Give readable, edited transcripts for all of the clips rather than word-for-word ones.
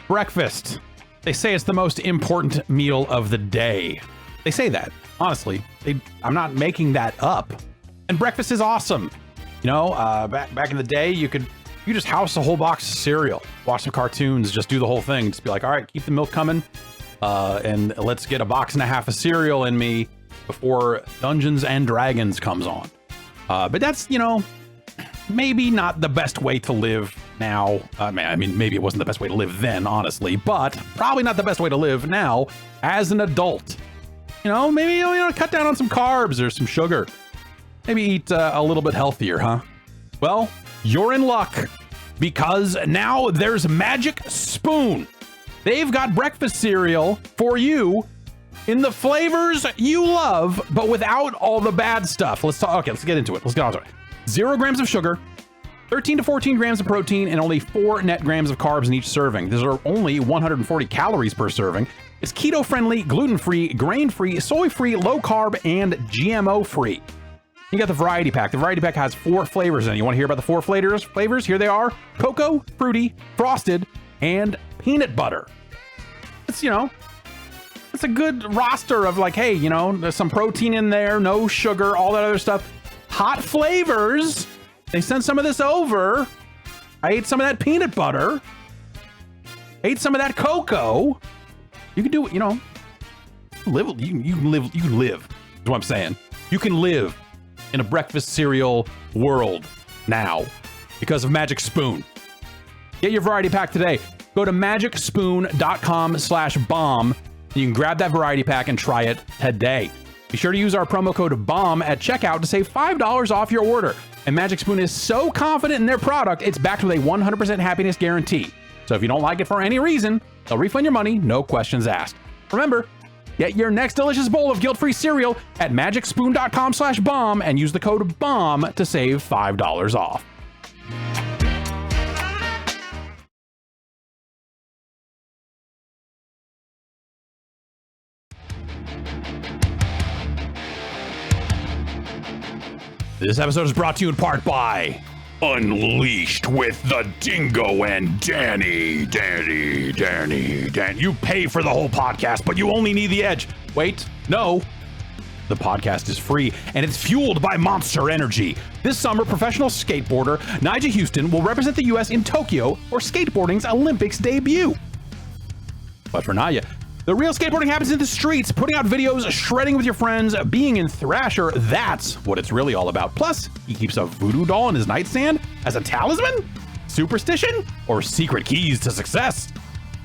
Breakfast. They say it's the most important meal of the day. They say that, honestly. I'm not making that up. And breakfast is awesome. You know, back in the day, you just house a whole box of cereal, watch some cartoons, just do the whole thing. Just be like, all right, keep the milk coming, and let's get a box and a half of cereal in me before Dungeons and Dragons comes on. But that's, you know, maybe not the best way to live now. I mean, maybe it wasn't the best way to live then, honestly, but probably not the best way to live now as an adult. You know, maybe, you know, cut down on some carbs or some sugar. Maybe eat a little bit healthier, huh? Well, you're in luck, because now there's Magic Spoon. They've got breakfast cereal for you in the flavors you love, but without all the bad stuff. Let's get into it. Let's get on to it. 0 grams of sugar, 13 to 14 grams of protein, and only 4 net grams of carbs in each serving. These are only 140 calories per serving. It's keto-friendly, gluten-free, grain-free, soy-free, low-carb, and GMO-free. You got the variety pack. The variety pack has 4 flavors in it. You want to hear about the 4 flavors? Here they are: cocoa, fruity, frosted, and peanut butter. It's, you know, it's a good roster of, like, hey, you know, there's some protein in there, no sugar, all that other stuff. Hot flavors. They sent some of this over. I ate some of that peanut butter. Ate some of that cocoa. You can do it, you know. You can live. Is what I'm saying. You can live in a breakfast cereal world now because of Magic Spoon. Get your variety pack today. Go to magicspoon.com/bomb. And you can grab that variety pack and try it today. Be sure to use our promo code BOMB at checkout to save $5 off your order. And Magic Spoon is so confident in their product, it's backed with a 100% happiness guarantee. So if you don't like it for any reason, they'll refund your money, no questions asked. Remember, get your next delicious bowl of guilt-free cereal at magicspoon.com/bomb and use the code BOMB to save $5 off. This episode is brought to you in part by Unleashed with the Dingo and Danny. You pay for the whole podcast, but you only need the edge. Wait, no. The podcast is free, and it's fueled by Monster Energy. This summer, professional skateboarder Nigel Houston will represent the U.S. in Tokyo for skateboarding's Olympics debut. But for Naya, the real skateboarding happens in the streets, putting out videos, shredding with your friends, being in Thrasher. That's what it's really all about. Plus, he keeps a voodoo doll in his nightstand as a talisman, superstition, or secret keys to success.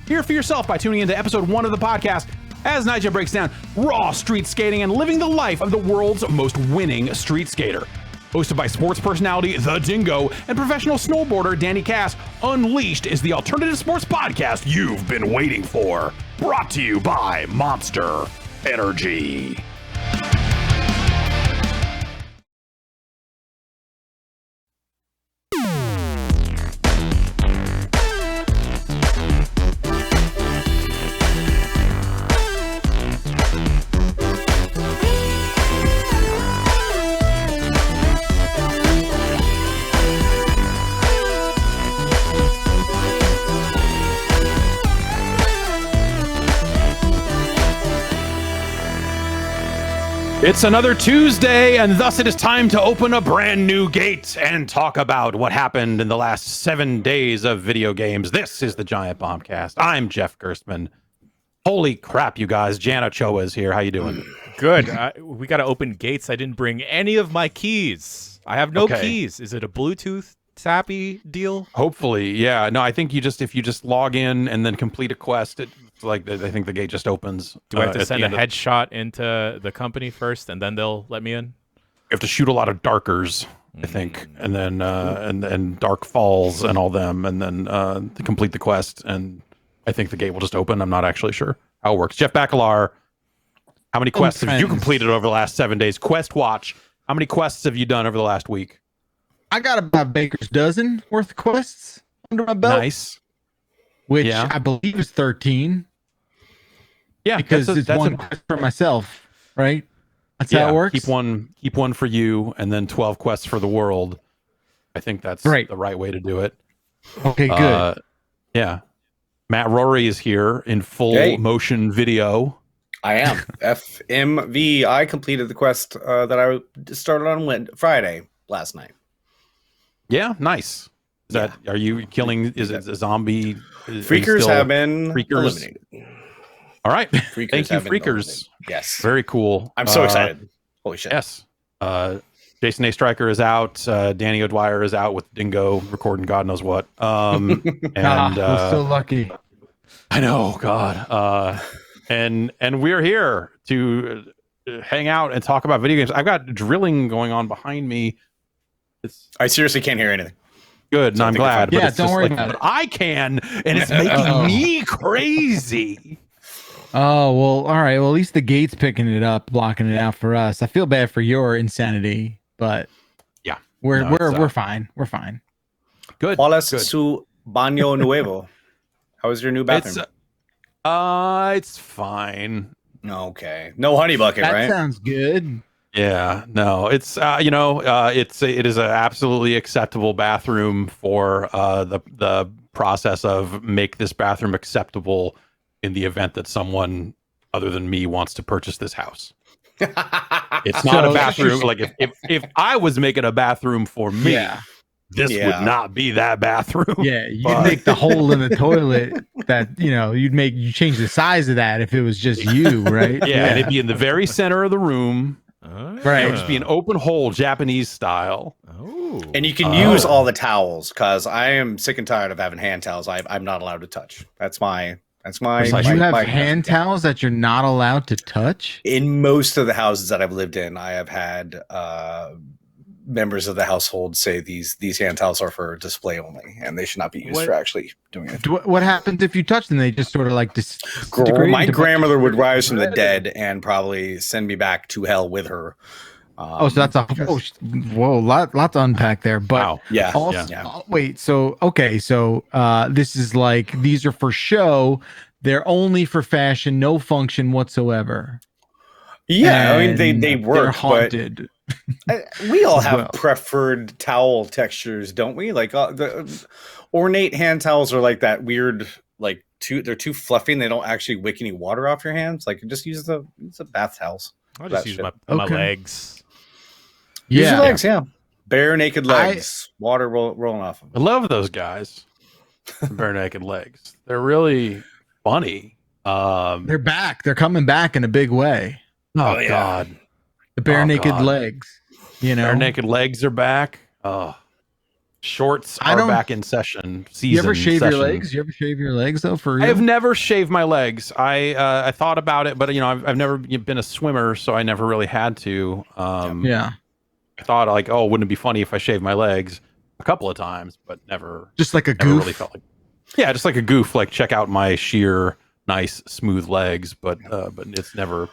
Hear for yourself by tuning into episode 1 of the podcast as Nigel breaks down raw street skating and living the life of the world's most winning street skater. Hosted by sports personality The Dingo and professional snowboarder Danny Cass, Unleashed is the alternative sports podcast you've been waiting for. Brought to you by Monster Energy. It's another Tuesday, and thus it is time to open a brand new gate and talk about what happened in the last 7 days of video games. This is the Giant Bombcast. I'm Jeff Gerstmann. Holy crap, you guys. Jan Ochoa is here. How you doing? Good. We got to open gates. I didn't bring any of my keys. I have no keys. Is it a Bluetooth tappy deal? Hopefully, yeah. No, I think if you just log in and then complete a quest, I think the gate just opens. Do I have to send a headshot into the company first, and then they'll let me in? You have to shoot a lot of darkers, I think, and then and dark falls and all them, and then to complete the quest. And I think the gate will just open. I'm not actually sure how it works. Jeff Bacalar, how many quests have you completed over the last 7 days? Quest Watch. How many quests have you done over the last week? I got about Baker's dozen worth of quests under my belt. Nice. Which I believe is 13. Yeah, because it's one quest for myself, right? That's how it works. Keep one for you, and then 12 quests for the world. I think that's the right way to do it. Okay, good. Yeah. Matt Rory is here in full motion video. I am. FMV. I completed the quest that I started on Friday last night. Yeah, nice. Are you killing? Is it a zombie? Freakers have been eliminated. All right. Thank you, Freakers. Yes. Very cool. I'm so excited. Holy shit. Yes. Jason A. Stryker is out. Danny O'Dwyer is out with Dingo recording God knows what. And we're so lucky. I know, God. And we're here to hang out and talk about video games. I've got drilling going on behind me. I seriously can't hear anything. Good, and I'm glad. Yeah, don't worry about it. I can, and it's making me crazy. Oh, well, all right. Well, at least the gate's picking it up, blocking it out for us. I feel bad for your insanity, but yeah, we're fine. We're fine. Good. Wallace su baño nuevo. How was your new bathroom? It's fine. Okay. No honey bucket, right? That sounds good. Yeah, no, it's it is an absolutely acceptable bathroom for the process of make this bathroom acceptable in the event that someone other than me wants to purchase this house. It's not a bathroom. Like if I was making a bathroom for me, this would not be that bathroom. Yeah, you'd make the hole in the toilet that, you change the size of that if it was just you, right? Yeah, and it'd be in the very center of the room. Right. It would just be an open hole, Japanese style. Oh. And you can use all the towels, because I am sick and tired of having hand towels I'm not allowed to touch. That's my you have hand towels that you're not allowed to touch? In most of the houses that I've lived in, I have had members of the household say these hand towels are for display only, and they should not be used for actually doing it. What happens if you touch them? They just sort of like my grandmother would rise from the dead and probably send me back to hell with her. So that's lot to unpack there. But wow. Yeah. Also, wait. So this is like, these are for show. They're only for fashion, no function whatsoever. Yeah, and I mean they work. They're haunted. But we all have preferred towel textures, don't we? Like the ornate hand towels are like that weird, like they're too fluffy and they don't actually wick any water off your hands. Like just use the bath towels. I'll just use my legs. Use your legs, bare naked legs, water rolling off them. I love those guys. Bare naked legs. They're really funny. They're back. They're coming back in a big way. Oh God. The bare naked legs. Bare naked legs are back. Shorts are back in session. You ever shave your legs? You ever shave your legs though? For real? I have never shaved my legs. I thought about it, but I've never been a swimmer, so I never really had to. I thought wouldn't it be funny if I shaved my legs a couple of times, but never. Just like a goof. Really felt like, just like a goof. Like check out my sheer, nice, smooth legs, but it's never.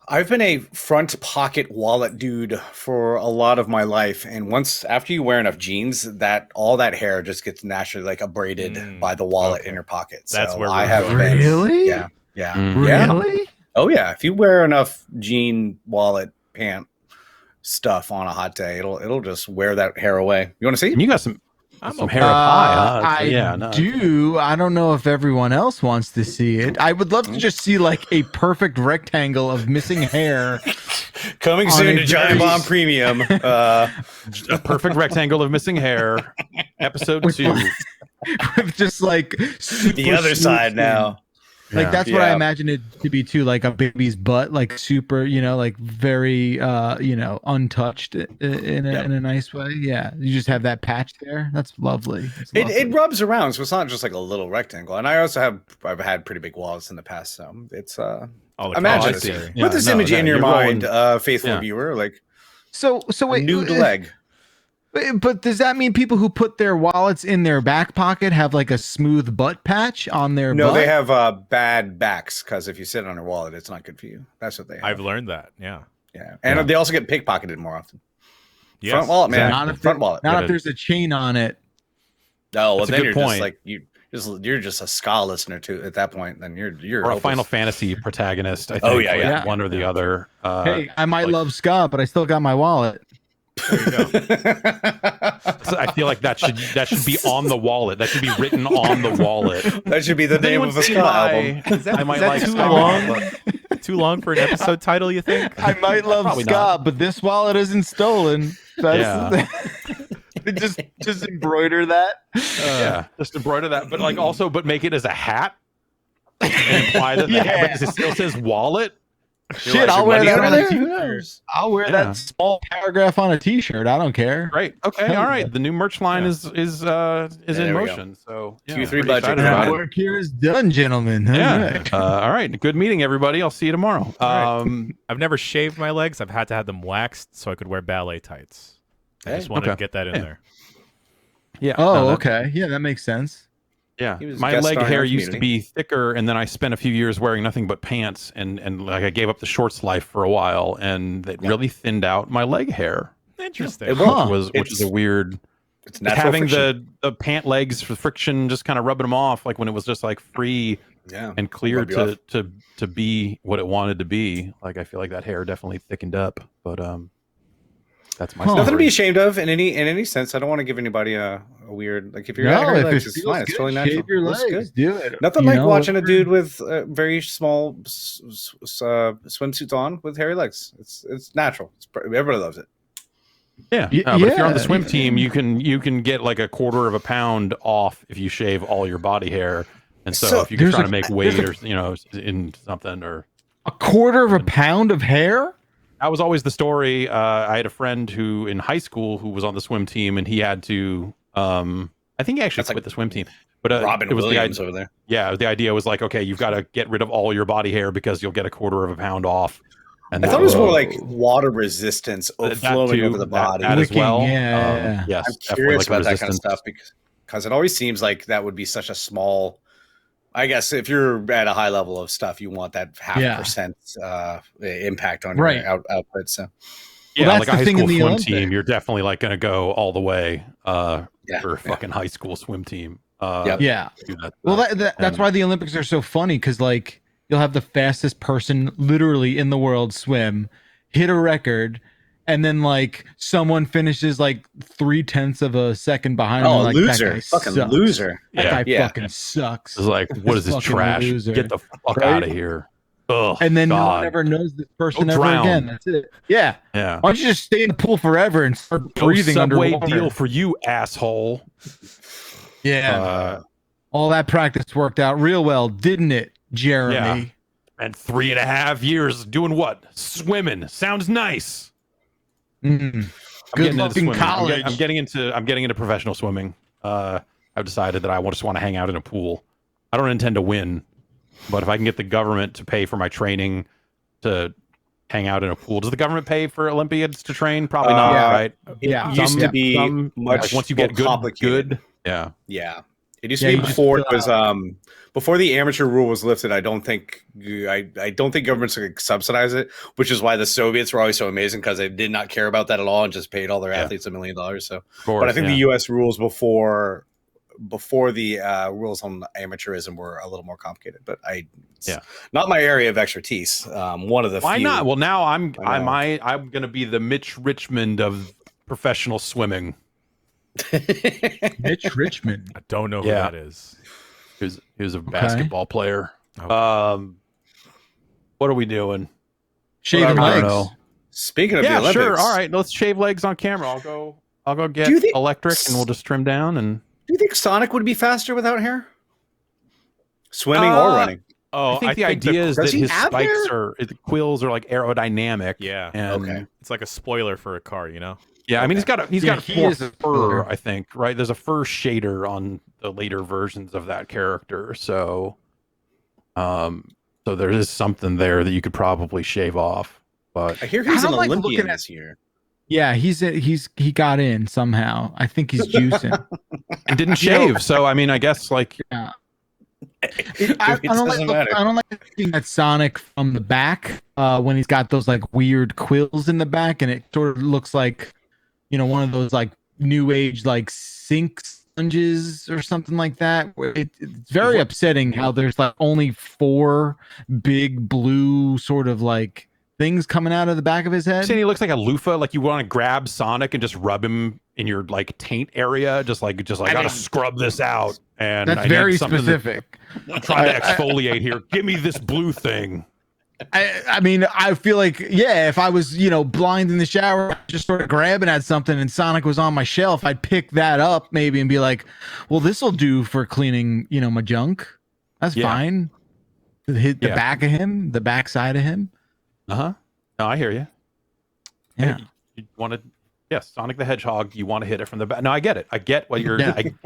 I've been a front pocket wallet dude for a lot of my life, and after you wear enough jeans, that all that hair just gets naturally like abraded by the wallet in your pocket. That's where I have been. Really? Yeah. Really? Oh yeah. If you wear enough jean wallet pant stuff on a hot day, it'll just wear that hair away. You want to see? And you got some hair up high, huh? I do. I don't know if everyone else wants to see it. I would love to just see like a perfect rectangle of missing hair. Coming soon to Giant Bomb Premium. A perfect rectangle of missing hair. Episode 2. With just like the other side now. Like that's what I imagine it to be too, like a baby's butt, like super, like very, untouched in a nice way. Yeah, you just have that patch there. That's lovely. It rubs around, so it's not just like a little rectangle. And I've had pretty big wallets in the past, so it's imagine it. Put this image in your mind, faithful viewer. Like so wait, nude leg. But does that mean people who put their wallets in their back pocket have like a smooth butt patch on their butt? No, they have bad backs, because if you sit on your wallet, it's not good for you. That's what they have. I've learned that. Yeah. And they also get pickpocketed more often. Yes. Front wallet, man. Not Front wallet. Not if there's a chain on it. No, well, then you're point. just like you're just a ska listener to at that point. Then you're or a Final Fantasy protagonist. I think. Oh yeah. One or the other. Hey, I might love ska, but I still got my wallet. There you go. I feel like that should be on the wallet. That should be written on the wallet. That should be the name of a ska album. Is that too long? Too long for an episode title, you think? I might love Probably ska, not. but this wallet isn't stolen. That's just embroider that. Yeah, just embroider that, but like also, but make it as a hat and imply that the hat, but it still says wallet. Shit, I'll wear that on a Who t-shirt. knows? I'll wear that small paragraph on a t-shirt. I don't care. Right. Okay. All right. The new merch line is in there we go. motion. So Q3 pretty budget. excited about it. Work here is done, gentlemen. Yeah. All right. Good meeting, everybody. I'll see you tomorrow. I've never shaved my legs. I've had to have them waxed so I could wear ballet tights. I just wanted to get that in there. Yeah. Oh, okay. Yeah, that makes sense. Yeah, He was my guest leg starring hair on used to be thicker, and then I spent a few years wearing nothing but pants, and like I gave up the shorts life for a while, and it really thinned out my leg hair. Interesting. It will. Which is a weird. It's natural having friction. the pant legs for friction, just kind of rubbing them off, like when it was just like free and clear Rub you to be what it wanted to be. Like I feel like that hair definitely thickened up, but that's my Nothing to be story. ashamed of in any sense. I don't want to give anybody a weird like if you're No, if legs, it it's feels fine. It's good, totally natural. shave your Looks legs. good. Do it. Nothing You like know, watching a dude with very small swimsuits on with hairy legs. It's natural. Everybody loves it. Yeah, but if you're on the swim team, you can get like a quarter of a pound off if you shave all your body hair. And so if you're trying to make weight or in something or a quarter of a pound of hair. That was always the story. I had a friend who in high school who was on the swim team, and he had to. I think he actually quit the swim team. But Robin it was Williams the over there. Yeah, the idea was like, okay, you've got to get rid of all your body hair because you'll get a quarter of a pound off. And I thought it was more like water resistance flowing over the body. That as well. Yeah. Yes, I'm curious definitely about that kind of stuff because it always seems like that would be such a small. I guess if you're at a high level of stuff, you want that 0.5% impact on your output. So, yeah, that's like a the high thing in school the swim Olympics. team, you're definitely like going to go all the way for a fucking high school swim team. Yeah. Well, that's why the Olympics are so funny because like you'll have the fastest person literally in the world swim, hit a record, and then like someone finishes like 0.3 of a second behind. Oh, like, loser! That guy Fucking sucks. loser! That guy fucking sucks. It's like, what is this Fucking trash? loser. Get the fuck out of here! Ugh, And then no God. one ever knows this person Go ever drown. again. That's it. Yeah. Yeah. Why don't you just stay in the pool forever and start No breathing subway underwater? deal for you, asshole. Yeah. All that practice worked out real well, didn't it, Jeremy? And 3.5 years doing what? Swimming. Sounds nice. Mm. I'm Good getting luck into in swimming. college. I'm getting into professional swimming. I've decided that I just want to hang out in a pool. I don't intend to win, but if I can get the government to pay for my training to hang out in a pool, does the government pay for Olympians to train? Probably not, right? Yeah. It used to be much like once you more get good. Yeah. Yeah. It used to be before it was before the amateur rule was lifted. I don't think governments could subsidize it, which is why the Soviets were always so amazing because they did not care about that at all and just paid all their athletes $1 million. So, but I think the U.S. rules before the rules on amateurism were a little more complicated. But not my area of expertise. One of the why few. not? Well, now I'm going to be the Mitch Richmond of professional swimming. Mitch Richmond. I don't know who that is. He was a basketball player. Okay. What are we doing? Shaving I legs. don't know. Speaking of the Olympics, sure. All right, let's shave legs on camera. I'll go get electric and we'll just trim down. And do you think Sonic would be faster without hair? Swimming or running? I think the idea is that his spikes hair? the quills are like aerodynamic. Yeah. And It's like a spoiler for a car, you know? Yeah, I mean he's got he more is a fur, I think, right? There's a fur shader on the later versions of that character, so there is something there that you could probably shave off. But I hear he's I an don't like Olympian looking at- this year. Yeah, he got in somehow. I think he's juicing. and didn't shave, so I mean, I guess like I It don't doesn't matter. like looking at Sonic from the back when he's got those like weird quills in the back, and it sort of looks like one of those like new age like sink sponges or something like that. It's very upsetting how there's like only 4 big blue sort of like things coming out of the back of his head. Saying he looks like a loofah, like you want to grab Sonic and just rub him in your like taint area, just like I gotta scrub this out. And that's very specific. I'm trying to exfoliate here. Give me this blue thing. I mean, I feel like, yeah, if I was, blind in the shower, just sort of grabbing at something and Sonic was on my shelf, I'd pick that up maybe and be like, well, this will do for cleaning, my junk. That's fine. Hit the back of him, the back side of him. No, I hear you. Yeah. Hey, you want to, Sonic the Hedgehog, you want to hit it from the back. No, I get it. I get what you're,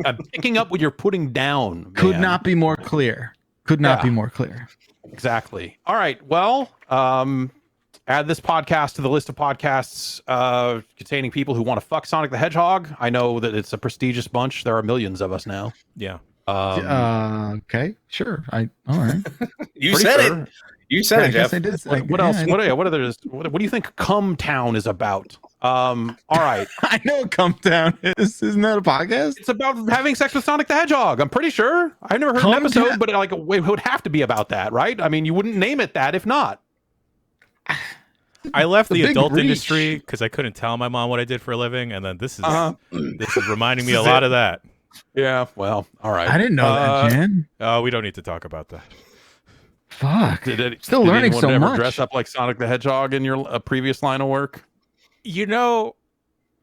I'm picking up what you're putting down. Man. Could not be more clear. Could not be more clear. Exactly. All right. Well, add this podcast to the list of podcasts containing people who want to fuck Sonic the Hedgehog. I know that it's a prestigious bunch. There are millions of us now. Yeah. Okay. Sure. All right. You said it. You said it, Jeff. What else? What do you think Come Town is about? All right. I know what Come Town is. Isn't that a podcast? It's about having sex with Sonic the Hedgehog. I'm pretty sure. I've never heard an episode, but it would have to be about that, right? I mean, you wouldn't name it that if not. I left the adult industry because I couldn't tell my mom what I did for a living, and then this is reminding me a lot of that. Yeah. Well, all right. I didn't know that, Jan. Oh, we don't need to talk about that. Fuck. Still learning so much. Dress up like Sonic the Hedgehog in your previous line of work?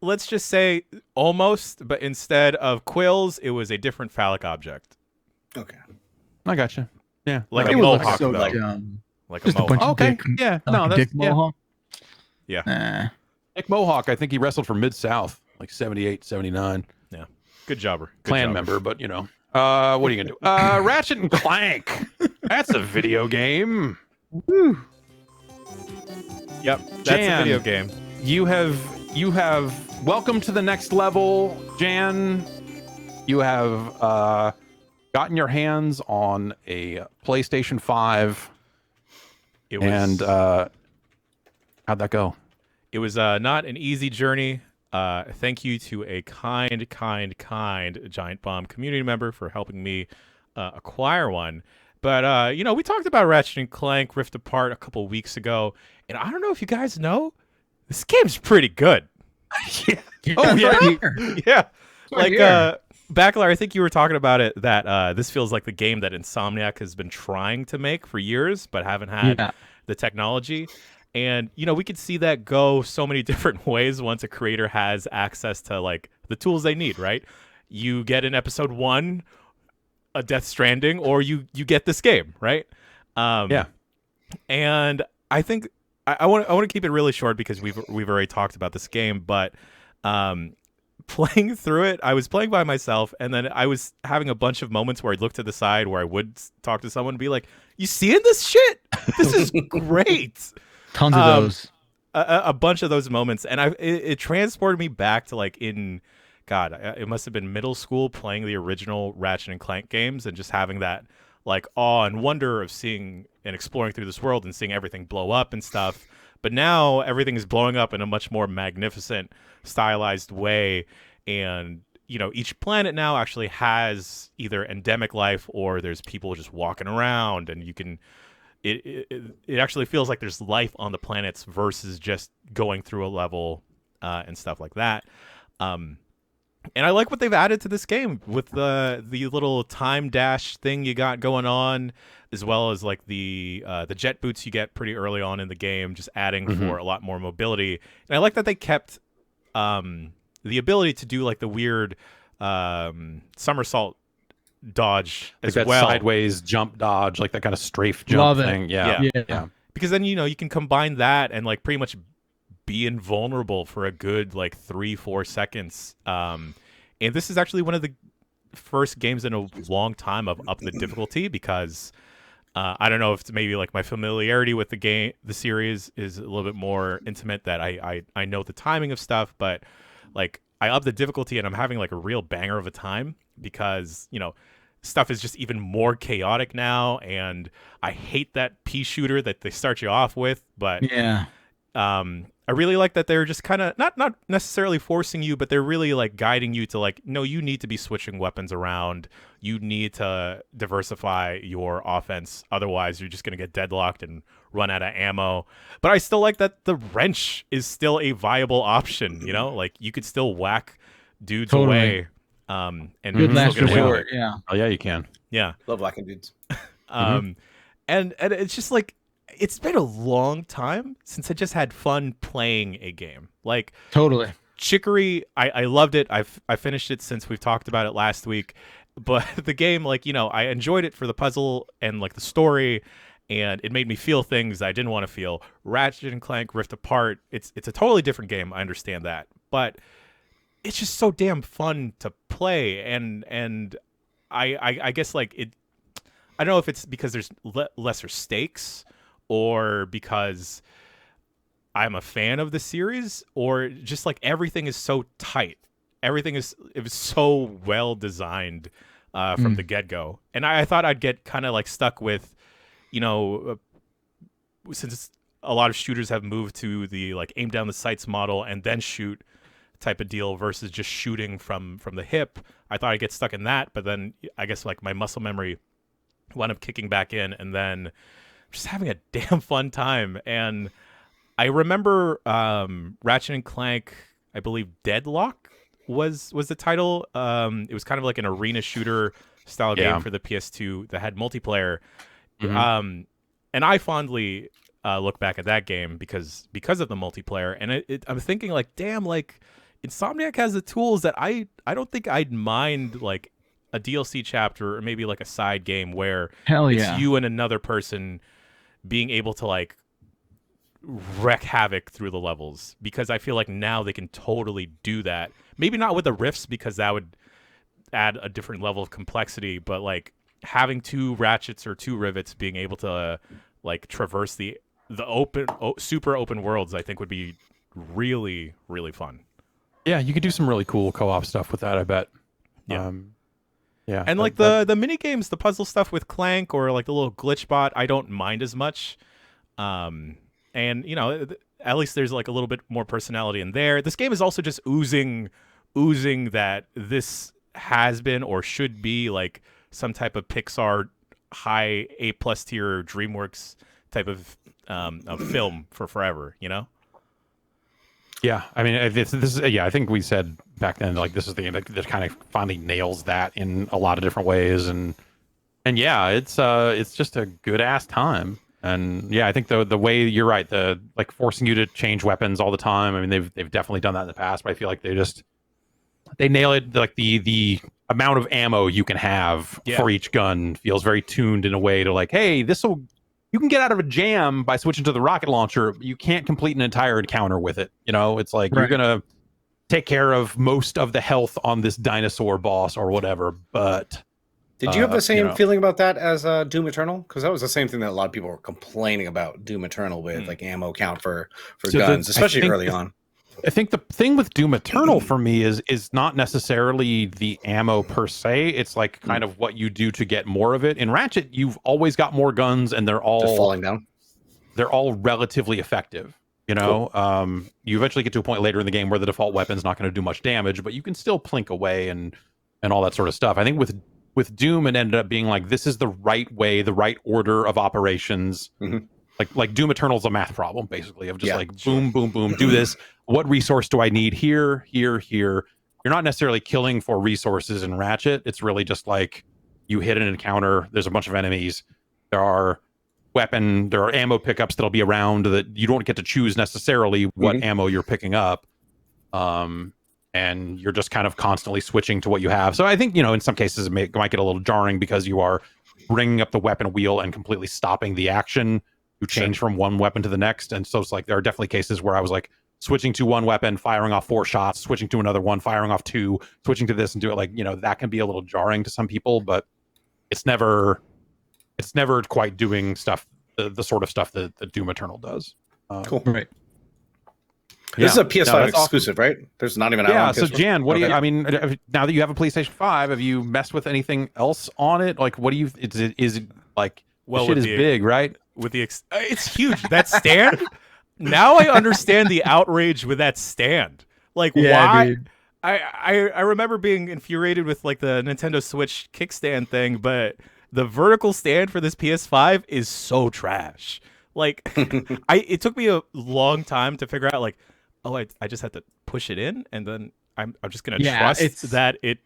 Let's just say almost, but instead of quills, it was a different phallic object. Okay. I gotcha. Yeah. Like a mohawk, so though. Like a mohawk. Okay. Yeah. No, that's dick mohawk. Yeah. Nick Mohawk, I think he wrestled for Mid-South, like 78, 79. Yeah. Good jobber. Clan member, but what are you going to do? Ratchet and Clank. That's a video game. Woo. Yep. That's a video game. You have welcome to the next level, Jan. You have gotten your hands on a PlayStation 5. How'd that go? It was not an easy journey. Thank you to a kind Giant Bomb community member for helping me acquire one. But, we talked about Ratchet and Clank Rift Apart a couple weeks ago, and I don't know if you guys know, this game's pretty good. Yeah. Oh, yeah. Yeah. Like, Backler, I think you were talking about it, that this feels like the game that Insomniac has been trying to make for years, but haven't had the technology. And, we could see that go so many different ways once a creator has access to, like, the tools they need, right? You get in episode 1 a Death Stranding, or you get this game, right? Yeah. And I think I want to keep it really short because we've already talked about this game, but playing through it, I was playing by myself, and then I was having a bunch of moments where I'd look to the side where I would talk to someone and be like, "You seeing this shit? This is great." Tons of those. A bunch of those moments, and it transported me back to it must have been middle school playing the original Ratchet and Clank games and just having that like awe and wonder of seeing and exploring through this world and seeing everything blow up and stuff. But now everything is blowing up in a much more magnificent, stylized way. And, each planet now actually has either endemic life or there's people just walking around, and you can... It actually feels like there's life on the planets versus just going through a level and stuff like that. And I like what they've added to this game with the little time dash thing you got going on, as well as like the jet boots you get pretty early on in the game, just adding for a lot more mobility. And I like that they kept the ability to do like the weird somersault dodge as like that well, sideways jump dodge, like that kind of strafe jump thing. Yeah. Because then you can combine that and like pretty much be invulnerable for a good like 3-4 seconds. And this is actually one of the first games in a long time of up the difficulty, because I don't know if it's maybe like my familiarity with the series is a little bit more intimate, that I know the timing of stuff, but like I up the difficulty and I'm having like a real banger of a time, because stuff is just even more chaotic now, and I hate that pea shooter that they start you off with, but I really like that they're just kind of not necessarily forcing you, but they're really like guiding you to like, no, you need to be switching weapons around. You need to diversify your offense. Otherwise, you're just going to get deadlocked and run out of ammo. But I still like that the wrench is still a viable option. You know, like you could still whack dudes away. And good last still get away with resort. it. Yeah. Oh yeah, you can. Yeah. Love whacking dudes. And it's just like, it's been a long time since I just had fun playing a game. Like Totally. Chicory, I loved it. I finished it since we've talked about it last week. But the game, like, you know, I enjoyed it for the puzzle and like the story, and it made me feel things I didn't want to feel. Ratchet and Clank Rift Apart, it's a totally different game. I understand that, but it's just so damn fun to play. And I guess like it. I don't know if it's because there's lesser stakes, or because I'm a fan of the series, or just like everything is so tight. It was so well designed from the get-go. And I thought I'd get kind of like stuck with, you know, since a lot of shooters have moved to the like aim down the sights model and then shoot type of deal versus just shooting from the hip. I thought I'd get stuck in that, but then I guess like my muscle memory wound up kicking back in, and then just having a damn fun time. And I remember Ratchet and Clank, I believe Deadlock was the title. It was kind of like an arena shooter style game for the PS2 that had multiplayer. And I fondly look back at that game because of the multiplayer. And I'm thinking like, damn, like Insomniac has the tools that I don't think I'd mind like a DLC chapter or maybe like a side game where it's you and another person being able to like wreak havoc through the levels, because I feel like now they can totally do that. Maybe not with the rifts, because that would add a different level of complexity, but like having two ratchets or two rivets being able to like traverse the open super open worlds, I think would be really, really fun. Yeah, you could do some really cool co-op stuff with that, I bet. Yeah. Yeah. And like the mini games, the puzzle stuff with Clank, or like the little glitch bot, I don't mind as much. And you know, at least there's like a little bit more personality in there. This game is also just oozing that this has been or should be like some type of Pixar high A+ tier DreamWorks type of film for forever, you know? Yeah, I mean, this is I think we said back then like this is the game that kind of finally nails that in a lot of different ways, and yeah, it's just a good ass time. And yeah, I think the way you're right, the like forcing you to change weapons all the time. I mean, they've definitely done that in the past, but I feel like they nail it. Like the amount of ammo you can have for each gun feels very tuned in a way to like, hey, you can get out of a jam by switching to the rocket launcher. You can't complete an entire encounter with it. You know, it's like you're gonna take care of most of the health on this dinosaur boss or whatever. But did you have the same feeling about that as Doom Eternal? Because that was the same thing that a lot of people were complaining about Doom Eternal with, like ammo count for guns, especially early on. I think the thing with Doom Eternal for me is not necessarily the ammo per se. It's like kind of what you do to get more of it. In Ratchet, you've always got more guns, and they're all just falling down. They're all relatively effective. You know, cool. You eventually get to a point later in the game where the default weapon's not going to do much damage, but you can still plink away and all that sort of stuff. I think with Doom, it ended up being like, this is the right way, the right order of operations. Like Doom Eternal's a math problem, basically, of just boom, boom, boom, do this. What resource do I need here, here, here? You're not necessarily killing for resources in Ratchet. It's really just like you hit an encounter, there's a bunch of enemies, there are ammo pickups that'll be around that you don't get to choose necessarily what ammo you're picking up. And you're just kind of constantly switching to what you have. So I think, in some cases it might get a little jarring because you are bringing up the weapon wheel and completely stopping the action. You change from one weapon to the next. And so it's like, there are definitely cases where I was like switching to one weapon, firing off 4 shots, switching to another one, firing off 2, switching to this and do it. Like, that can be a little jarring to some people, but it's never quite doing stuff, the sort of stuff that Doom Eternal does. Cool. Right. This is a PS5 exclusive, right? There's not even out on PS5. So Jan, what do you? I mean, now that you have a PlayStation 5, have you messed with anything else on it? Like, what do you? Is it like? Well, shit is big, right? With the it's huge. That stand, now I understand the outrage with that stand. Like, why? Dude. I remember being infuriated with like the Nintendo Switch kickstand thing, but the vertical stand for this PS5 is so trash. Like, it took me a long time to figure out like, oh, I just had to push it in, and then I'm just gonna trust that it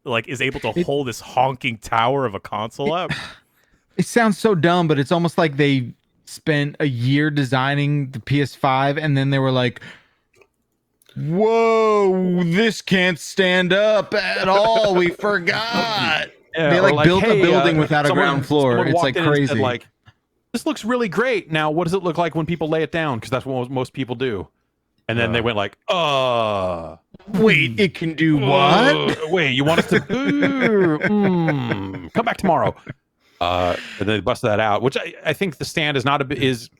like is able to hold this honking tower of a console up. It sounds so dumb, but it's almost like they spent a year designing the PS5 and then they were like, whoa, this can't stand up at all. We forgot. Yeah, they like built a building without a someone- ground floor. someone It's walked like in and said, crazy. like, this looks really great. Now, what does it look like when people lay it down? Because that's what most people do. And then they went like, wait, it can do what? Wait, you want us to come back tomorrow? And then they busted that out, which I think the stand is not is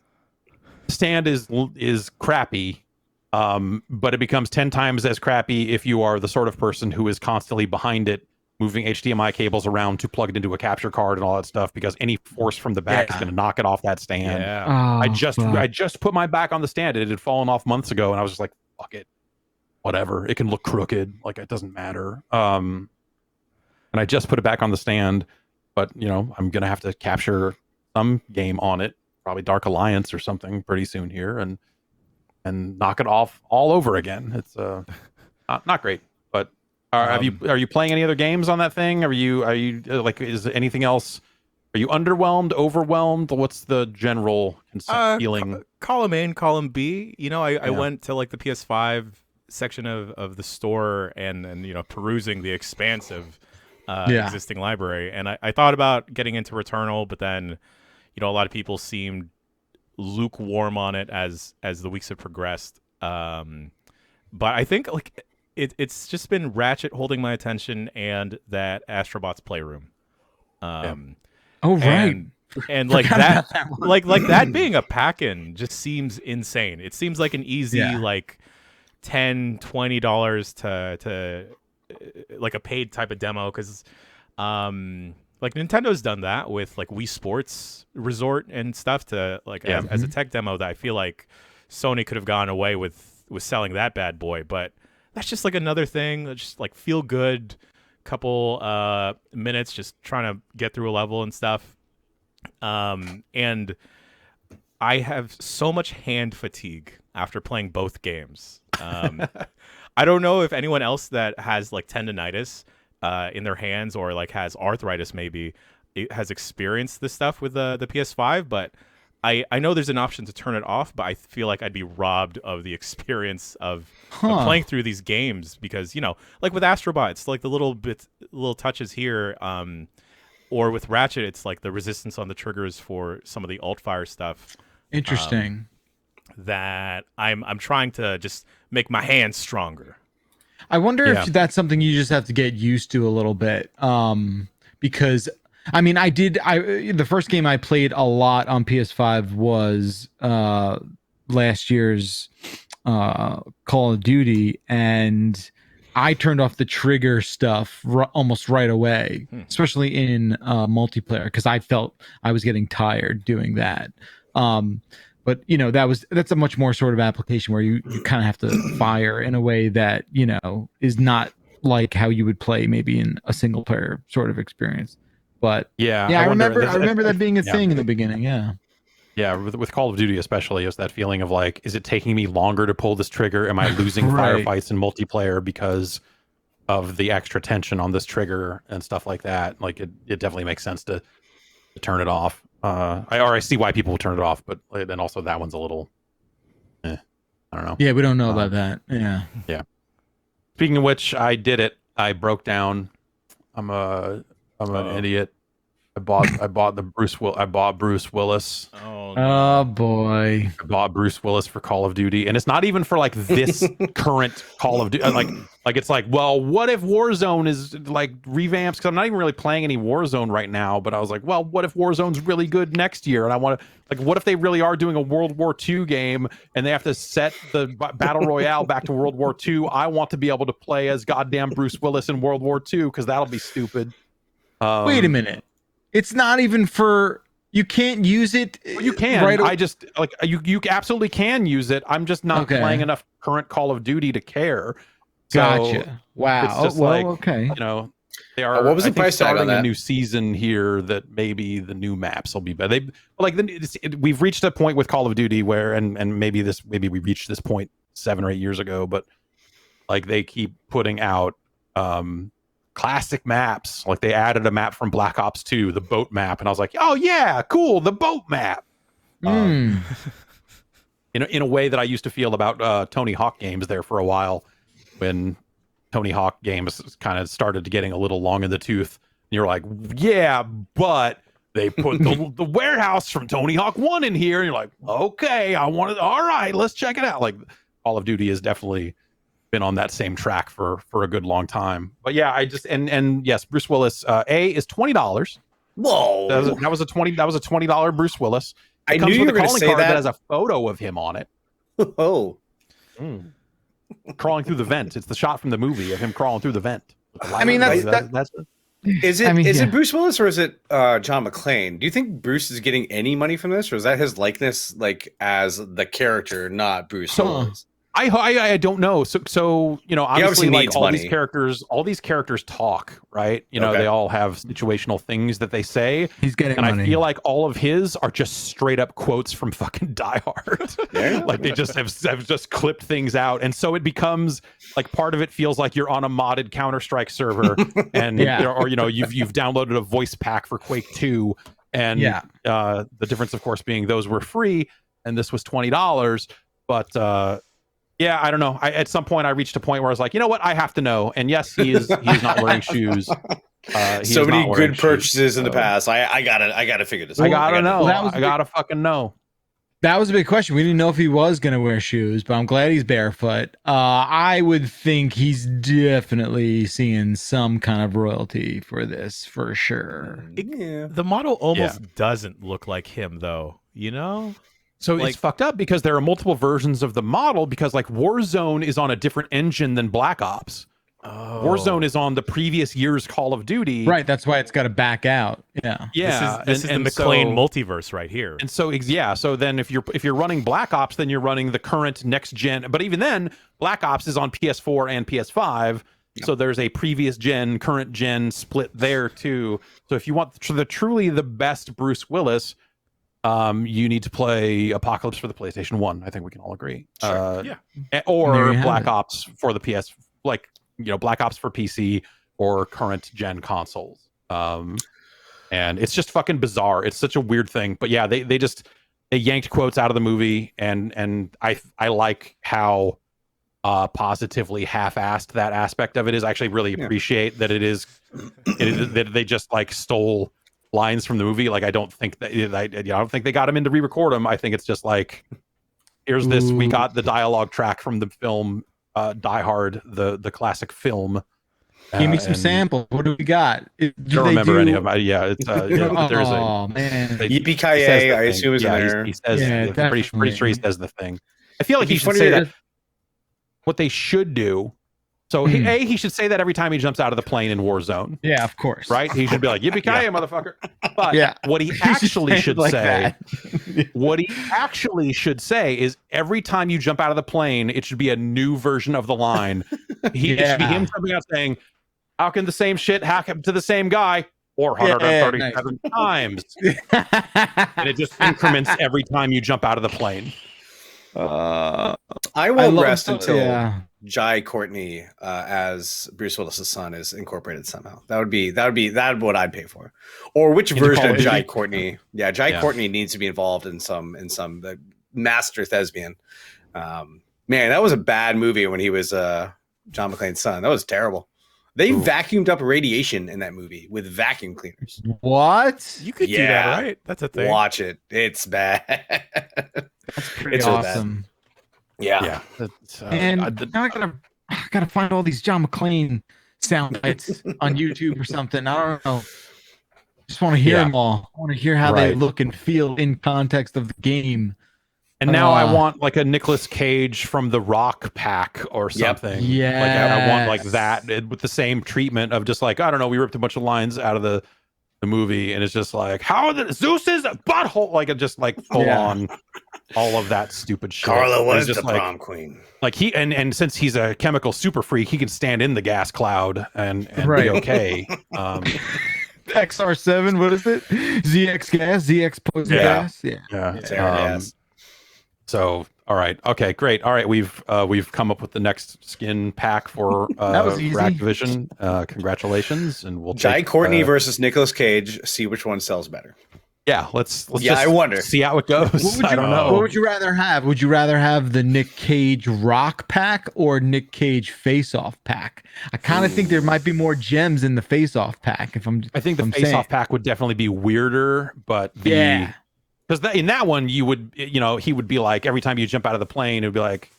crappy, but it becomes 10 times as crappy if you are the sort of person who is constantly behind it, moving HDMI cables around to plug it into a capture card and all that stuff, because any force from the back is going to knock it off that stand. Yeah. Oh, I just put my back on the stand. It had fallen off months ago, and I was just like, fuck it, whatever. It can look crooked, like it doesn't matter. And I just put it back on the stand, but you know, I'm gonna have to capture some game on it, probably Dark Alliance or something, pretty soon here, and knock it off all over again. It's not great. But are you playing any other games on that thing? Are you like, is anything else? Are you underwhelmed, overwhelmed? What's the general feeling? Column A and column B. You know, I went to like the PS5 section of the store and you know, perusing the expansive existing library, and I thought about getting into Returnal, but then, you know, a lot of people seemed lukewarm on it as the weeks have progressed. But I think like it's just been Ratchet holding my attention, and that Astrobot's Playroom. Oh, right. And like that, like that being a pack-in just seems insane. It seems like an easy like $10-$20 to like a paid type of demo, because like Nintendo's done that with like Wii Sports Resort and stuff to like as a tech demo that I feel like Sony could have gone away with selling that bad boy. But that's just like another thing that just like feel good couple minutes just trying to get through a level and stuff. And I have so much hand fatigue after playing both games. I don't know if anyone else that has like tendonitis in their hands, or like has arthritis maybe, it has experienced this stuff with the PS5, but I know there's an option to turn it off, but I feel like I'd be robbed of the experience of playing through these games, because, you know, like with Astrobot, it's like the little touches here, or with Ratchet, it's like the resistance on the triggers for some of the alt fire stuff. Interesting. That I'm trying to just make my hands stronger. I wonder if that's something you just have to get used to a little bit. Because I mean, the first game I played a lot on PS5 was last year's Call of Duty, and I turned off the trigger stuff almost right away, especially in multiplayer, because I felt I was getting tired doing that. But you know, that's a much more sort of application where you kind of have to fire in a way that, you know, is not like how you would play maybe in a single player sort of experience. But I remember that being a thing in the beginning. Yeah, with Call of Duty especially, is that feeling of like, is it taking me longer to pull this trigger? Am I losing firefights in multiplayer because of the extra tension on this trigger and stuff like that? Like it definitely makes sense to turn it off. I see why people would turn it off, but then also that one's a little, I don't know. Yeah, we don't know about that. Yeah. Speaking of which, I did it. I broke down. I'm an idiot. I bought Bruce Willis. Oh boy. I bought Bruce Willis for Call of Duty, and it's not even for like this current Call of Duty. Like it's like, well, what if Warzone is like revamps? Because I'm not even really playing any Warzone right now. But I was like, well, what if Warzone's really good next year? And I want to like, what if they really are doing a World War II game and they have to set the battle royale back to World War II? I want to be able to play as goddamn Bruce Willis in World War II, because that'll be stupid. Wait a minute. It's not even for You can't use it. Well, you can. Right I just like you absolutely can use it. I'm just not playing enough current Call of Duty to care. So gotcha. Wow. It's just okay. You know, they are. What was the I think price tag on starting that? a new season here that maybe the new maps will be better. We've reached a point with Call of Duty where, and maybe we reached this point 7 or 8 years ago, but like they keep putting out classic maps. Like they added a map from Black Ops 2, the boat map, and I was like, oh yeah, cool, the boat map. In a way that I used to feel about Tony Hawk games there for a while, when Tony Hawk games kind of started getting a little long in the tooth. And you're like, yeah, but they put the warehouse from Tony Hawk 1 in here, and you're like, okay, I want it. All right, let's check it out. Like Call of Duty has definitely been on that same track for a good long time. But yeah, I just and yes, Bruce Willis is $20. Whoa, that was a $20 Bruce Willis. It I comes knew you with were a going to calling say card that. that has a photo of him on it. Oh, Crawling through the vent. It's the shot from the movie of him crawling through the vent. I mean, that's is it I mean, is yeah. it Bruce Willis or is it John McClane? Do you think Bruce is getting any money from this, or is that his likeness, like as the character, not Bruce Willis? I don't know. So you know, obviously like needs all money. these characters talk, right? You know, Okay. they all have situational things that they say. He's getting And money. I feel like all of his are just straight up quotes from fucking Die Hard. Yeah. Like they just have just clipped things out. And so it becomes like part of it feels like you're on a modded Counter-Strike server and or you know, you've downloaded a voice pack for Quake 2. And the difference, of course, being those were free and this was $20. But yeah, I don't know. At some point, I reached a point where I was like, you know what? I have to know. And yes, he's not wearing shoes. So many good purchases in the past. I gotta figure this out. I gotta know. Well, I gotta fucking know. That was a big question. We didn't know if he was going to wear shoes, but I'm glad he's barefoot. I would think he's definitely seeing some kind of royalty for this, for sure. Yeah. The model almost doesn't look like him, though. You know? So Like- it's fucked up because there are multiple versions of the model because like Warzone is on a different engine than Black Ops. Oh. Warzone is on the previous year's Call of Duty. Right. That's why it's got to back out. Yeah. Yeah. This is the McClane multiverse right here. And so so then if you're running Black Ops, then you're running the current next gen. But even then, Black Ops is on PS4 and PS5. So there's a previous gen, current gen split there too. So if you want truly the best Bruce Willis, you need to play Apocalypse for the PlayStation 1. I think we can all agree. Sure. Or There you have Black it. Ops for the PS, like, you know, Black Ops for PC or current gen consoles. And it's just fucking bizarre. It's such a weird thing. But yeah, they yanked quotes out of the movie, and I like how positively half-assed that aspect of it is. I actually really appreciate that it is that they just like stole lines from the movie. Like I don't think that I don't think they got him in to re-record them. I think it's just like, here's this. We got the dialogue track from the film Die Hard, the classic film. Give me some samples. What do we got? I don't remember any of them. Yeah, it's there's oh man. Yippee-ki-yay, I assume is in there. He says, Yeah, I'm pretty sure he says the thing. I feel like he It'd be should funny say to- that. What they should do. So he should say that every time he jumps out of the plane in Warzone. Yeah, of course. Right? He should be like, yippee-ki-yay, motherfucker. But Yeah. what he actually should like say, that. what he actually should say is every time you jump out of the plane, it should be a new version of the line. It should be him jumping out saying, how can the same shit happen to the same guy 437 times? And it just increments every time you jump out of the plane. I won't love- rest until yeah. Jai Courtney as Bruce Willis's son is incorporated somehow. That would what I'd pay for. Or which Into version Call of of Jai Duty? Courtney? Yeah, Jai Courtney needs to be involved in some the master thespian. Man, that was a bad movie when he was John McClane's son. That was terrible. They vacuumed up radiation in that movie with vacuum cleaners. What? You could do that, right? That's a thing. Watch it. It's bad. That's pretty It's really bad. awesome. Yeah. And now I gotta find all these John McClane sound bites on YouTube or something. I don't know. Just want to hear them all. I want to hear how they look and feel in context of the game. And now I want like a Nicolas Cage from The Rock pack or something. Yeah. Like I want like that with the same treatment of just like, I don't know, we ripped a bunch of lines out of the the movie, and it's just like, how the Zeus's butthole, like it just like full on all of that stupid shit. Carla was just the like, prom queen. Like he and since he's a chemical super freak, he can stand in the gas cloud and be okay. XR7, what is it? ZX gas, ZX poison gas. Yeah. So all right, okay, great. All right, we've come up with the next skin pack for that was easy. for Activision. Congratulations, and we'll Jai take, Courtney versus Nicolas Cage. See which one sells better. Yeah, let's Yeah, just I wonder. see how it goes. I don't know. What would you rather have? Would you rather have the Nick Cage Rock pack or Nick Cage Face Off pack? I kind of think there might be more gems in the Face Off pack. I think the Face Off pack would definitely be weirder, but because in that one you would, he would be like, every time you jump out of the plane, it would be like,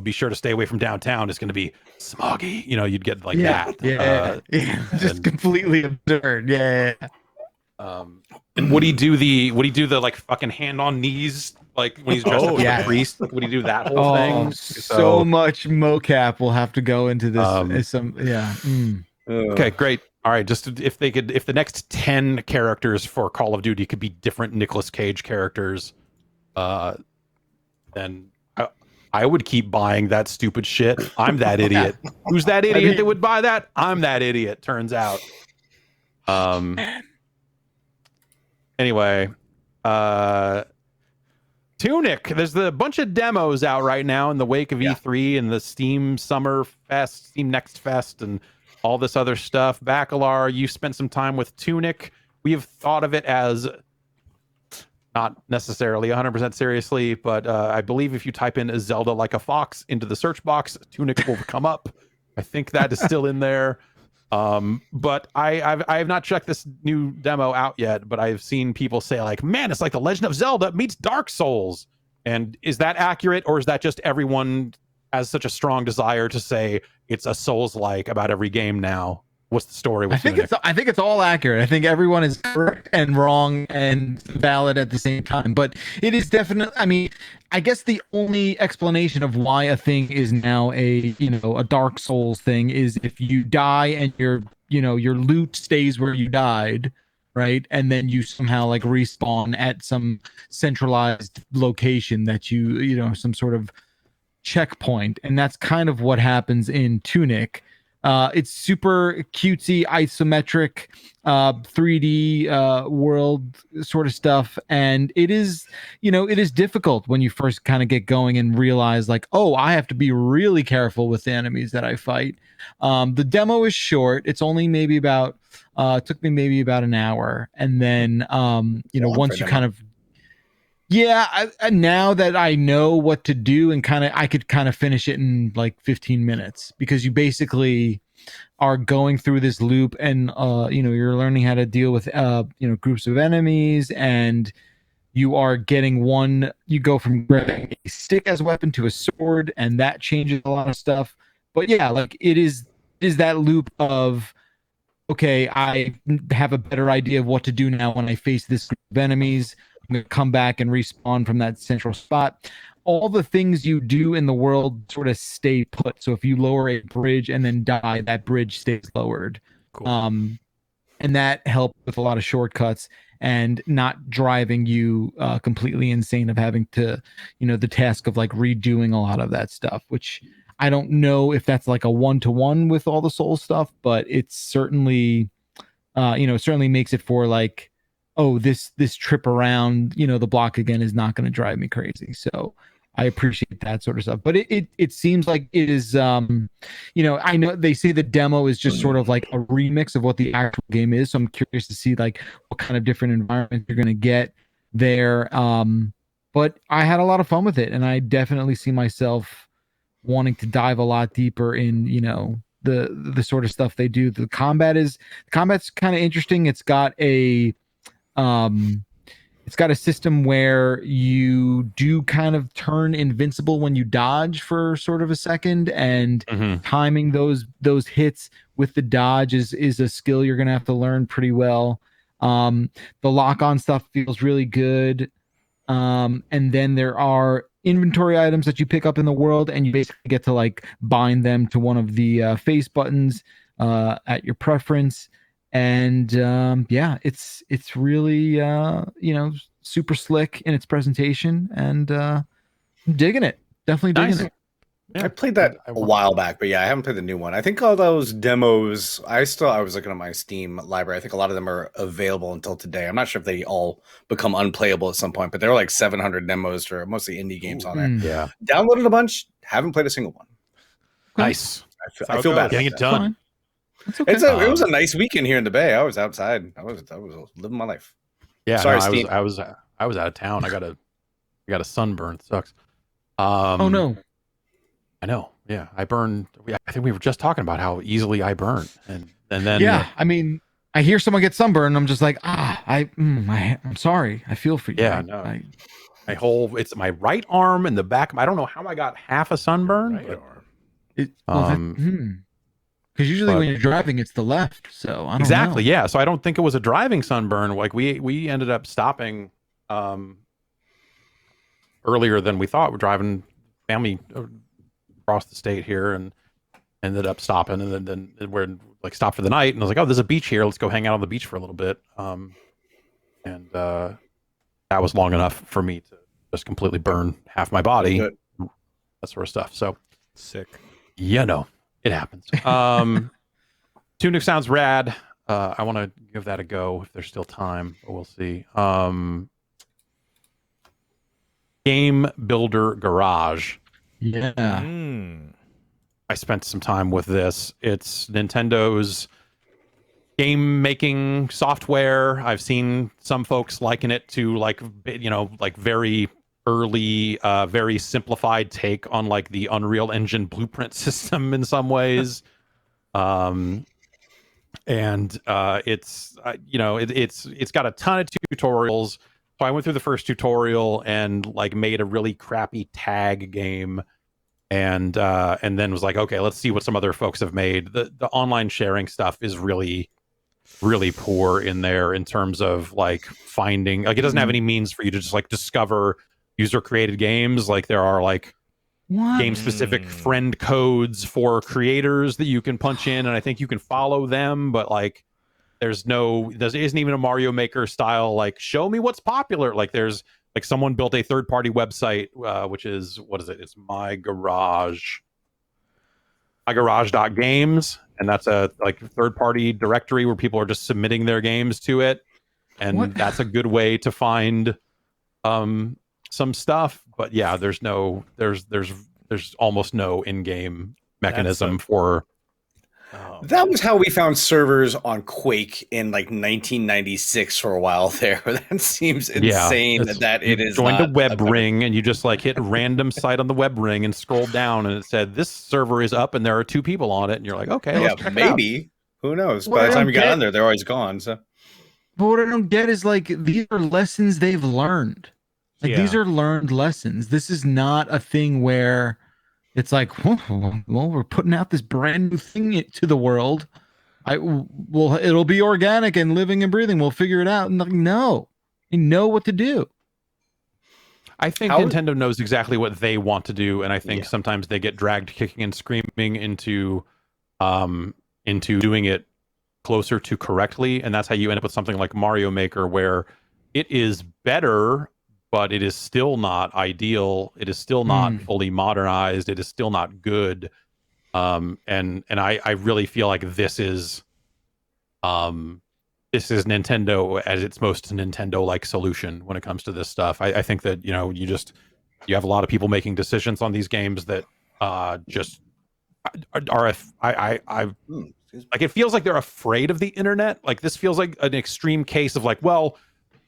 be sure to stay away from downtown. It's going to be smoggy. You'd get like that. Just completely absurd. And would he do the like fucking hand on knees, like when he's dressed up as a priest? Like, would he do that whole thing? So much mocap will have to go into this. Okay, great. All right, just if the next 10 characters for Call of Duty could be different Nicolas Cage characters, then I would keep buying that stupid shit. I'm that idiot. Who's that idiot that would buy that? I'm that idiot. Turns out. Anyway, Tunic. There's a bunch of demos out right now in the wake of E3 and the Steam Summer Fest, Steam Next Fest, and all this other stuff. Bacalar, you spent some time with Tunic. We have thought of it as not necessarily 100% seriously, but I believe if you type in Zelda like a fox into the search box, Tunic will come up. I think that is still in there. But I have not checked this new demo out yet, but I've seen people say like, man, it's like The Legend of Zelda meets Dark Souls. And is that accurate, or is that just everyone has such a strong desire to say it's a Souls-like about every game now? What's the story with Tunic? I think it's all accurate. I think everyone is correct and wrong and valid at the same time. But it is definitely, I guess the only explanation of why a thing is now a Dark Souls thing is if you die and your loot stays where you died, right? And then you somehow like respawn at some centralized location that some sort of checkpoint. And that's kind of what happens in Tunic. It's super cutesy, isometric, 3D world sort of stuff, and it is difficult when you first kind of get going and realize like, oh, I have to be really careful with the enemies that I fight. The demo is short; it's only maybe about took me maybe about an hour, and then once you kind of now that I know what to do and I could kind of finish it in like 15 minutes because you basically are going through this loop and you're learning how to deal with groups of enemies, and you are getting you go from grabbing a stick as a weapon to a sword, and that changes a lot of stuff. But yeah, like it is that loop of, okay, I have a better idea of what to do now when I face this group of enemies. I'm going to come back and respawn from that central spot. All the things you do in the world sort of stay put. So if you lower a bridge and then die, that bridge stays lowered. Cool. And that helped with a lot of shortcuts and not driving you completely insane of having to, the task of like redoing a lot of that stuff, which I don't know if that's like a one-to-one with all the Soul stuff, but it's certainly, certainly makes it for like, oh, this trip around, the block again is not going to drive me crazy. So I appreciate that sort of stuff. But it seems like it is, I know they say the demo is just sort of like a remix of what the actual game is. So I'm curious to see like what kind of different environment you're going to get there. But I had a lot of fun with it, and I definitely see myself wanting to dive a lot deeper in, the sort of stuff they do. The combat's kind of interesting. It's got a system where you do kind of turn invincible when you dodge for sort of a second, and timing those hits with the dodge is a skill you're going to have to learn pretty well. The lock-on stuff feels really good. And then there are inventory items that you pick up in the world, and you basically get to like bind them to one of the face buttons at your preference. And yeah, it's really super slick in its presentation, and I'm digging it. Definitely digging Nice. it. Yeah. I played that a while back, but yeah, I haven't played the new one. I think all those demos, I was looking at my Steam library. I think a lot of them are available until today. I'm not sure if they all become unplayable at some point, but there were like 700 demos for mostly indie games on there. Yeah. Downloaded a bunch, haven't played a single one. Nice. I feel bad. Getting it done. That's okay. It was a nice weekend here in the Bay. I was outside. I was living my life. Yeah. Sorry, no, I was out of town. I got a sunburn. It sucks. Oh no. I know. Yeah, I burned. I think we were just talking about how easily I burn, and then Yeah, I mean, I hear someone get sunburned. I'm just like, I'm sorry. I feel for you. Yeah, no. It's my right arm and the back. I don't know how I got half a sunburn. Right but, because usually when you're driving, it's the left. So I don't exactly. know. Yeah. So I don't think it was a driving sunburn. Like we ended up stopping earlier than we thought. We're driving family across the state here and ended up stopping, and then we're like stopped for the night, and I was like, oh, there's a beach here, let's go hang out on the beach for a little bit. And that was long enough for me to just completely burn half my body, that sort of stuff. So sick. It happens. Tunic sounds rad. I want to give that a go if there's still time, but we'll see. Game Builder Garage. Yeah. I spent some time with this. It's Nintendo's game making software. I've seen some folks liken it to like very early, very simplified take on like the Unreal Engine blueprint system in some ways. And it's got a ton of tutorials. So I went through the first tutorial and like made a really crappy tag game, and then was like, okay, let's see what some other folks have made. The online sharing stuff is really, really poor in there in terms of like finding, like, it doesn't have any means for you to just like discover user created games. Like there are like game specific friend codes for creators that you can punch in, and I think you can follow them, but like there isn't even a Mario Maker style like show me what's popular. Like there's like someone built a third-party website, which is, what is it? It's mygarage.games, and that's a like third-party directory where people are just submitting their games to it, and that's a good way to find some stuff. But yeah, there's almost no in-game mechanism for. That was how we found servers on Quake in like 1996 for a while there. That seems insane that it is. Joined a web ring and you just like hit a random site on the web ring and scroll down and it said this server is up and there are 2 people on it, and you're like, okay, let's check maybe. It out. Who knows? By the time you got on there, they're always gone. So, but what I don't get is like these are lessons they've learned. Like these are learned lessons. This is not a thing where it's like, well, we're putting out this brand new thing to the world. It'll be organic and living and breathing. We'll figure it out. And like, no, they know what to do. I think Nintendo knows exactly what they want to do, and I think sometimes they get dragged kicking and screaming into doing it closer to correctly, and that's how you end up with something like Mario Maker, where it is better, but it is still not ideal. It is still not fully modernized. It is still not good. And I really feel like this is Nintendo at its most Nintendo-like solution when it comes to this stuff. I think that, you have a lot of people making decisions on these games that just are like, it feels like they're afraid of the internet. Like this feels like an extreme case of like, well,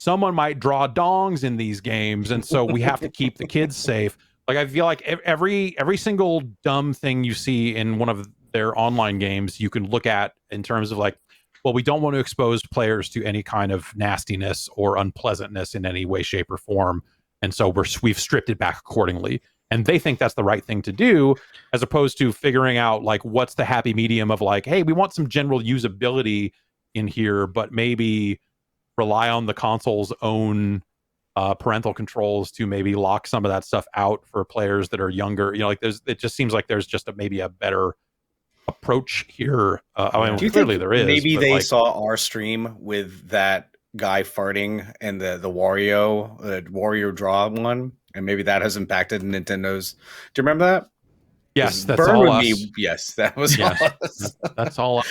someone might draw dongs in these games, and so we have to keep the kids safe. Like I feel like every single dumb thing you see in one of their online games, you can look at in terms of like, well, we don't want to expose players to any kind of nastiness or unpleasantness in any way, shape, or form, and so we've stripped it back accordingly. And they think that's the right thing to do, as opposed to figuring out like what's the happy medium of like, hey, we want some general usability in here, but maybe rely on the console's own parental controls to maybe lock some of that stuff out for players that are younger. Like it just seems like there's just maybe a better approach here. I mean, Do you clearly think there is. maybe but, they like, saw our stream with that guy farting and the Wario draw one, and maybe that has impacted Nintendo's. Do you remember that? yes, that's Burn all with us. me. Yes, that was Yes, all us. that's all.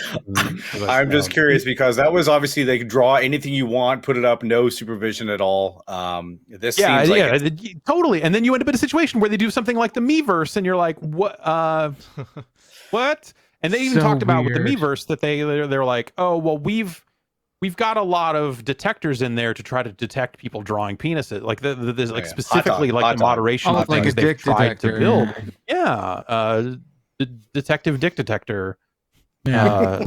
I'm just curious because that was obviously they could draw anything you want, put it up, no supervision at all. This seems like totally. And then you end up in a situation where they do something like the Miiverse, and you're like, what? What? And they even So talked about with the weird. Miiverse that they're like, oh well, we've got a lot of detectors in there to try to detect people drawing penises, like there's like specifically like the moderation Oh, of like things a they've dick tried detector. to build. Yeah, detective dick detector. Yeah.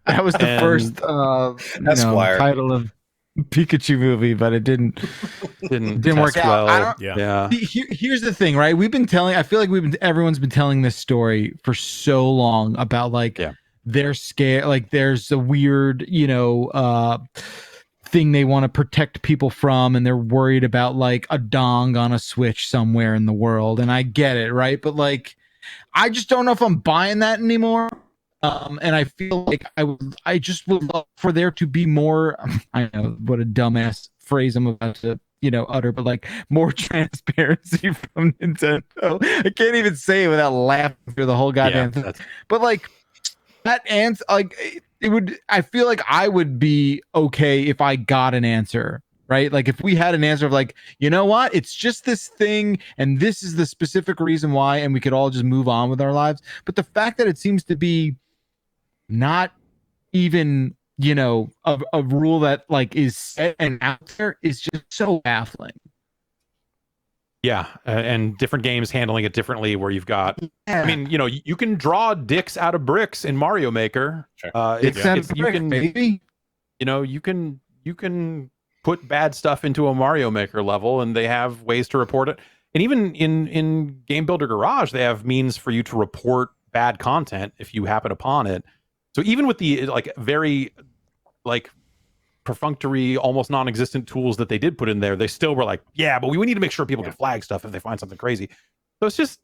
That was the and- first Esquire. title of Pikachu movie, but it didn't work test out. well. Yeah. Here's the thing, right? I feel like everyone's been telling this story for so long about like they're scared, like there's a weird, thing they want to protect people from, and they're worried about like a dong on a Switch somewhere in the world. And I get it, right? But like, I just don't know if I'm buying that anymore. And I feel like I just would love for there to be more. I know what a dumbass phrase I'm about to, utter, but like more transparency from Nintendo. I can't even say it without laughing through the whole goddamn thing. But like that answer, like it would. I feel like I would be okay if I got an answer. Right? Like if we had an answer of like, you know what? It's just this thing, and this is the specific reason why, and we could all just move on with our lives. But the fact that it seems to be not even, a rule that like is set and out there is just so baffling. Yeah, and different games handling it differently. Where you've got, I mean, you can draw dicks out of bricks in Mario Maker. Sure. Maybe. You can put bad stuff into a Mario Maker level, and they have ways to report it. And even in Game Builder Garage, they have means for you to report bad content if you happen upon it. So even with the like very like perfunctory, almost non-existent tools that they did put in there, they still were like, yeah, but we need to make sure people can flag stuff if they find something crazy. So it's just,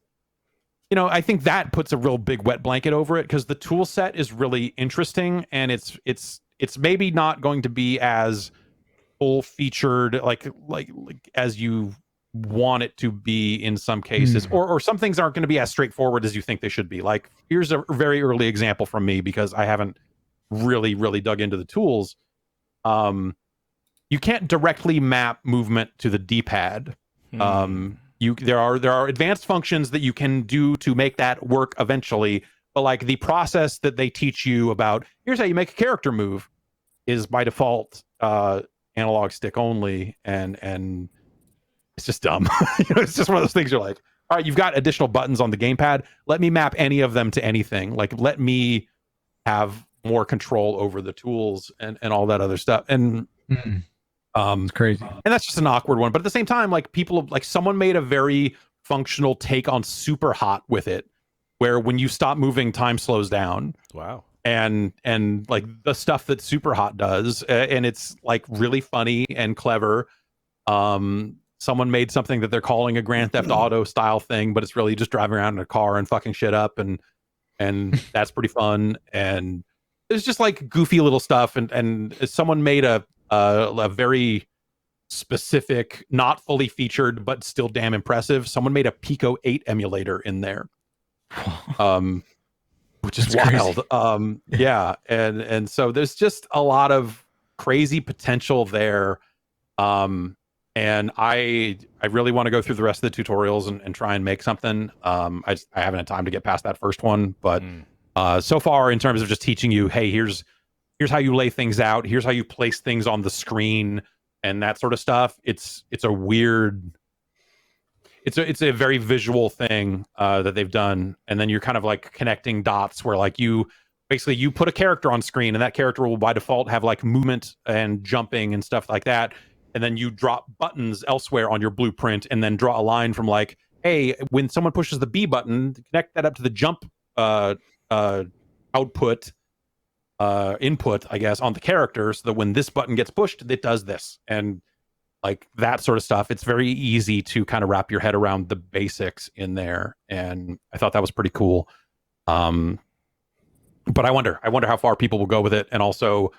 I think that puts a real big wet blanket over it, because the tool set is really interesting, and it's maybe not going to be as full featured like as you want it to be in some cases, or some things aren't going to be as straightforward as you think they should be. Like, here's a very early example from me, because I haven't really dug into the tools. You can't directly map movement to the D-pad. There are advanced functions that you can do to make that work eventually, but like the process that they teach you about, here's how you make a character move, is by default analog stick only, and it's just dumb. It's just one of those things you're like, all right, you've got additional buttons on the gamepad. Let me map any of them to anything. Like, let me have more control over the tools and all that other stuff. And it's crazy. And that's just an awkward one. But at the same time, like, someone made a very functional take on Super Hot with it, where when you stop moving, time slows down. Wow. And like the stuff that Super Hot does, and it's like really funny and clever. Someone made something that they're calling a Grand Theft Auto style thing, but it's really just driving around in a car and fucking shit up, and that's pretty fun. And it's just like goofy little stuff. And someone made a very specific, not fully featured but still damn impressive. Someone made a Pico 8 emulator in there. Which is wild. Yeah. And so there's just a lot of crazy potential there. And I really want to go through the rest of the tutorials and try and make something. I haven't had time to get past that first one, but so far, in terms of just teaching you, hey, here's how you lay things out, here's how you place things on the screen and that sort of stuff. It's a weird, it's a very visual thing that they've done. And then you're kind of like connecting dots where like you put a character on screen, and that character will by default have like movement and jumping and stuff like that. And then you drop buttons elsewhere on your blueprint, and then draw a line from like, hey, when someone pushes the B button, connect that up to the jump input, I guess, on the character, so that when this button gets pushed, it does this. And like that sort of stuff. It's very easy to kind of wrap your head around the basics in there. And I thought that was pretty cool. But I wonder how far people will go with it, and also,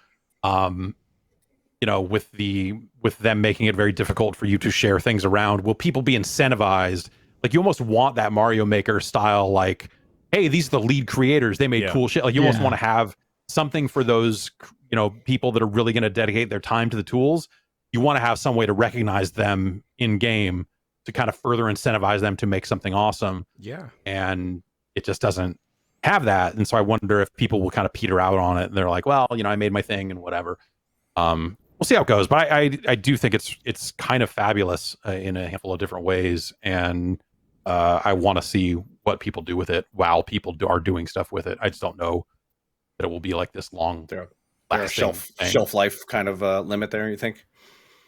you know, with them making it very difficult for you to share things around, will people be incentivized? Like, you almost want that Mario Maker style, like, hey, these are the lead creators, they made cool shit. Like, you almost want to have something for those, you know, people that are really going to dedicate their time to the tools. You want to have some way to recognize them in game to kind of further incentivize them to make something awesome. Yeah. And it just doesn't have that. And so I wonder if people will kind of peter out on it, and they're like, well, you know, I made my thing and whatever. We'll see how it goes, but I do think it's kind of fabulous in a handful of different ways, and I want to see what people do with it while people are doing stuff with it. I just don't know that it will be like this long. There are shelf life kind of limit there, you think?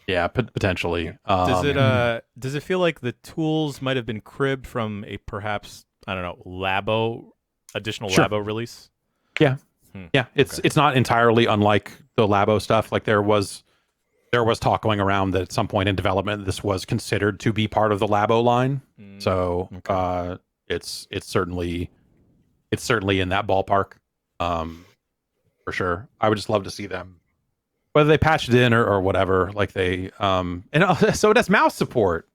Yeah, potentially. Does it feel like the tools might have been cribbed from a perhaps, I don't know, additional Labo release? Yeah. Yeah, it's not entirely unlike the Labo stuff. Like, there was talk going around that at some point in development this was considered to be part of the Labo line. So it's certainly in that ballpark, for sure. I would just love to see them, whether they patched it in or whatever. Like, they and so it has mouse support.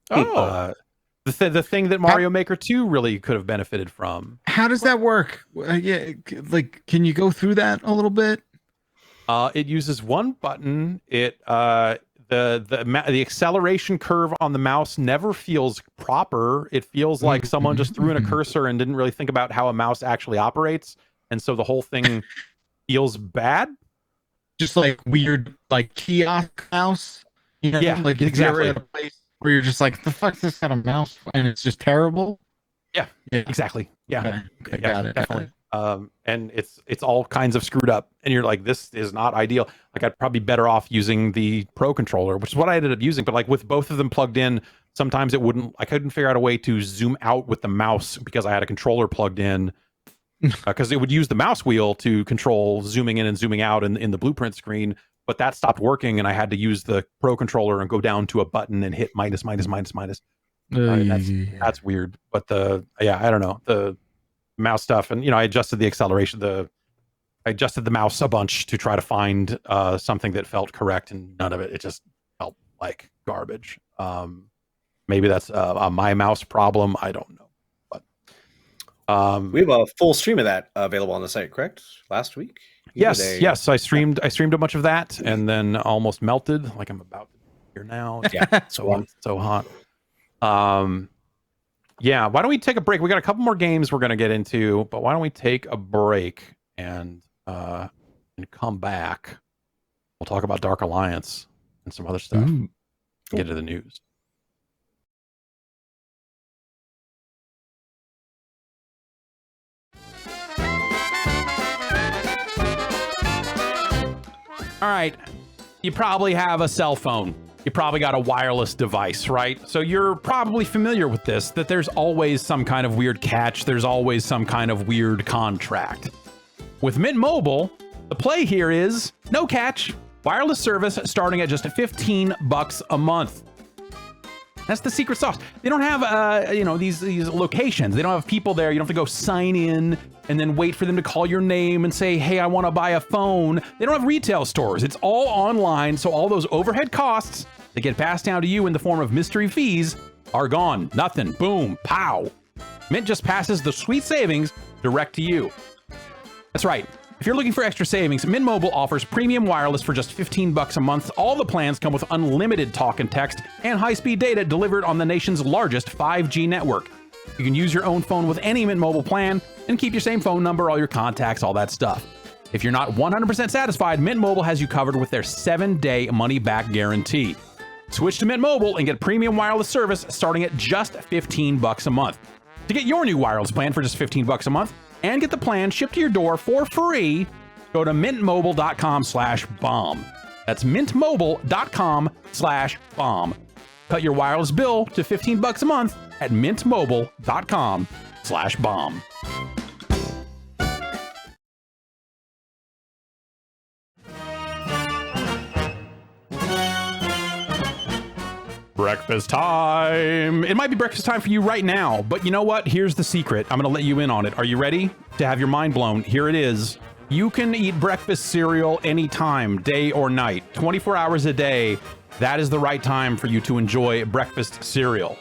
The thing that Mario Maker 2 really could have benefited from. How does that work? Like, can you go through that a little bit? It uses one button. It the acceleration curve on the mouse never feels proper. It feels like someone just threw in a cursor and didn't really think about how a mouse actually operates, and so the whole thing feels bad. Just like weird, like kiosk mouse. You know? Yeah, like exactly. At a place where you're just like, the fuck's this kind of mouse, and it's just terrible. Yeah, exactly. Yeah, okay, got it. Definitely. And it's all kinds of screwed up, and you're like, this is not ideal. Like, I'd probably better off using the Pro controller, which is what I ended up using. But like, with both of them plugged in, sometimes I couldn't figure out a way to zoom out with the mouse because I had a controller plugged in, because it would use the mouse wheel to control zooming in and zooming out in the blueprint screen. But that stopped working, and I had to use the Pro controller and go down to a button and hit minus. That's weird. But I don't know, the mouse stuff, and you know, I adjusted the acceleration. I adjusted the mouse a bunch to try to find something that felt correct, and none of it. It just felt like garbage. Maybe that's a my mouse problem. I don't know. But we have a full stream of that available on the site, correct? Last week. Yes. I streamed a bunch of that, and then almost melted, like I'm about to here now. Yeah, so hot. Yeah, why don't we take a break? We got a couple more games we're going to get into, but why don't we take a break and come back? We'll talk about Dark Alliance and some other stuff. Get to the news. All right, you probably have a cell phone. You probably got a wireless device, right? So you're probably familiar with this, that there's always some kind of weird catch. There's always some kind of weird contract. With Mint Mobile, the play here is no catch. Wireless service starting at just $15 a month. That's the secret sauce. They don't have, these locations. They don't have people there. You don't have to go sign in and then wait for them to call your name and say, hey, I want to buy a phone. They don't have retail stores. It's all online. So all those overhead costs that get passed down to you in the form of mystery fees are gone. Nothing. Boom. Pow. Mint just passes the sweet savings direct to you. That's right. If you're looking for extra savings, Mint Mobile offers premium wireless for just $15 a month. All the plans come with unlimited talk and text and high-speed data delivered on the nation's largest 5G network. You can use your own phone with any Mint Mobile plan and keep your same phone number, all your contacts, all that stuff. If you're not 100% satisfied, Mint Mobile has you covered with their 7-day money-back guarantee. Switch to Mint Mobile and get premium wireless service starting at just $15 a month. To get your new wireless plan for just $15 a month, and get the plan shipped to your door for free, go to mintmobile.com/bomb. That's mintmobile.com/bomb. Cut your wireless bill to $15 a month at mintmobile.com/bomb. breakfast time. It might be breakfast time for you right now, but you know what? Here's the secret. I'm going to let you in on it. Are you ready to have your mind blown? Here it is. You can eat breakfast cereal anytime, day or night, 24 hours a day. That is the right time for you to enjoy breakfast cereal.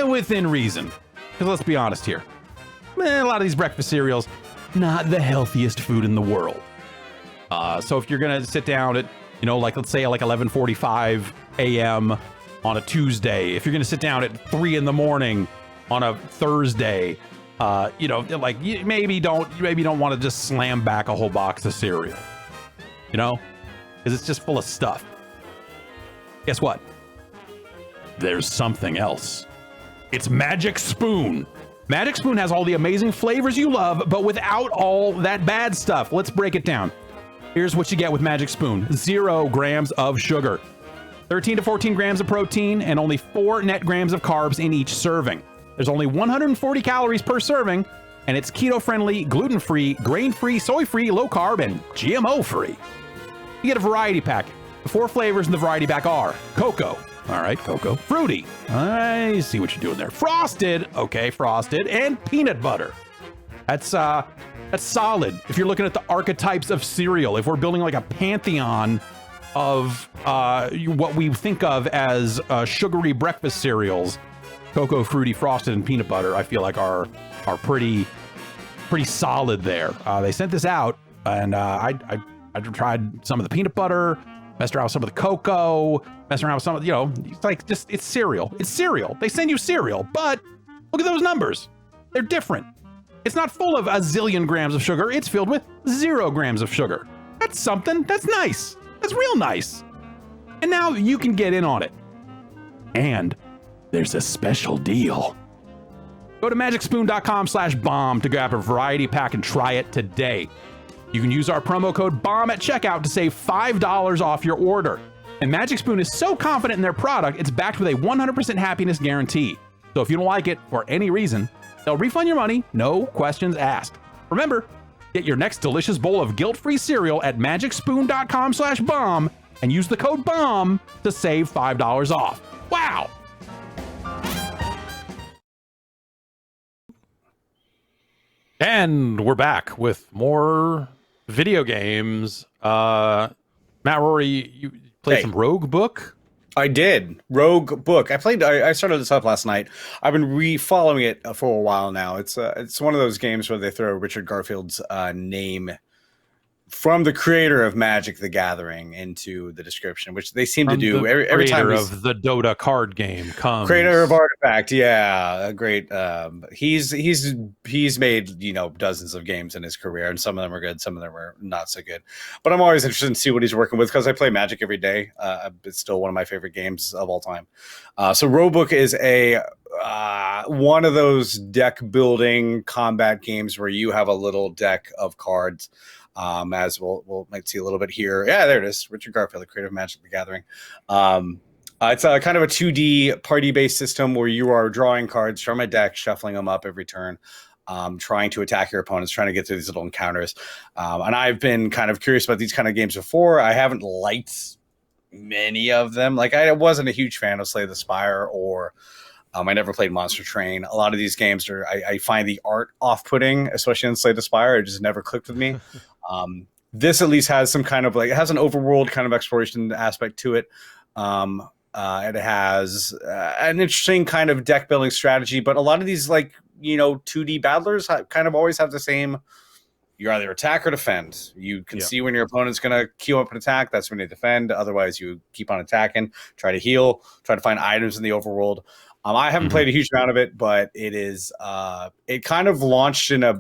Within reason. Because let's be honest here. A lot of these breakfast cereals, not the healthiest food in the world. So if you're going to sit down at, like let's say like 11:45 a.m. on a Tuesday, if you're going to sit down at 3 in the morning on a Thursday, maybe don't want to just slam back a whole box of cereal, because it's just full of stuff. Guess what? There's something else. It's Magic Spoon. Magic Spoon has all the amazing flavors you love, but without all that bad stuff. Let's break it down. Here's what you get with Magic Spoon. 0 grams of sugar, 13 to 14 grams of protein, and only 4 net grams of carbs in each serving. There's only 140 calories per serving, and it's keto-friendly, gluten-free, grain-free, soy-free, low-carb, and GMO-free. You get a variety pack. The 4 flavors in the variety pack are cocoa. All right, cocoa. Fruity. I see what you're doing there. Frosted. Okay, frosted. And peanut butter. That's solid. If you're looking at the archetypes of cereal, if we're building like a pantheon of what we think of as sugary breakfast cereals, cocoa, fruity, frosted, and peanut butter, I feel like are pretty solid there. They sent this out, and I tried some of the peanut butter, messed around with some of the cocoa, messed around with some of it's cereal. It's cereal. They send you cereal, but look at those numbers. They're different. It's not full of a zillion grams of sugar. It's filled with 0 grams of sugar. That's something. That's nice. That's real nice. And now you can get in on it. And there's a special deal. Go to magicspoon.com/bomb to grab a variety pack and try it today. You can use our promo code BOMB at checkout to save $5 off your order. And Magic Spoon is so confident in their product, it's backed with a 100% happiness guarantee. So if you don't like it for any reason, they'll refund your money, no questions asked. Remember, get your next delicious bowl of guilt-free cereal at magicspoon.com/bomb and use the code BOMB to save $5 off. Wow! And we're back with more video games. Matt, Rory, you played some Roguebook? I did. Roguebook. I started this up last night. I've been re-following it for a while now. It's one of those games where they throw Richard Garfield's name from the creator of Magic the Gathering into the description, which they seem to do every time. Creator of the Dota card game comes. Creator of Artifact, yeah, great. He's made dozens of games in his career, and some of them are good, some of them are not so good. But I'm always interested to see what he's working with because I play Magic every day. It's still one of my favorite games of all time. So Roguebook is one of those deck building combat games where you have a little deck of cards. As we'll might see a little bit here. Yeah, there it is. Richard Garfield, the creator of Magic the Gathering. It's a kind of a 2D party-based system where you are drawing cards from a deck, shuffling them up every turn, trying to attack your opponents, trying to get through these little encounters. And I've been kind of curious about these kind of games before. I haven't liked many of them. Like, I wasn't a huge fan of Slay the Spire or I never played Monster Train. A lot of these games I find the art off-putting, especially in Slay the Spire. It just never clicked with me. This at least has some kind of it has an overworld kind of exploration aspect to it. It has an interesting kind of deck building strategy, but a lot of these 2D battlers kind of always have the same. You either attack or defend. You can see when your opponent's going to queue up an attack. That's when you defend. Otherwise, you keep on attacking, try to heal, try to find items in the overworld. I haven't played a huge amount of it, but it is. It kind of launched in a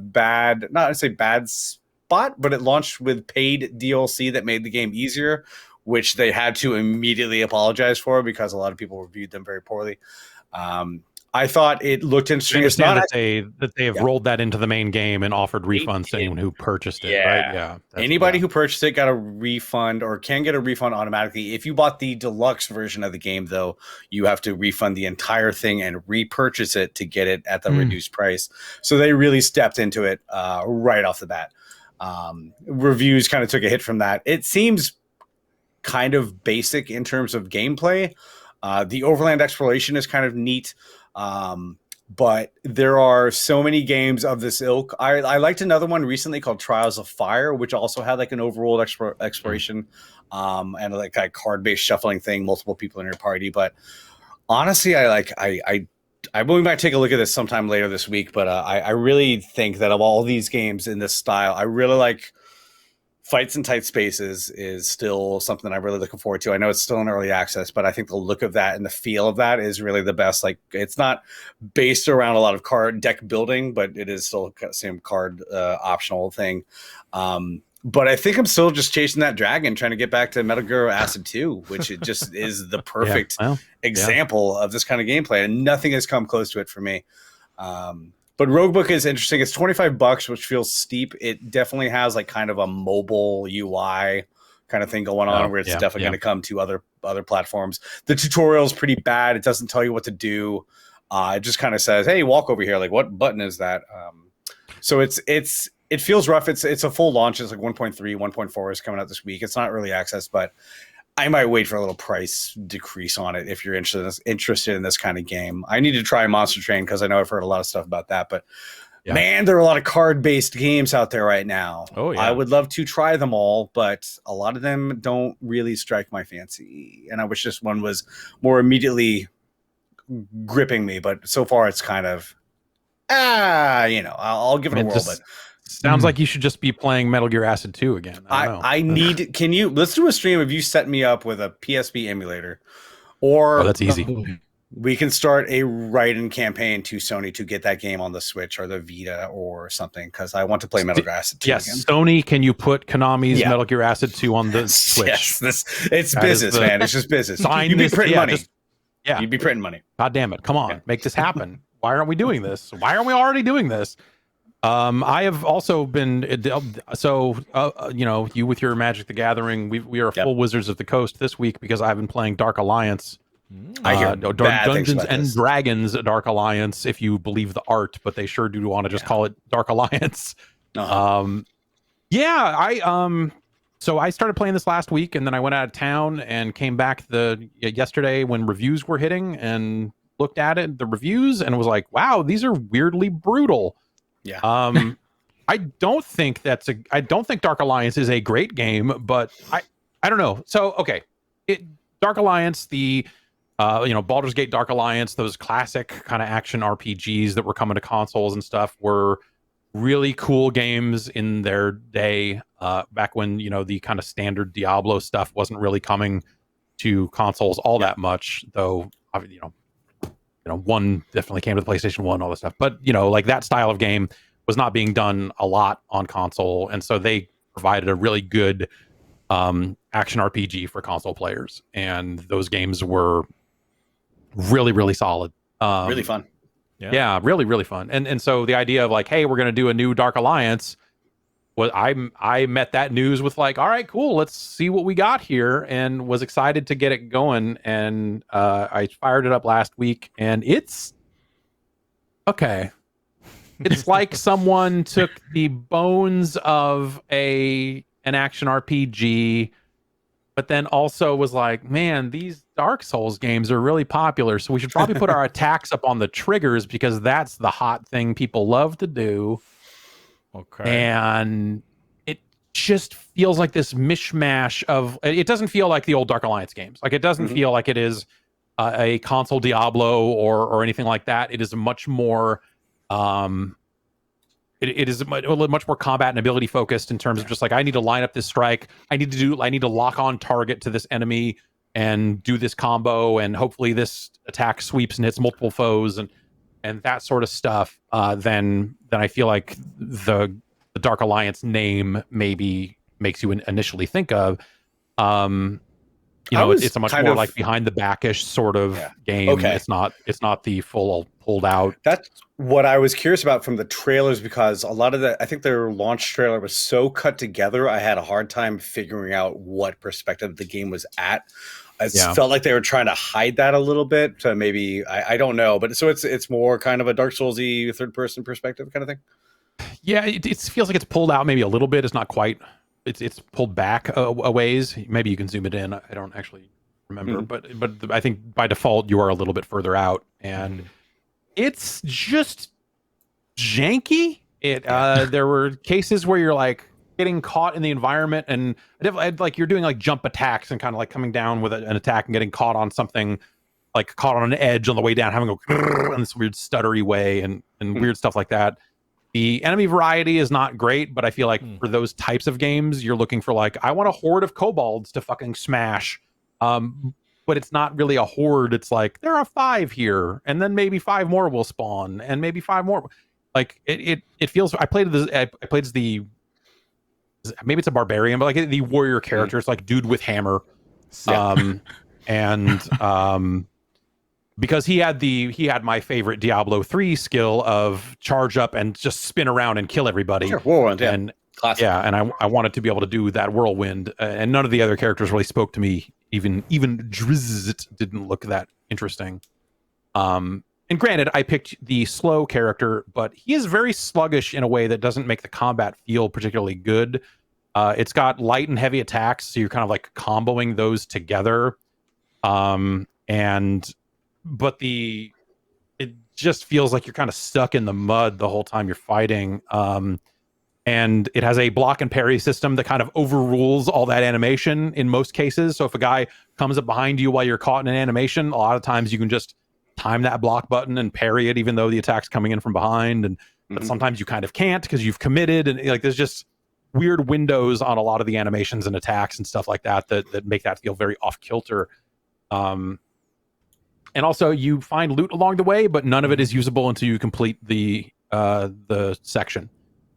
not to say bad spot, but it launched with paid DLC that made the game easier, which they had to immediately apologize for because a lot of people reviewed them very poorly. I thought it looked interesting. It's not that they have rolled that into the main game and offered refunds to anyone who purchased it. Right? Yeah. Anybody who purchased it got a refund or can get a refund automatically. If you bought the deluxe version of the game, though, you have to refund the entire thing and repurchase it to get it at the reduced price. So they really stepped into it right off the bat. Reviews kind of took a hit from that. It seems kind of basic in terms of gameplay. The overland exploration is kind of neat. But there are so many games of this ilk. I liked another one recently called Trials of Fire, which also had like an overworld exploration and like a card-based shuffling thing, multiple people in your party. But honestly, I we might take a look at this sometime later this week. But I really think that of all these games in this style, I really like Fights in Tight Spaces is still something I'm really looking forward to. I know it's still in early access, but I think the look of that and the feel of that is really the best. Like, it's not based around a lot of card deck building, but it is still the same card optional thing. But I think I'm still just chasing that dragon, trying to get back to Metal Gear Acid 2, which it just is the perfect example of this kind of gameplay, and nothing has come close to it for me. But Roguebook is interesting. It's $25, which feels steep. It definitely has like kind of a mobile UI kind of thing going on, where it's definitely going to come to other platforms. The tutorial is pretty bad. It doesn't tell you what to do. It just kind of says, "Hey, walk over here." Like, what button is that? So it feels rough. It's a full launch. It's like 1.3, 1.4 is coming out this week. It's not early access, but I might wait for a little price decrease on it if you're interested in this kind of game. I need to try Monster Train because I know I've heard a lot of stuff about that. But man, there are a lot of card-based games out there right now. Oh, yeah. I would love to try them all, but a lot of them don't really strike my fancy. And I wish this one was more immediately gripping me. But so far, it's kind of, I'll give it a whirl. But sounds like you should just be playing Metal Gear Acid 2 again. Let's do a stream of you setting me up with a PSP emulator, or that's easy. We can start a write-in campaign to Sony to get that game on the Switch or the Vita or something, because I want to play Metal Gear Acid 2 again. Sony, can you put Konami's Metal Gear Acid 2 on the Switch? Yes, it's business, man. It's just business. You'd be printing money. You'd be printing money. God damn it. Come on. Make this happen. Why aren't we doing this? Why aren't we already doing this? I have also been you with your Magic the Gathering. We are full Wizards of the Coast this week because I've been playing Dark Alliance. I hear Dungeons and Dragons Dark Alliance, if you believe the art, but they sure do want to just call it Dark Alliance. So I started playing this last week, and then I went out of town and came back yesterday when reviews were hitting, and looked at the reviews and was like, wow, these are weirdly brutal. I don't think Dark Alliance is a great game, but I don't know. So Dark Alliance, the Baldur's Gate Dark Alliance, those classic kind of action RPGs that were coming to consoles and stuff were really cool games in their day, back when the kind of standard Diablo stuff wasn't really coming to consoles all that much, though one definitely came to the PlayStation 1, all this stuff. But, like that style of game was not being done a lot on console. And so they provided a really good action RPG for console players. And those games were really, really solid. Really fun. Yeah, really, really fun. And so the idea of like, hey, we're going to do a new Dark Alliance, I met that news with like, all right, cool, let's see what we got here, and was excited to get it going. And I fired it up last week, and it's okay. It's like someone took the bones of an action RPG, but then also was like, man, these Dark Souls games are really popular, so we should probably put our attacks up on the triggers because that's the hot thing people love to do. Okay. And it just feels like this mishmash of, it doesn't feel like the old Dark Alliance games. Like, it doesn't feel like it is a console Diablo or anything like that. It is a much more, it is much more combat and ability focused in terms of just like, I need to line up this strike. I need to lock on target to this enemy and do this combo. And hopefully this attack sweeps and hits multiple foes and that sort of stuff. Then I feel like the Dark Alliance name maybe makes you initially think of. It's a much more like behind the backish sort of game. Okay. It's not the full pulled out. That's what I was curious about from the trailers, because a lot of I think their launch trailer was so cut together, I had a hard time figuring out what perspective the game was at. It felt like they were trying to hide that a little bit. To maybe I don't know, but so it's more kind of a Dark Soulsy third person perspective kind of thing. Yeah, it feels like it's pulled out maybe a little bit. It's not quite. It's pulled back a ways. Maybe you can zoom it in. I don't actually remember, but I think by default you are a little bit further out, and it's just janky. There were cases where you're like getting caught in the environment, and like you're doing like jump attacks and kind of like coming down with an attack and getting caught on something, like caught on an edge on the way down, having a go in this weird stuttery way and weird stuff like that. The enemy variety is not great, but I feel like for those types of games, you're looking for like, I want a horde of kobolds to fucking smash. But it's not really a horde. It's like, there are 5 here, and then maybe 5 more will spawn, and maybe 5 more. Like it feels. I played as the, maybe it's a barbarian, but like the warrior character. It's like dude with hammer. Because he had my favorite Diablo 3 skill of charge up and just spin around and kill everybody. Sure, whirlwind, yeah. And classic. Yeah, and I wanted to be able to do that whirlwind, and none of the other characters really spoke to me. Even Drizzt didn't look that interesting. And granted, I picked the slow character, but he is very sluggish in a way that doesn't make the combat feel particularly good. It's got light and heavy attacks, so you're kind of like comboing those together. But it just feels like you're kind of stuck in the mud the whole time you're fighting. And it has a block and parry system that kind of overrules all that animation in most cases. So if a guy comes up behind you while you're caught in an animation, a lot of times you can just time that block button and parry it, even though the attack's coming in from behind. But sometimes you kind of can't because you've committed. And like, there's just weird windows on a lot of the animations and attacks and stuff like that make that feel very off kilter. And also you find loot along the way, but none of it is usable until you complete the section.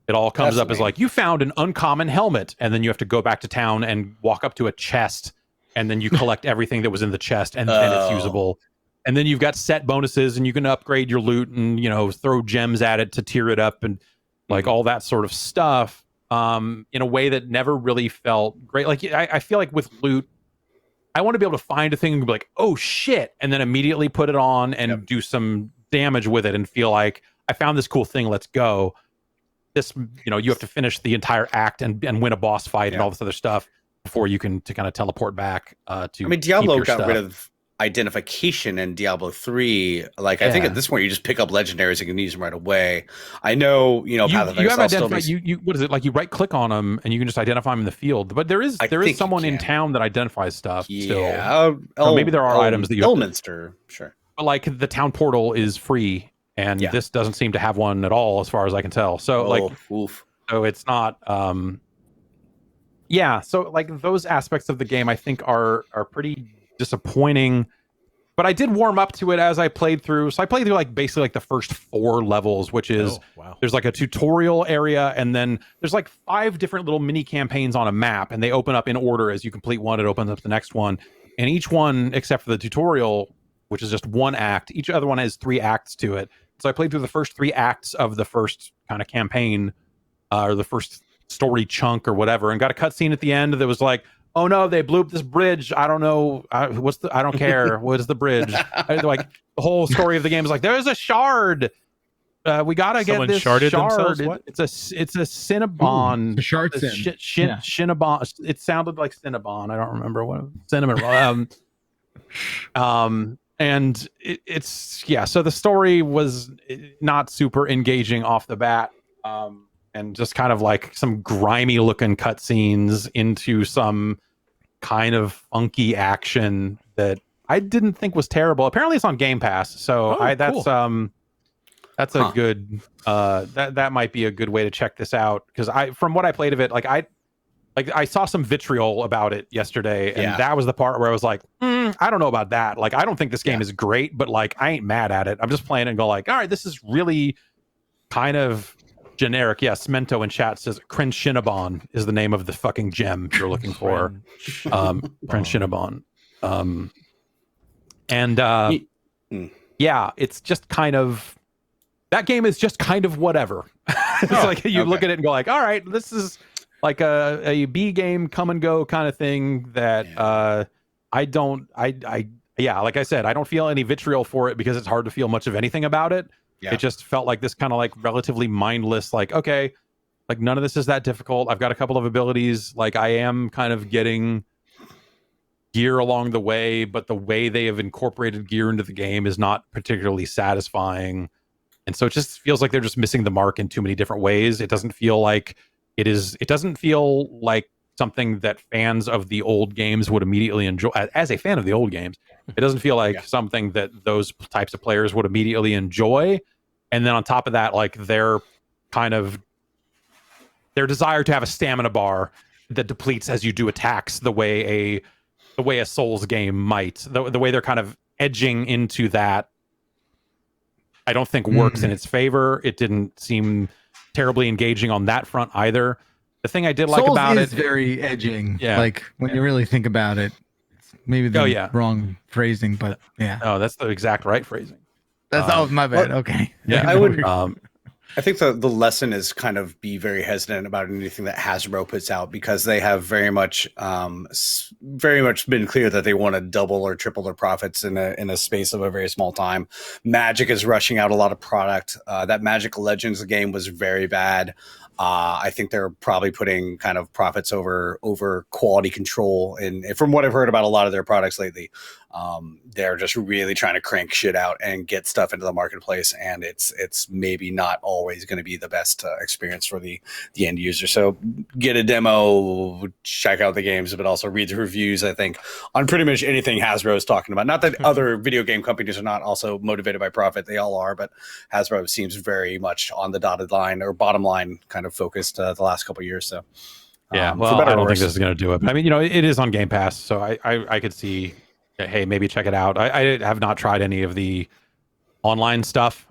It all comes up as like, you found an uncommon helmet, and then you have to go back to town and walk up to a chest, and then you collect everything that was in the chest, and then it's usable. And then you've got set bonuses, and you can upgrade your loot and, throw gems at it to tier it up and like all that sort of stuff in a way that never really felt great. Like I feel like with loot, I want to be able to find a thing and be like, oh shit, and then immediately put it on and do some damage with it and feel like I found this cool thing, let's go. This, you have to finish the entire act and win a boss fight and all this other stuff before you can kind of teleport back to. I mean, Diablo got rid of identification in Diablo 3. Like, I think at this point you just pick up legendaries and you can use them right away. I know, Path of you have Exile identified. You what is it like? You right click on them and you can just identify them in the field. But there is someone in town that identifies stuff. Yeah, still. Maybe there are items that you. Elminster, sure. But like the town portal is free. And this doesn't seem to have one at all, as far as I can tell. So so it's not. So like those aspects of the game, I think are pretty disappointing. But I did warm up to it as I played through. So I played through like basically like the first 4 levels, which is there's like a tutorial area, and then there's like 5 different little mini campaigns on a map, and they open up in order as you complete one. It opens up the next one, and each one, except for the tutorial, which is just 1 act, each other one has 3 acts to it. So I played through the first 3 acts of the first kind of campaign, or the first story chunk or whatever, and got a cutscene at the end that was like, "Oh no, they blew up this bridge. I don't know I don't care. What is the bridge?" Like the whole story of the game is like, "There's a shard. We gotta get this shard. It's a Cinnabon. A shard Cinnabon. It sounded like Cinnabon. I don't remember what cinnamon. And it's so the story was not super engaging off the bat, and just kind of like some grimy looking cutscenes into some kind of funky action that I didn't think was terrible. Apparently it's on Game Pass, so that's a good that might be a good way to check this out, because from what I played of it, I saw some vitriol about it yesterday, and that was the part where I was like, I don't know about that. Like, I don't think this game is great, but like, I ain't mad at it. I'm just playing it and go like, all right, this is really kind of generic. Yeah, Smento in chat says Crenchinnabon is the name of the fucking gem you're looking for. Crenchinnabon. It's just kind of, that game is just kind of whatever. It's like you look at it and go like, all right, this is like a B game come and go kind of thing that like I said, I don't feel any vitriol for it because it's hard to feel much of anything about it. It just felt like this kind of like relatively mindless, like, okay, like none of this is that difficult. I've got a couple of abilities. Like I am kind of getting gear along the way, but the way they have incorporated gear into the game is not particularly satisfying. And so it just feels like they're just missing the mark in too many different ways. It doesn't feel like it doesn't feel like something that fans of the old games would immediately enjoy. As a fan of the old games, it doesn't feel like something that those types of players would immediately enjoy. And then on top of that, like their desire to have a stamina bar that depletes as you do attacks the way a Souls game might, the way they're kind of edging into that, I don't think works in its favor. It didn't seem terribly engaging on that front either. The thing I did like about it is very edging. Yeah. Like when you really think about it, it's maybe the wrong phrasing, but yeah. Oh, that's the exact right phrasing. That's my bad. Okay. Yeah, I would. I think the lesson is kind of be very hesitant about anything that Hasbro puts out, because they have very much been clear that they want to double or triple their profits in a space of a very small time. Magic is rushing out a lot of product. That Magic Legends game was very bad. I think they're probably putting kind of profits over quality control, and from what I've heard about a lot of their products lately, they're just really trying to crank shit out and get stuff into the marketplace, and it's maybe not always going to be the best experience for the end user. So get a demo, check out the games, but also read the reviews, I think, on pretty much anything Hasbro is talking about. Not that other video game companies are not also motivated by profit, they all are, but Hasbro seems very much on the dotted line or bottom line kind of focused the last couple of years. So yeah, well, I don't think this is going to do it, but I mean, it is on Game Pass, so I could see, hey, maybe check it out. I have not tried any of the online stuff.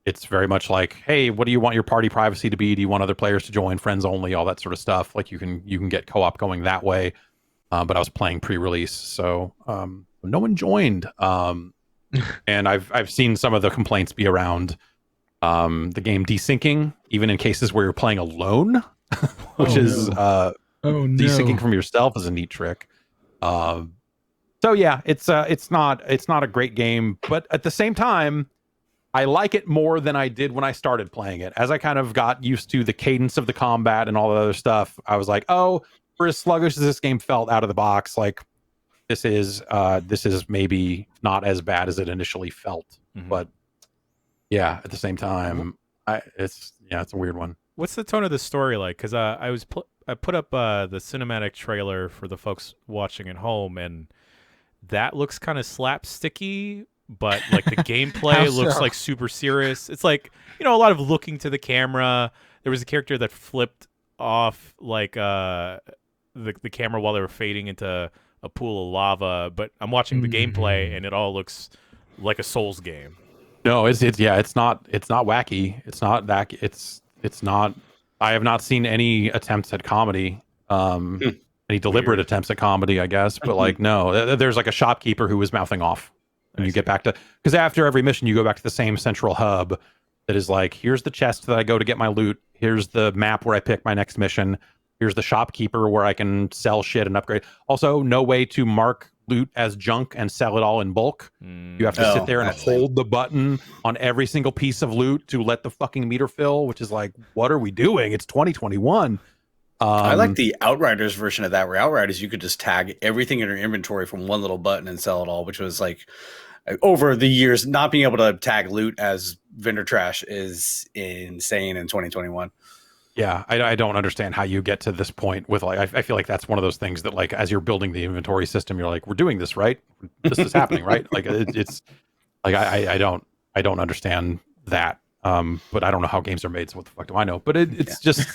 It's very much like, hey, what do you want your party privacy to be? Do you want other players to join, friends only, all that sort of stuff? Like you can get co-op going that way. But I was playing pre-release, so no one joined. And I've seen some of the complaints be around the game desyncing, even in cases where you're playing alone, which desyncing from yourself is a neat trick. So yeah, it's not a great game, but at the same time, I like it more than I did when I started playing it. As I kind of got used to the cadence of the combat and all the other stuff, I was like, oh, for as sluggish as this game felt out of the box, like this is maybe not as bad as it initially felt. Mm-hmm. But yeah, at the same time, it's a weird one. What's the tone of the story like? Because I put up the cinematic trailer for the folks watching at home, and that looks kind of slapsticky, but like the gameplay looks like super serious. It's like, a lot of looking to the camera. There was a character that flipped off like the camera while they were fading into a pool of lava, but I'm watching the gameplay and it all looks like a Souls game. No, it's not wacky. It's not that it's not. I have not seen any attempts at comedy. Any deliberate attempts at comedy, I guess, but like, no, there's like a shopkeeper who was mouthing off, and you get back to, because after every mission you go back to the same central hub that is like, here's the chest that I go to get my loot, here's the map where I pick my next mission, here's the shopkeeper where I can sell shit and upgrade. Also, no way to mark loot as junk and sell it all in bulk. You have to sit there and hold the button on every single piece of loot to let the fucking meter fill, which is like, what are we doing? It's 2021. I like the Outriders version of that, where Outriders, you could just tag everything in your inventory from one little button and sell it all, which was like, over the years, not being able to tag loot as vendor trash is insane in 2021. Yeah, I don't understand how you get to this point with like, I feel like that's one of those things that like, as you're building the inventory system, you're like, we're doing this, right? This is happening, right? Like it's like, I don't understand that. But I don't know how games are made, so what the fuck do I know? But it's just,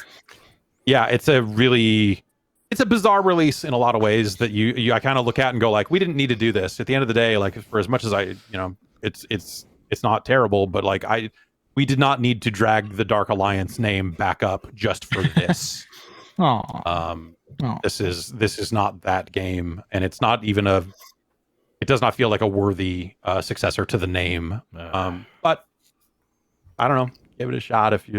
yeah, it's a bizarre release in a lot of ways that I kind of look at and go like, we didn't need to do this. At the end of the day, like, for as much as it's not terrible, but like we did not need to drag the Dark Alliance name back up just for this. This is not that game, and it's not even it does not feel like a worthy successor to the name. But I don't know, give it a shot if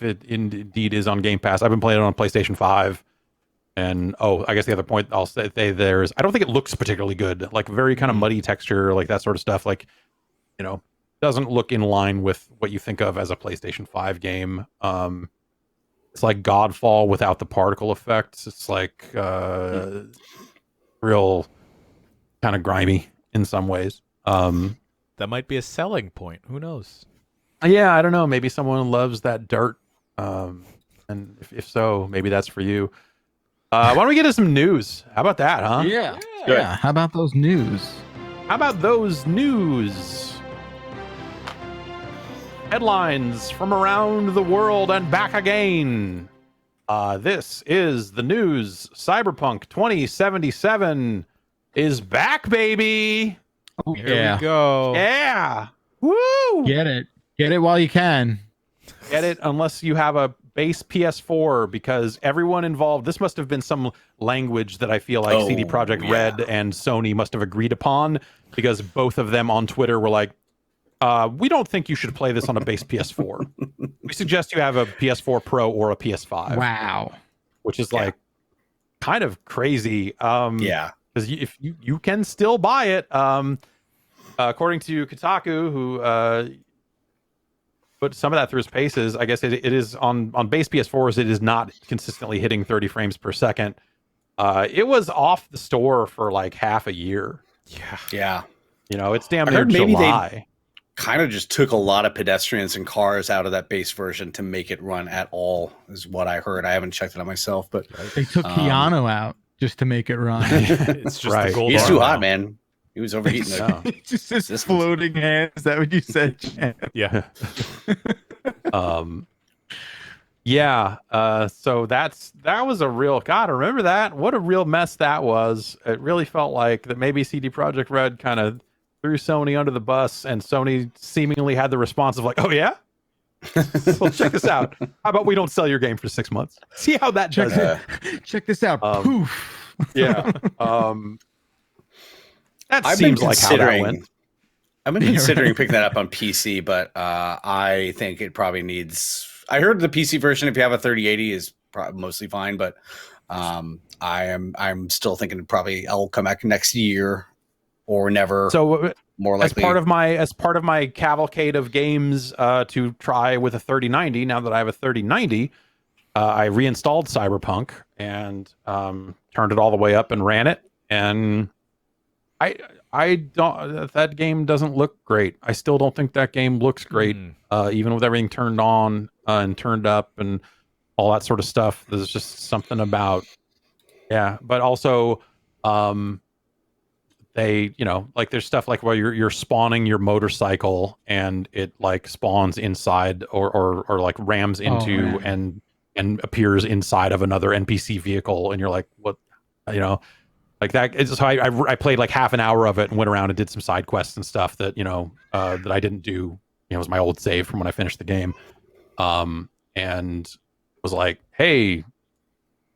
it indeed is on Game Pass. I've been playing it on PlayStation 5. And I guess the other point I'll say there's, I don't think it looks particularly good. Like very kind of muddy texture, like that sort of stuff. Like, doesn't look in line with what you think of as a PlayStation 5 game. It's like Godfall without the particle effects. It's like real kind of grimy in some ways. That might be a selling point. Who knows? Yeah, I don't know. Maybe someone loves that dirt. And if so, maybe that's for you. Why don't we get to some news? How about that, huh? Yeah. How about those news? How about those news? Headlines from around the world and back again. This is the news. Cyberpunk 2077 is back, baby. Oh, Here we go. Yeah. Woo! Get it while you can. Get it unless you have a base PS4, because everyone involved, this must have been some language that I feel like CD Projekt Red and Sony must have agreed upon, because both of them on Twitter were like, we don't think you should play this on a base PS4. We suggest you have a PS4 Pro or a PS5. Wow. Which is like kind of crazy. Yeah. Because if you can still buy it. According to Kotaku, who put some of that through his paces, I guess it is on base PS4s, it is not consistently hitting 30 frames per second. It was off the store for like half a year. Yeah. You know, it's damn near July. Kind of just took a lot of pedestrians and cars out of that base version to make it run at all, is what I heard. I haven't checked it out myself, but they took Keanu out just to make it run. It's just the gold. He's too hot, man. He was overheating. Just his floating hands. Is that what you said, Jan? Yeah. So that was a real, God, remember that? What a real mess that was. It really felt like that maybe CD Projekt Red kind of threw Sony under the bus, and Sony seemingly had the response of like, oh yeah? Well, check this out. How about we don't sell your game for 6 months? See how that does it. Check this out. Poof. Yeah. That seems like how that went. I've been considering picking that up on PC, but I think it probably needs. I heard the PC version, if you have a 3080, is probably mostly fine, but I'm still thinking probably I'll come back next year or never. So more likely, as part of my cavalcade of games to try with a 3090. Now that I have a 3090, I reinstalled Cyberpunk and turned it all the way up and ran it, and I don't. That game doesn't look great. I still don't think that game looks great, even with everything turned on and turned up and all that sort of stuff. There's just something about, But also, they, like there's stuff like where you're spawning your motorcycle and it like spawns inside or like rams into and appears inside of another NPC vehicle, and you're like, what, Like that. So I played like half an hour of it and went around and did some side quests and stuff that that I didn't do. It was my old save from when I finished the game, and was like, hey,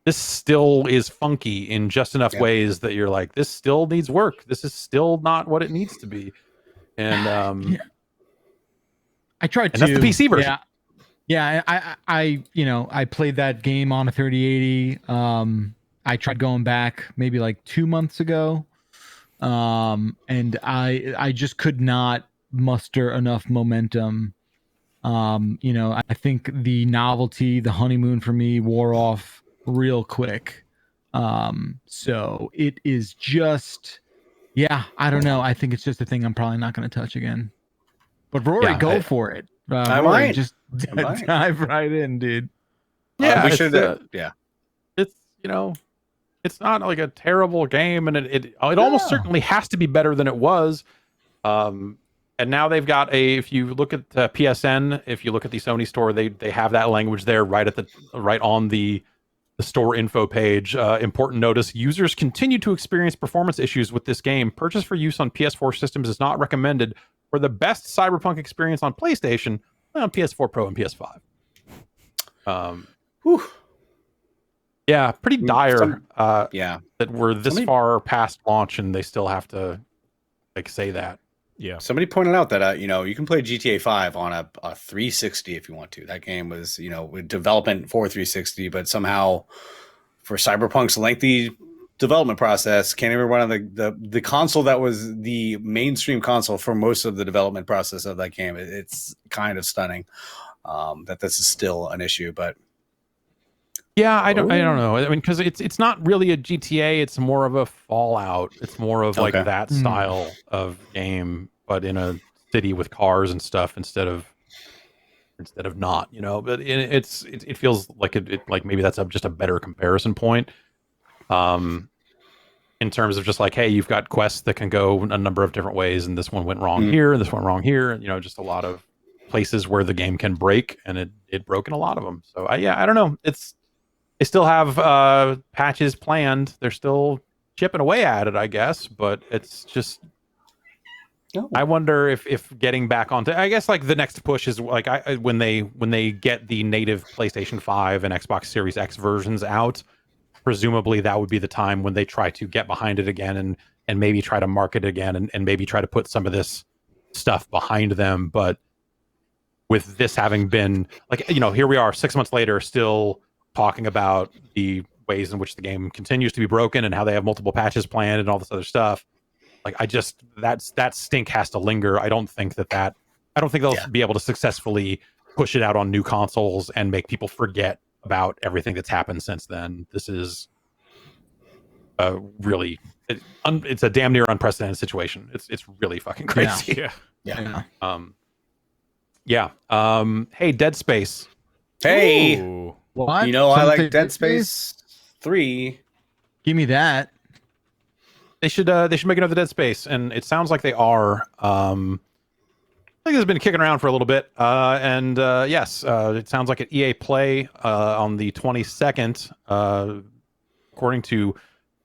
this still is funky in just enough ways that you're like, this still needs work. This is still not what it needs to be. And I tried to. That's the PC version. Yeah. I played that game on a 3080. I tried going back maybe like 2 months ago, and I just could not muster enough momentum. I think the novelty, the honeymoon for me wore off real quick. So it is just, I don't know. I think it's just a thing I'm probably not going to touch again. But Rory, go for it. I Rory, might. just dive right in, dude. Yeah, we should. It's it's not like a terrible game, and it almost certainly has to be better than it was. And now they've got if you look at PSN, if you look at the Sony store, they have that language there right on the store info page. Important notice: users continue to experience performance issues with this game. Purchase for use on PS4 systems is not recommended. For the best Cyberpunk experience on PlayStation, on PS4 Pro and PS5. Yeah, pretty dire. That we're this far past launch and they still have to say that. Yeah. Somebody pointed out that you can play GTA 5 on a 360 if you want to. That game was with development for 360, but somehow for Cyberpunk's lengthy development process, can't even run on the console that was the mainstream console for most of the development process of that game. It's kind of stunning that this is still an issue, but Yeah, I don't know. I mean, because it's not really a GTA. It's more of a Fallout. It's more of like that style of game, but in a city with cars and stuff instead of not. But it feels like it like maybe that's just a better comparison point. In terms of just like, hey, you've got quests that can go a number of different ways, and this one went wrong here, and this went wrong here. Just a lot of places where the game can break, and it broke in a lot of them. So I don't know. They still have patches planned. They're still chipping away at it, I guess. But it's just, I wonder if getting back onto, I guess like the next push is like when they get the native PlayStation 5 and Xbox Series X versions out. Presumably that would be the time when they try to get behind it again and maybe try to market it again and maybe try to put some of this stuff behind them. But with this having been like, here we are 6 months later, still talking about the ways in which the game continues to be broken and how they have multiple patches planned and all this other stuff. Like that stink has to linger. I don't think they'll be able to successfully push it out on new consoles and make people forget about everything that's happened since then. This is really it's a damn near unprecedented situation. It's really fucking crazy. Hey, Dead Space. Hey, Ooh. What? I like Dead Space 3. Give me that. They should make another Dead Space, and it sounds like they are. I think it's been kicking around for a little bit, and yes, it sounds like at EA Play on the 22nd, according to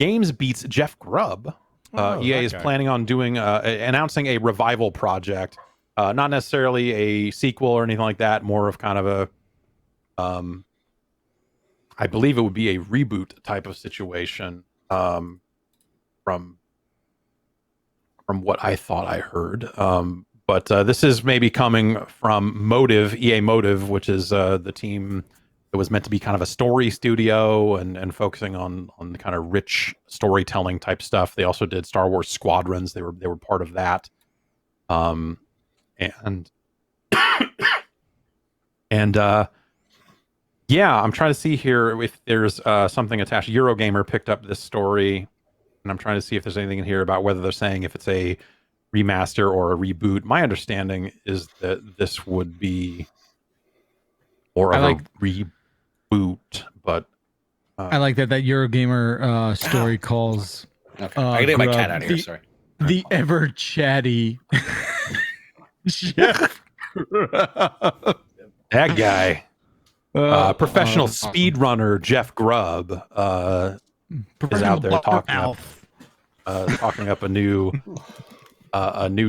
GamesBeat's Jeff Grubb, EA is planning on announcing a revival project, not necessarily a sequel or anything like that, more of kind of a, I believe it would be a reboot type of situation, from what I thought I heard. But this is maybe coming from Motive, EA Motive, which is the team that was meant to be kind of a story studio and focusing on the kind of rich storytelling type stuff. They also did Star Wars Squadrons. They were part of that. And I'm trying to see here if there's something attached. Eurogamer picked up this story, and I'm trying to see if there's anything in here about whether they're saying if it's a remaster or a reboot. My understanding is that this would be more of a reboot, but I like that Eurogamer story calls. Okay, I gotta get my cat out of here. Sorry. The ever chatty Jeff. That guy, professional speedrunner Jeff Grubb, is out there talking up a new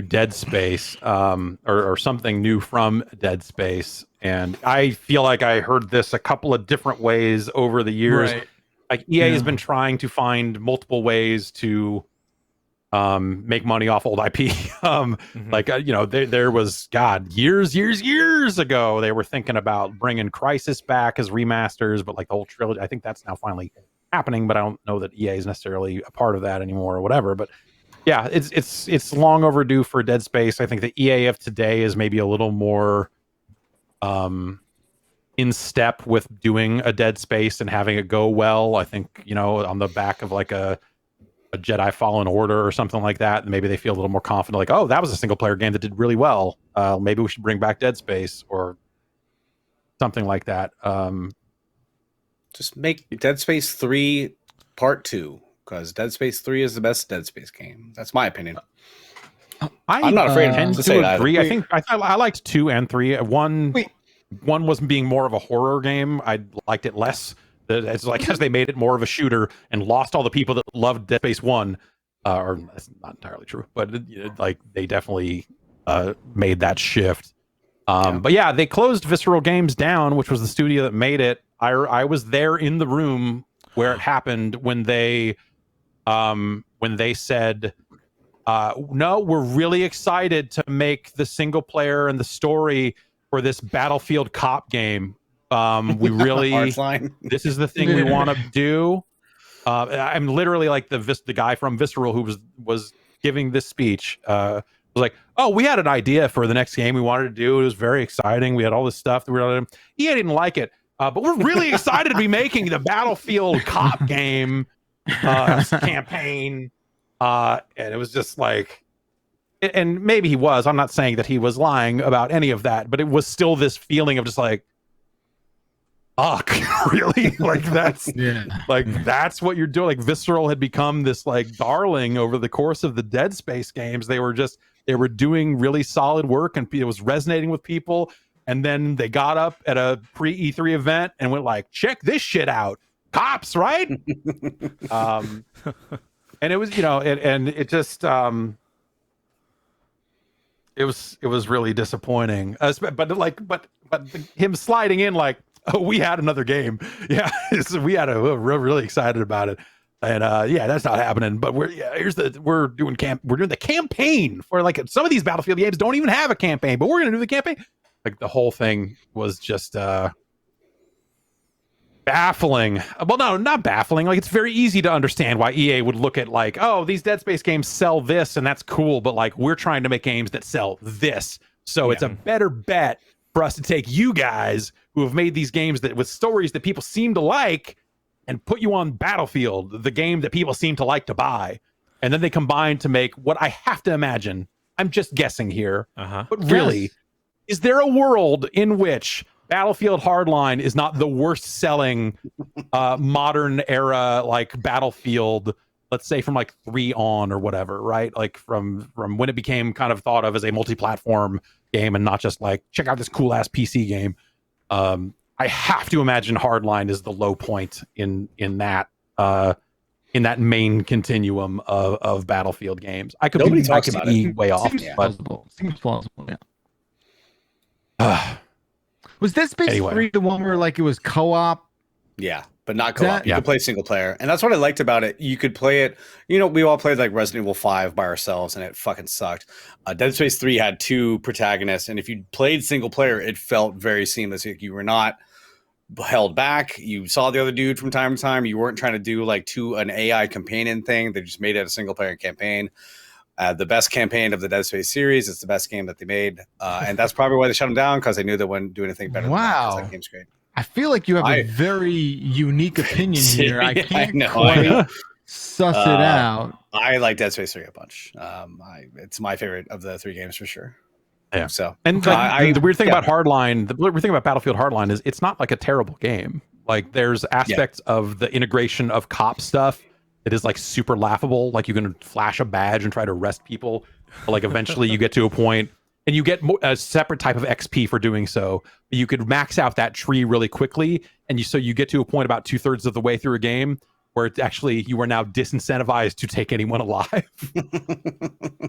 Dead Space, or something new from Dead Space. And I feel like I heard this a couple of different ways over the years. Right. Like EA has been trying to find multiple ways to make money off old IP. Like, there was, years ago, they were thinking about bringing Crysis back as remasters, but like the whole trilogy, I think that's now finally happening, but I don't know that EA is necessarily a part of that anymore or whatever. But yeah, it's long overdue for Dead Space. I think the EA of today is maybe a little more in step with doing a Dead Space and having it go well. I think, on the back of like a Jedi Fallen Order or something like that, and maybe they feel a little more confident, like, oh, that was a single player game that did really well. Maybe we should bring back Dead Space or something like that. Just make Dead Space 3 Part 2. Because Dead Space 3 is the best Dead Space game. That's my opinion. I'm not afraid to say that. Agree. I liked 2 and 3. One wasn't being more of a horror game. I liked it less. It's like as they made it more of a shooter and lost all the people that loved Dead Space 1. Or that's not entirely true, but like they definitely made that shift. But yeah, they closed Visceral Games down, which was the studio that made it. I was there in the room where it happened when they said, no, we're really excited to make the single player and the story for this Battlefield cop game. We really, this is the thing we want to do. I'm literally like the guy from Visceral who was giving this speech, was like, oh, we had an idea for the next game we wanted to do. It was very exciting. We had all this stuff that we were EA didn't like it. But we're really excited to be making the Battlefield cop game campaign. And it was just like, and maybe he was. I'm not saying that he was lying about any of that, but it was still this feeling of just like, fuck, really? Like that's that's what you're doing. Like Visceral had become this like darling over the course of the Dead Space games. They were doing really solid work, and it was resonating with people. And then they got up at a pre E3 event and went like, check this shit out, cops, right? And it was, and it just it was really disappointing. But him sliding in like, oh, we had another game. Yeah, we're really excited about it. And that's not happening. But we're doing the campaign for like some of these Battlefield games don't even have a campaign, but we're gonna do the campaign. Like the whole thing was just baffling. Well, no, not baffling. Like it's very easy to understand why EA would look at like, oh, these Dead Space games sell this, and that's cool. But like we're trying to make games that sell this, so it's a better bet for us to take you guys who have made these games that with stories that people seem to like and put you on Battlefield, the game that people seem to like to buy. And then they combine to make what I have to imagine. I'm just guessing here. But really, is there a world in which Battlefield Hardline is not the worst selling modern era like Battlefield, let's say from like 3 on or whatever, right? Like from when it became kind of thought of as a multi-platform game and not just like check out this cool ass PC game. I have to imagine Hardline is the low point in that main continuum of Battlefield games. I could be way off. Seems plausible. Yeah. Was Dead Space 3 the one where like it was co-op? Yeah, but not co-op. You could play single player. And that's what I liked about it. You could play it, we all played like Resident Evil 5 by ourselves and it fucking sucked. Dead Space 3 had 2 protagonists, and if you played single player, it felt very seamless. Like you were not held back. You saw the other dude from time to time. You weren't trying to do like an AI companion thing. They just made it a single player campaign. The best campaign of the Dead Space series. It's the best game that they made. And that's probably why they shut them down, because they knew they wouldn't do anything better than that, 'cause that game's great. I feel like you have a very unique opinion here. I can't quite suss it out. I like Dead Space 3 a bunch. It's my favorite of the 3 games for sure. Yeah. So, and the weird thing about Hardline, the weird thing about Battlefield Hardline is it's not like a terrible game. Like there's aspects of the integration of cop stuff that is like super laughable. Like you can flash a badge and try to arrest people. But like eventually you get to a point and you get a separate type of XP for doing so. But you could max out that tree really quickly. And you get to a point about 2/3 of the way through a game where it's actually, you are now disincentivized to take anyone alive.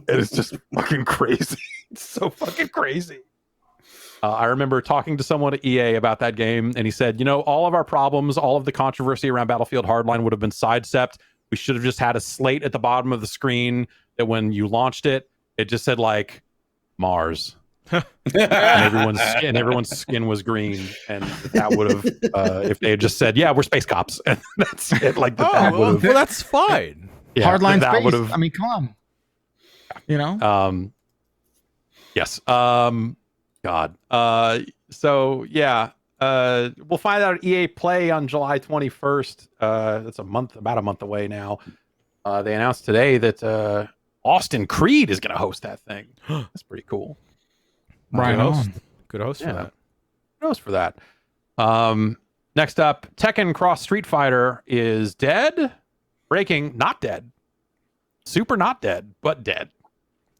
It's just fucking crazy. It's so fucking crazy. I remember talking to someone at EA about that game, and he said, all of our problems, all of the controversy around Battlefield Hardline would have been sidestepped. We should have just had a slate at the bottom of the screen that when you launched it, it just said like Mars. and everyone's skin was green, and that would have if they had just said, "Yeah, we're space cops," and that's it. Like well, that's fine. Yeah, Hardline space. Would have. I mean, come on. Yes. God. So yeah. We'll find out at EA Play on July 21st. That's about a month away now. They announced today that Austin Creed is going to host that thing. That's pretty cool. Right on. Good host for that. Good host for that. Next up, Tekken Cross Street Fighter is dead. Breaking, not dead. Super not dead, but dead.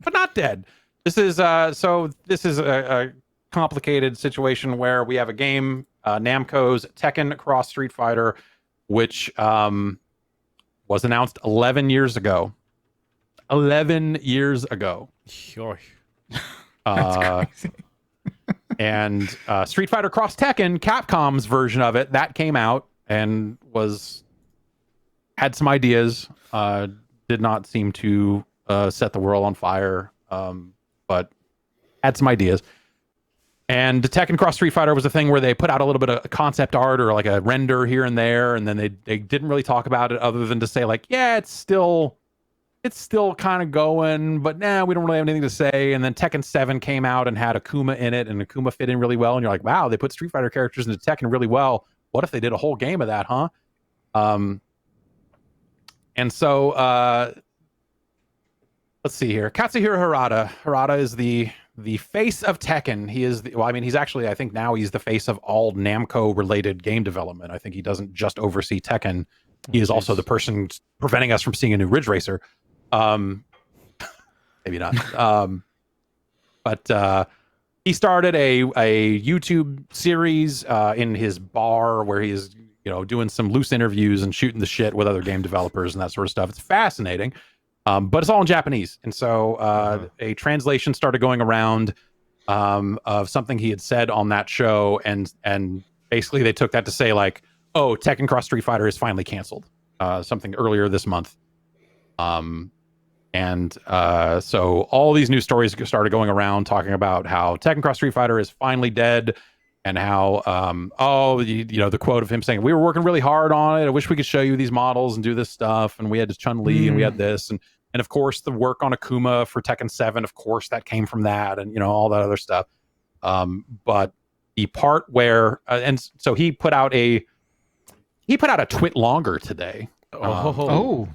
But not dead. This is a complicated situation where we have a game, Namco's Tekken Cross Street Fighter, which was announced 11 years ago. 11 years ago. Sure. That's crazy. And Street Fighter Cross Tekken, Capcom's version of it, that came out and had some ideas. Did not seem to set the world on fire, but had some ideas. And Tekken Cross Street Fighter was a thing where they put out a little bit of concept art or like a render here and there, and then they didn't really talk about it other than to say like, yeah, it's still it's still kind of going, but we don't really have anything to say. And then Tekken 7 came out and had Akuma in it, and Akuma fit in really well. And you're like, wow, they put Street Fighter characters into Tekken really well. What if they did a whole game of that, huh? And so let's see here. Katsuhiro Harada. Harada is the face of Tekken. He is he's actually, I think now he's the face of all Namco related game development. I think he doesn't just oversee Tekken. He is also the person preventing us from seeing a new Ridge Racer. Maybe not. But he started a YouTube series in his bar where he's doing some loose interviews and shooting the shit with other game developers and that sort of stuff. It's fascinating, but it's all in Japanese, and so a translation started going around of something he had said on that show, and basically they took that to say like, oh, Tekken Cross Street Fighter is finally canceled. Something earlier this month. So all these news stories started going around talking about how Tekken Cross Street Fighter is finally dead, and how the quote of him saying, we were working really hard on it, I wish we could show you these models and do this stuff, and we had Chun-Li and we had this, and of course the work on Akuma for Tekken 7, of course that came from that, and all that other stuff. But the part where and so he put out a twit longer today. Oh,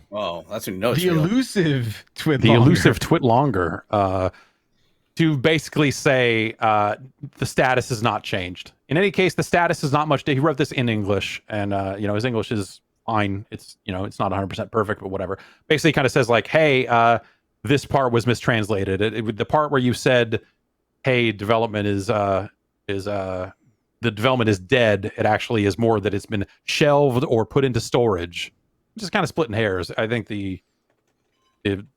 that's what you know. The elusive twit. The elusive twit longer. To basically say the status has not changed. In any case, the status is not much. He wrote this in English, and his English is fine. It's it's not 100% perfect, but whatever. Basically, kind of says like, hey, this part was mistranslated. The part where you said, hey, development is the development is dead. It actually is more that it's been shelved or put into storage. Just kind of splitting hairs. I think in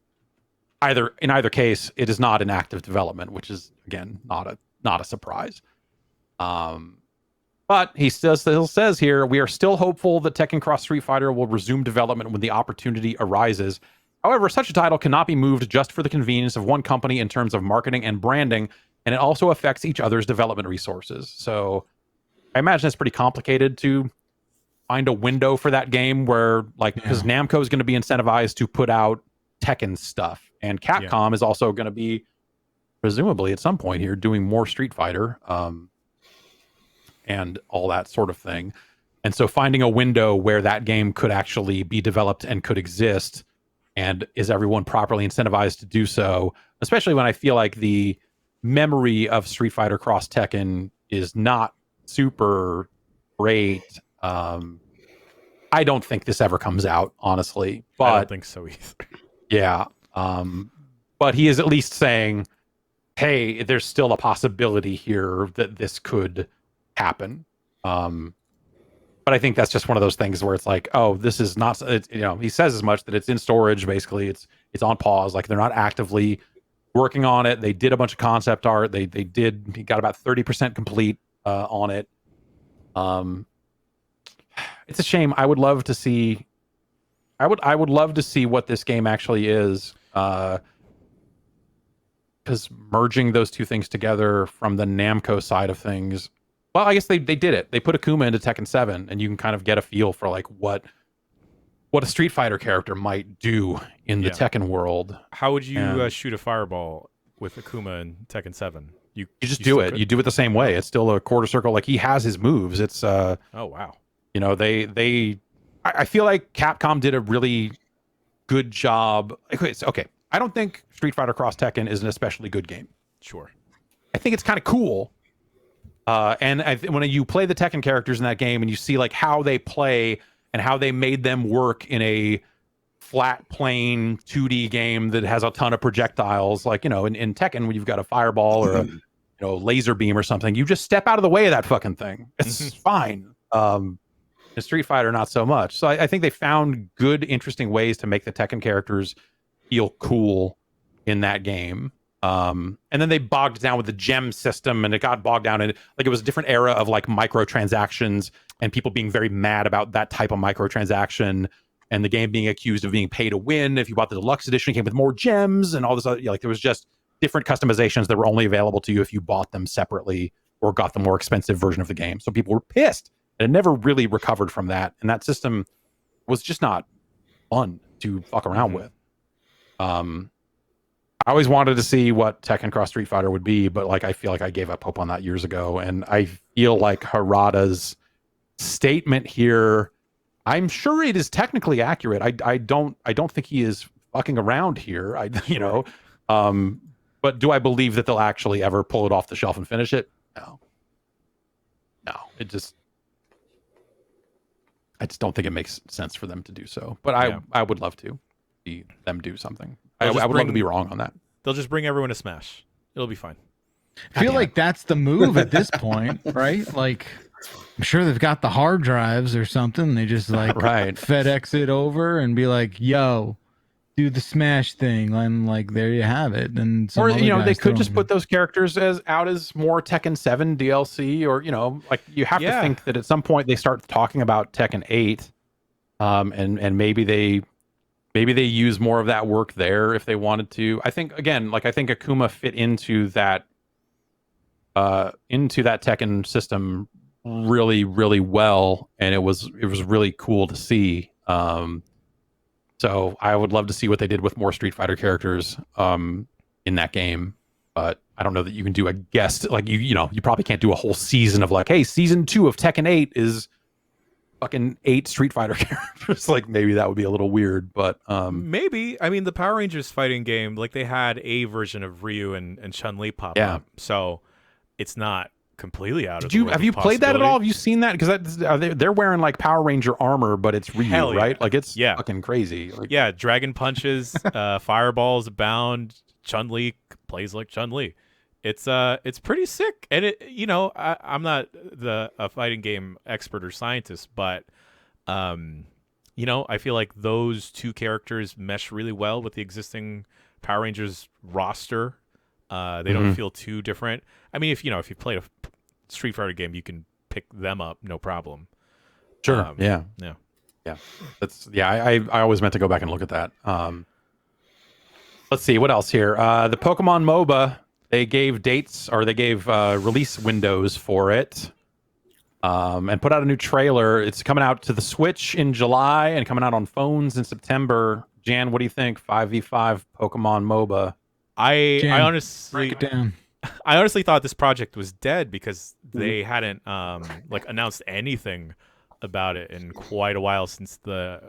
either case, it is not an active development, which is again not a surprise. But he still says here, we are still hopeful that Tekken Cross Street Fighter will resume development when the opportunity arises. However, such a title cannot be moved just for the convenience of one company in terms of marketing and branding, and it also affects each other's development resources. So I imagine it's pretty complicated to find a window for that game where, because Namco is going to be incentivized to put out Tekken stuff, and Capcom is also going to be, presumably at some point here, doing more Street Fighter, and all that sort of thing. And so finding a window where that game could actually be developed and could exist, and is everyone properly incentivized to do so, especially when I feel like the memory of Street Fighter Cross Tekken is not super great. I don't think this ever comes out, honestly. But I don't think so either. Yeah. But he is at least saying, hey, there's still a possibility here that this could happen. But I think that's just one of those things where it's like, oh, this is not, he says as much, that it's in storage. Basically, it's on pause. Like, they're not actively working on it. They did a bunch of concept art. He got about 30% complete on it. It's a shame. I would love to see what this game actually is, because merging those two things together from the Namco side of things, well, I guess they did it. They put Akuma into Tekken 7, and you can kind of get a feel for like what a Street Fighter character might do in the Tekken world. How would you shoot a fireball with Akuma in Tekken 7? You just do it. Could? You do it the same way. It's still a quarter circle. Like, he has his moves. It's oh wow. I feel like Capcom did a really good job. Okay, I don't think Street Fighter Cross Tekken is an especially good game. Sure. I think it's kind of cool. And when you play the Tekken characters in that game and you see like how they play and how they made them work in a flat plane 2D game that has a ton of projectiles, like, in Tekken, when you've got a fireball or a laser beam or something, you just step out of the way of that fucking thing. It's fine. In Street Fighter, not so much. So I think they found good, interesting ways to make the Tekken characters feel cool in that game. And then they bogged down with the gem system, and it got bogged down in, like, it was a different era of like microtransactions and people being very mad about that type of microtransaction, and the game being accused of being pay to win. If you bought the deluxe edition, it came with more gems and all this other, like, there was just different customizations that were only available to you if you bought them separately or got the more expensive version of the game. So people were pissed. And it never really recovered from that. And that system was just not fun to fuck around with. I always wanted to see what Tekken Cross Street Fighter would be, but like I feel like I gave up hope on that years ago, and I feel like Harada's statement here, I'm sure it is technically accurate. I don't think he is fucking around here. But do I believe that they'll actually ever pull it off the shelf and finish it? No. I just don't think it makes sense for them to do so. But I would love to see them do something. I would love to be wrong on that. They'll just bring everyone to Smash. It'll be fine. I feel like that's the move at this point, right? Like, I'm sure they've got the hard drives or something. They just like FedEx it over and be like, "Yo, do the Smash thing," and like there you have it. And or they could just put those characters out as more Tekken 7 DLC, or like you have to think that at some point they start talking about Tekken 8, and maybe they use more of that work there if they wanted to. I think Akuma fit into that Tekken system really, really well, and it was really cool to see. So I would love to see what they did with more Street Fighter characters in that game, but I don't know that you can do a guest, like you probably can't do a whole season of like, hey, season 2 of Tekken 8 is fucking 8 Street Fighter characters. Like maybe that would be a little weird, but maybe. I mean, the Power Rangers fighting game, like they had a version of Ryu and Chun-Li pop up, so it's not completely out of the world. Have you played that at all? Have you seen that? Because they're wearing like Power Ranger armor, but it's Ryu, right? Like it's fucking crazy. Like, dragon punches, fireballs abound. Chun-Li plays like Chun-Li. It's pretty sick, and I'm not a fighting game expert or scientist, but I feel like those two characters mesh really well with the existing Power Rangers roster. They don't feel too different. I mean, if you played a Street Fighter game, you can pick them up, no problem. Sure. Yeah. That's I always meant to go back and look at that. Let's see what else here. The Pokemon MOBA, they gave dates, or they gave release windows for it, and put out a new trailer. It's coming out to the Switch in July and coming out on phones in September. Jan, what do you think? 5v5 Pokemon MOBA. I honestly break it down. I honestly thought this project was dead because they hadn't announced anything about it in quite a while since the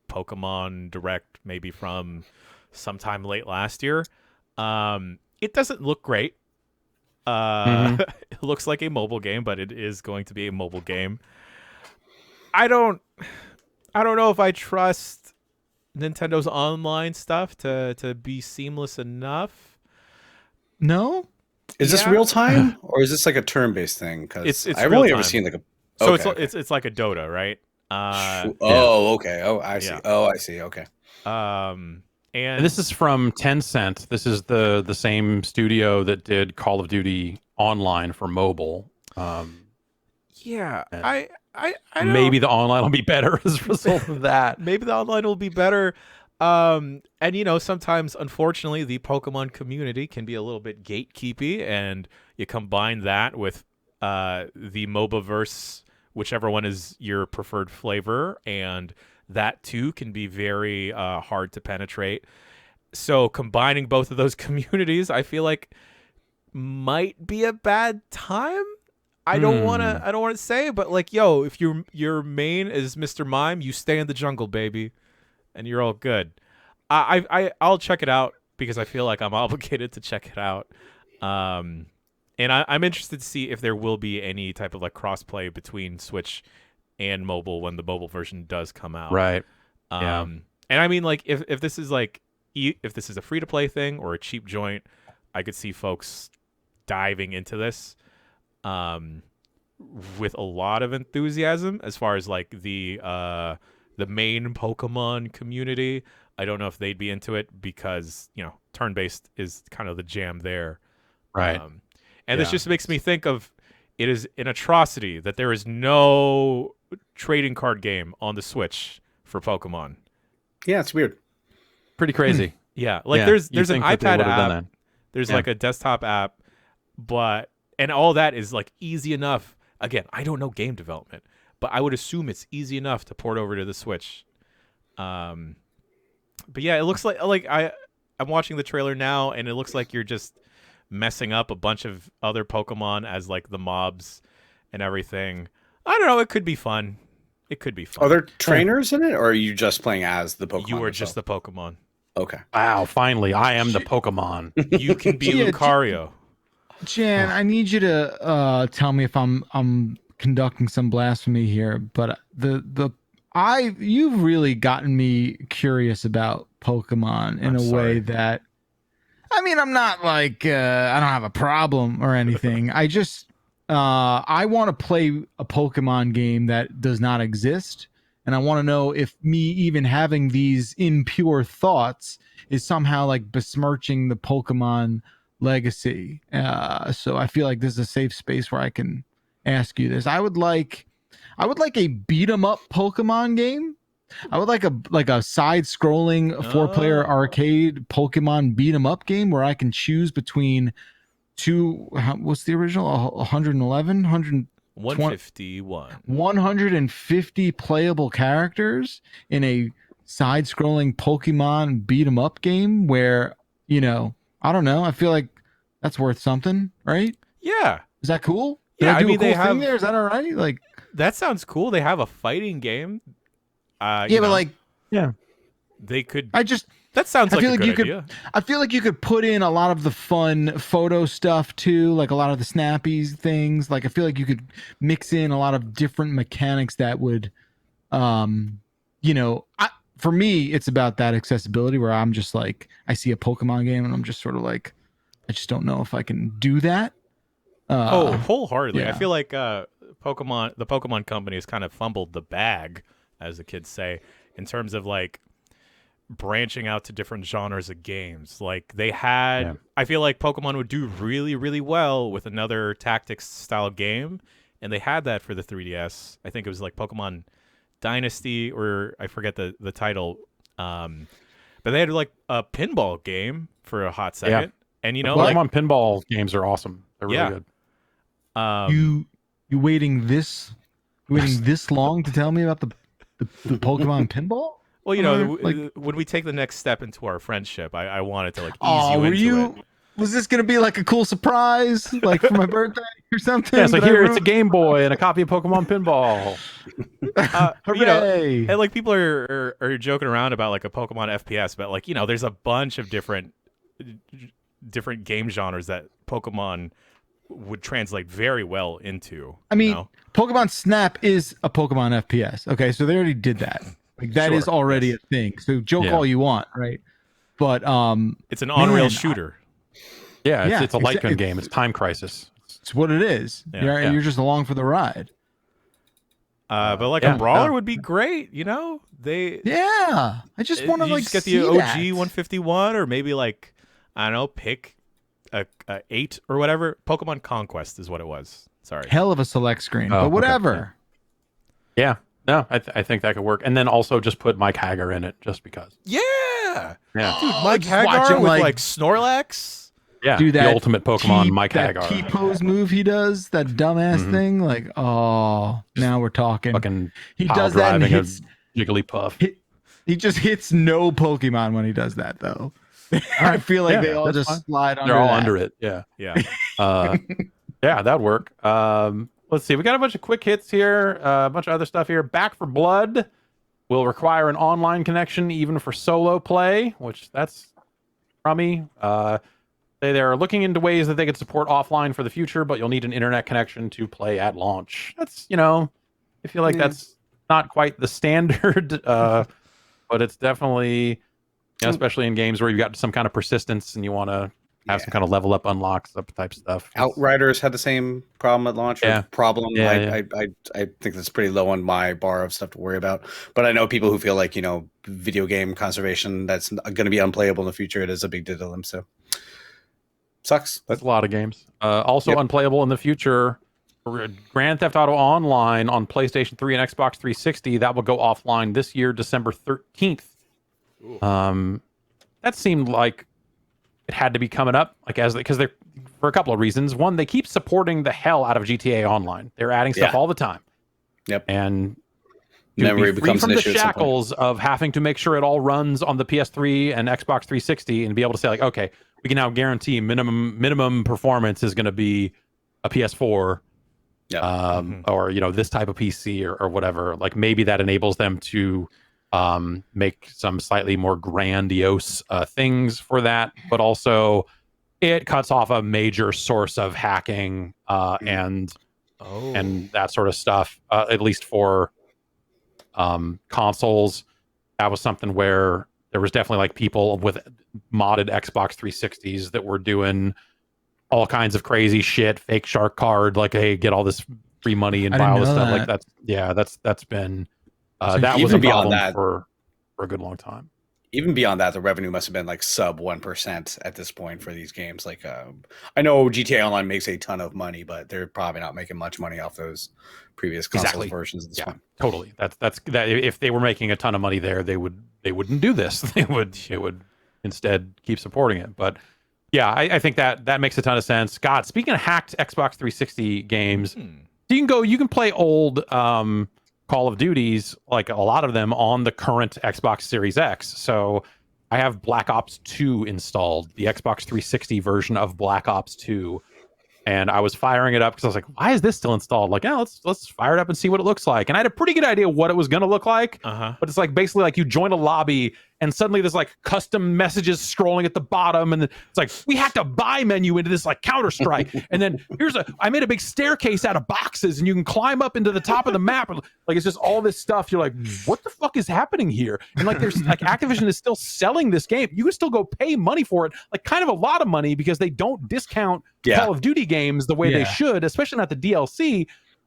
Pokemon Direct, maybe from sometime late last year. It doesn't look great. It looks like a mobile game, but it is going to be a mobile game. I don't know if I trust Nintendo's online stuff to be seamless enough. No? Is this real time, or is this like a turn-based thing? Because I've only ever seen like a. So it's like a Dota, right? Okay. Oh, I see. Yeah. Oh, I see. Okay. And this is from Tencent. This is the same studio that did Call of Duty Online for mobile. I maybe the online will be better as a result of that. Maybe the online will be better. And sometimes, unfortunately, the Pokemon community can be a little bit gatekeepy, and you combine that with the MOBAverse, whichever one is your preferred flavor, and that too can be very hard to penetrate. So combining both of those communities, I feel like might be a bad time. I don't want to say, but like, yo, if your main is Mr. Mime, you stay in the jungle, baby, and you're all good. I'll check it out because I feel like I'm obligated to check it out. And I'm interested to see if there will be any type of like crossplay between Switch and mobile when the mobile version does come out. Right. And I mean, like, if this is like, if this is a free to play thing or a cheap joint, I could see folks diving into this with a lot of enthusiasm. As far as like the main Pokemon community, I don't know if they'd be into it because turn-based is kind of the jam there. Right. And this just makes me think of, it is an atrocity that there is no trading card game on the Switch for Pokemon. Yeah, it's weird. Pretty crazy. Yeah, like there's an iPad app, there's like a desktop app, and all that is like easy enough. Again, I don't know game development, but I would assume it's easy enough to port over to the Switch. But yeah, it looks like I'm watching the trailer now, and it looks like you're just messing up a bunch of other Pokemon as like the mobs and everything. I don't know. It could be fun. It could be fun. Are there trainers in it, or are you just playing as the Pokemon? You are just the Pokemon. Okay. Wow, finally, I am the Pokemon. You can be Lucario. Jan, I need you to tell me if I'm conducting some blasphemy here, but you've really gotten me curious about Pokemon in a way that, I mean, I'm not like I don't have a problem or anything. I just I want to play a Pokemon game that does not exist, and I want to know if me even having these impure thoughts is somehow like besmirching the Pokemon legacy. So I feel like this is a safe space where I can ask you this. I would like a beat 'em up Pokemon game. I would like a side scrolling 4-player arcade Pokemon beat 'em up game where I can choose between what's the original? 111, 151. 150 playable characters in a side scrolling Pokemon beat 'em up game where, you know, I don't know. I feel like that's worth something, right? Yeah. Is that cool? Yeah, I mean, they have there. Is that all right? Like, that sounds cool. They have a fighting game. But like, yeah, they could. That sounds like a good idea. I feel like you could put in a lot of the fun photo stuff too, like a lot of the snappy things. Like I feel like you could mix in a lot of different mechanics that would, you know, for me, it's about that accessibility where I'm just like, I see a Pokemon game and I'm just sort of like, I just don't know if I can do that. Wholeheartedly. Yeah. I feel like the Pokemon company has kind of fumbled the bag, as the kids say, in terms of like branching out to different genres of games. Like they had, I feel like Pokemon would do really, really well with another tactics style game, and they had that for the 3DS. I think it was like Pokemon Dynasty, or I forget the title. But they had like a pinball game for a hot second. Yeah. And you know, Pokemon pinball games are awesome. They're really good. You waiting this long to tell me about the Pokemon pinball? Well, you know, when we take the next step into our friendship, I wanted to like ease you into it. Was this gonna be like a cool surprise, like for my birthday or something? Yeah, it's like here, it's a Game Boy and a copy of Pokemon Pinball. Hooray! You know, and like people are joking around about like a Pokemon FPS, but like, you know, there's a bunch of different game genres that Pokemon would translate very well into. I mean, you know? Pokemon Snap is a Pokemon FPS. Okay, so they already did that. Like that is already a thing. So joke all you want, right? But it's an on-rail shooter. It's a light gun game. It's Time Crisis. It's what it is. Yeah. You're just along for the ride. But like a brawler would be great, you know? I just want to like get the see OG that. 151, or maybe like, I don't know, pick a 8 or whatever. Pokemon Conquest is what it was. Sorry. Hell of a select screen, but whatever. Okay. Yeah. No, I think that could work. And then also just put Mike Hagar in it just because. Yeah. Dude, Oh, Mike Hagar with like Snorlax. Yeah, do that the ultimate Pokemon, Mike Hagar. T-pose move he does, that dumbass thing. Like, now we're talking. Fucking he does that and hits Jigglypuff. He just hits no Pokemon when he does that, though. I feel like they all just slide under. They're all that. under it. Yeah. Yeah. That'd work. Let's see. We got a bunch of quick hits here. A bunch of other stuff here. Back for Blood will require an online connection even for solo play, which that's crummy. They're looking into ways that they could support offline for the future, but you'll need an internet connection to play at launch. That's, you know, I feel like that's not quite the standard, but it's definitely, you know, especially in games where you've got some kind of persistence and you want to have some kind of level up unlocks up type stuff. Outriders had the same problem at launch. I think that's pretty low on my bar of stuff to worry about. But I know people who feel like, you know, video game conservation that's going to be unplayable in the future. It is a big deal to them. So sucks. That's a lot of games. Also unplayable in the future. Grand Theft Auto Online on PlayStation 3 and Xbox 360 that will go offline this year, December 13th. That seemed like it had to be coming up, like because they're for a couple of reasons. One, they keep supporting the hell out of GTA Online. They're adding stuff all the time. Yep. And to Memory be free becomes from an the issue at some point. shackles of having to make sure it all runs on the PS3 and Xbox 360 and be able to say like, okay, we can now guarantee minimum performance is going to be a PS4, or this type of PC or whatever. Like maybe that enables them to make some slightly more grandiose things for that, but also it cuts off a major source of hacking and that sort of stuff. At least for consoles, that was something where there was definitely like people with modded Xbox 360s that were doing all kinds of crazy shit, fake shark card, like, hey, get all this free money and buy all this stuff. Like that's been that was a problem for a good long time. Even beyond that, the revenue must have been like sub 1% at this point for these games. Like, I know GTA Online makes a ton of money, but they're probably not making much money off those previous console versions at this point. Totally. That's that. If they were making a ton of money there, they wouldn't do this. They would instead keep supporting it. But yeah, I think that makes a ton of sense. God, speaking of hacked Xbox 360 games, you can play old Call of Duties, like a lot of them, on the current Xbox Series X. So I have Black Ops 2 installed, the Xbox 360 version of Black Ops 2. And I was firing it up because I was like, why is this still installed? Like, let's fire it up and see what it looks like. And I had a pretty good idea what it was going to look like. But it's like basically like you join a lobby and suddenly there's like custom messages scrolling at the bottom. And it's like, we hacked a buy menu into this like Counter-Strike. And then I made a big staircase out of boxes and you can climb up into the top of the map. Like, it's just all this stuff. You're like, what the fuck is happening here? And like, there's like Activision is still selling this game. You can still go pay money for it, like kind of a lot of money, because they don't discount Call of Duty games the way they should, especially not the DLC.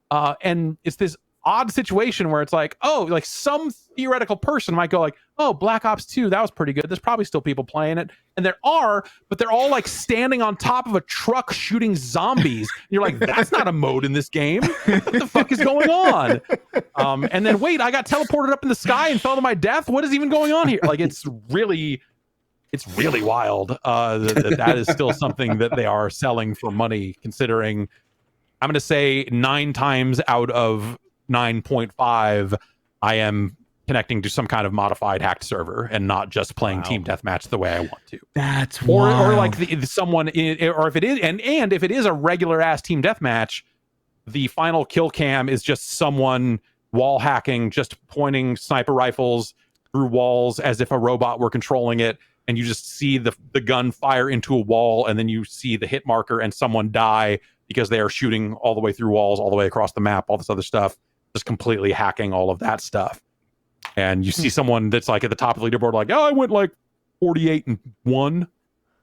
And it's this odd situation where it's like, oh, like some theoretical person might go like, oh, Black Ops 2, that was pretty good. There's probably still people playing it. And there are, but they're all like standing on top of a truck shooting zombies. And you're like, that's not a mode in this game. What the fuck is going on? And then wait, I got teleported up in the sky and fell to my death. What is even going on here? Like, it's really wild. That is still something that they are selling for money, considering I'm going to say 9 times out of 9.5, I am connecting to some kind of modified hacked server and not just playing team deathmatch the way I want to. That's or like someone or if it is and if it is a regular ass team deathmatch, the final kill cam is just someone wall hacking, just pointing sniper rifles through walls as if a robot were controlling it, and you just see the gun fire into a wall, and then you see the hit marker and someone die because they are shooting all the way through walls, all the way across the map, all this other stuff, just completely hacking all of that stuff. And you see someone that's like at the top of the leaderboard, like, oh, I went like 48-1.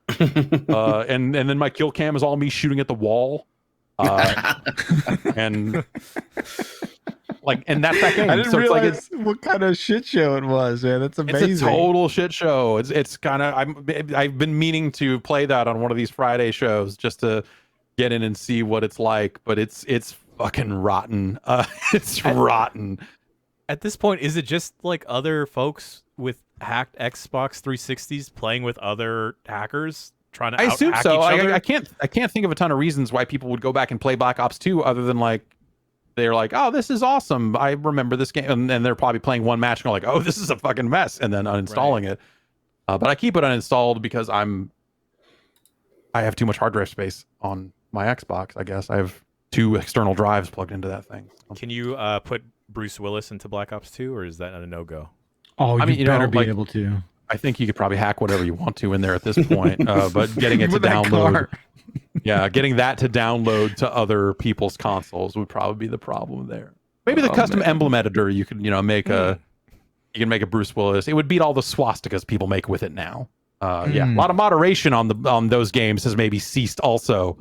And then my kill cam is all me shooting at the wall. And that's that game. I didn't realize what kind of shit show it was, man. That's amazing. It's a total shit show. It's kind of, I've been meaning to play that on one of these Friday shows just to get in and see what it's like, but it's fucking rotten. It's rotten. At this point, is it just like other folks with hacked Xbox 360s playing with other hackers trying to I assume out-hack so. each other? I can't think of a ton of reasons why people would go back and play Black Ops 2 other than like they're like, oh, this is awesome. I remember this game, and they're probably playing one match and go like, oh, this is a fucking mess, and then uninstalling it. But I keep it uninstalled because I have too much hard drive space on my Xbox. I guess I have 2 external drives plugged into that thing. Can you put Bruce Willis into Black Ops 2, or is that a no-go? Oh, you better be able to. I think you could probably hack whatever you want to in there at this point, but getting it to download, getting that to download to other people's consoles would probably be the problem there. Maybe the custom emblem editor, you could make you can make a Bruce Willis. It would beat all the swastikas people make with it now. A lot of moderation on those games has maybe ceased also,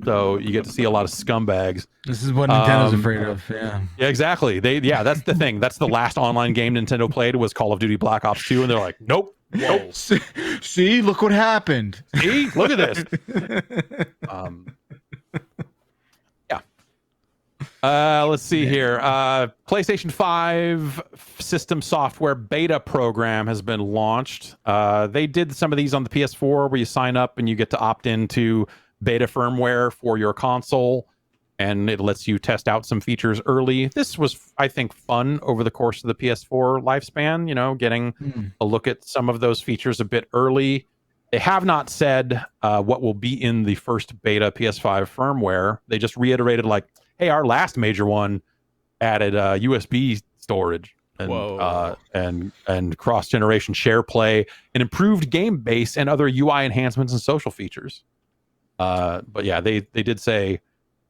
so you get to see a lot of scumbags. This is what Nintendo's afraid of. Yeah, exactly. That's the thing. That's the last online game Nintendo played was Call of Duty Black Ops 2, and they're like, nope. Whoa. See, look what happened. See, look at this. Let's see here. PlayStation 5 system software beta program has been launched. They did some of these on the PS4 where you sign up and you get to opt into beta firmware for your console. and it lets you test out some features early. This was, I think, fun over the course of the PS4 lifespan, getting a look at some of those features a bit early. They have not said what will be in the first beta PS5 firmware. They just reiterated like, hey, our last major one added USB storage and cross-generation share play, an improved game base, and other UI enhancements and social features. But yeah, they did say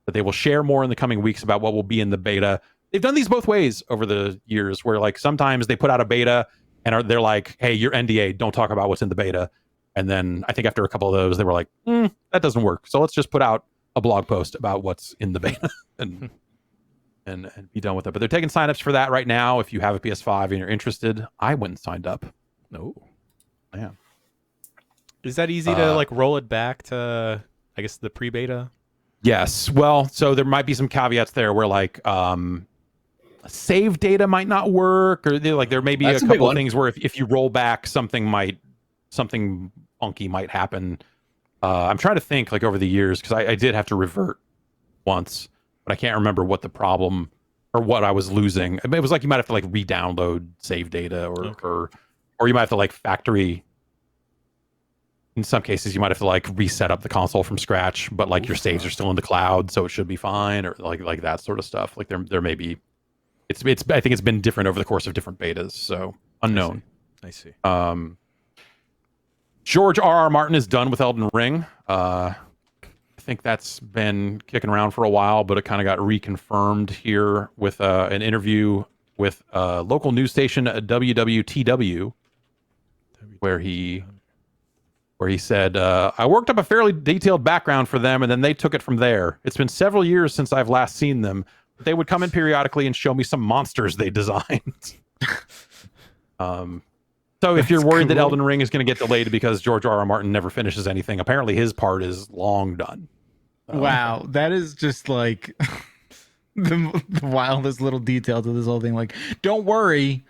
that they will share more in the coming weeks about what will be in the beta. They've done these both ways over the years, where like sometimes they put out a beta and they're like, hey, you're NDA, don't talk about what's in the beta. And then I think after a couple of those, they were like, that doesn't work. So let's just put out a blog post about what's in the beta and be done with it. But they're taking signups for that right now. If you have a PS5 and you're interested, I went and signed up. No. Yeah. Is that easy to like roll it back to, I guess, the pre-beta? Yes. Well, so there might be some caveats there where like save data might not work, or there may be a couple of things where if you roll back, something funky might happen. I'm trying to think like over the years, because I did have to revert once, but I can't remember what the problem or what I was losing. It was like you might have to like re-download save data or you might have to like factory. In some cases, you might have to like reset up the console from scratch, but like your saves are still in the cloud, so it should be fine, or like that sort of stuff. Like there may be. It's I think it's been different over the course of different betas, so unknown. I see. George R.R. Martin is done with Elden Ring. I think that's been kicking around for a while, but it kind of got reconfirmed here with an interview with local news station WWTW, where he said, I worked up a fairly detailed background for them, and then they took it from there. It's been several years since I've last seen them. They would come in periodically and show me some monsters they designed. So if you're worried that Elden Ring is going to get delayed because George R.R. Martin never finishes anything, apparently his part is long done. Wow, that is just like the wildest little detail to this whole thing. Like, don't worry,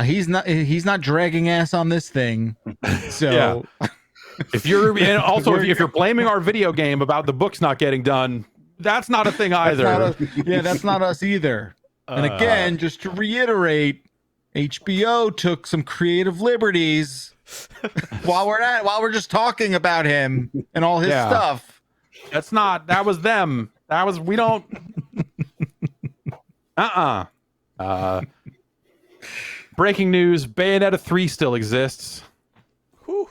he's not dragging ass on this thing. So if you're blaming our video game about the books not getting done, that's not a thing either. That's not us either. And again, just to reiterate, HBO took some creative liberties while we're just talking about him and all his stuff. That was them. We don't. Breaking news: Bayonetta 3 still exists. Whew.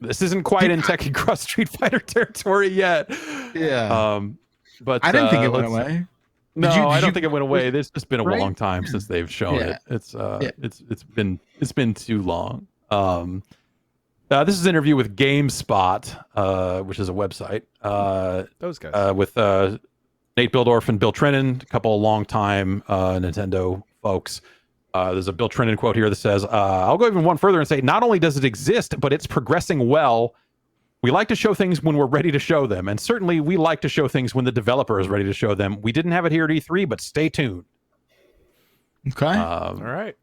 This isn't quite in Tekken Cross Street Fighter territory yet. Yeah. But I didn't think it went away. I don't think it went away. There's just been a long time since they've shown it. It's been too long. This is an interview with GameSpot, which is a website. Those guys with Nate Bildorf and Bill Trennan, a couple of long-time Nintendo folks. There's a Bill Trennan quote here that says, I'll go even one further and say, not only does it exist, but it's progressing well. We like to show things when we're ready to show them. And certainly we like to show things when the developer is ready to show them. We didn't have it here at E3, but stay tuned. Okay. All right.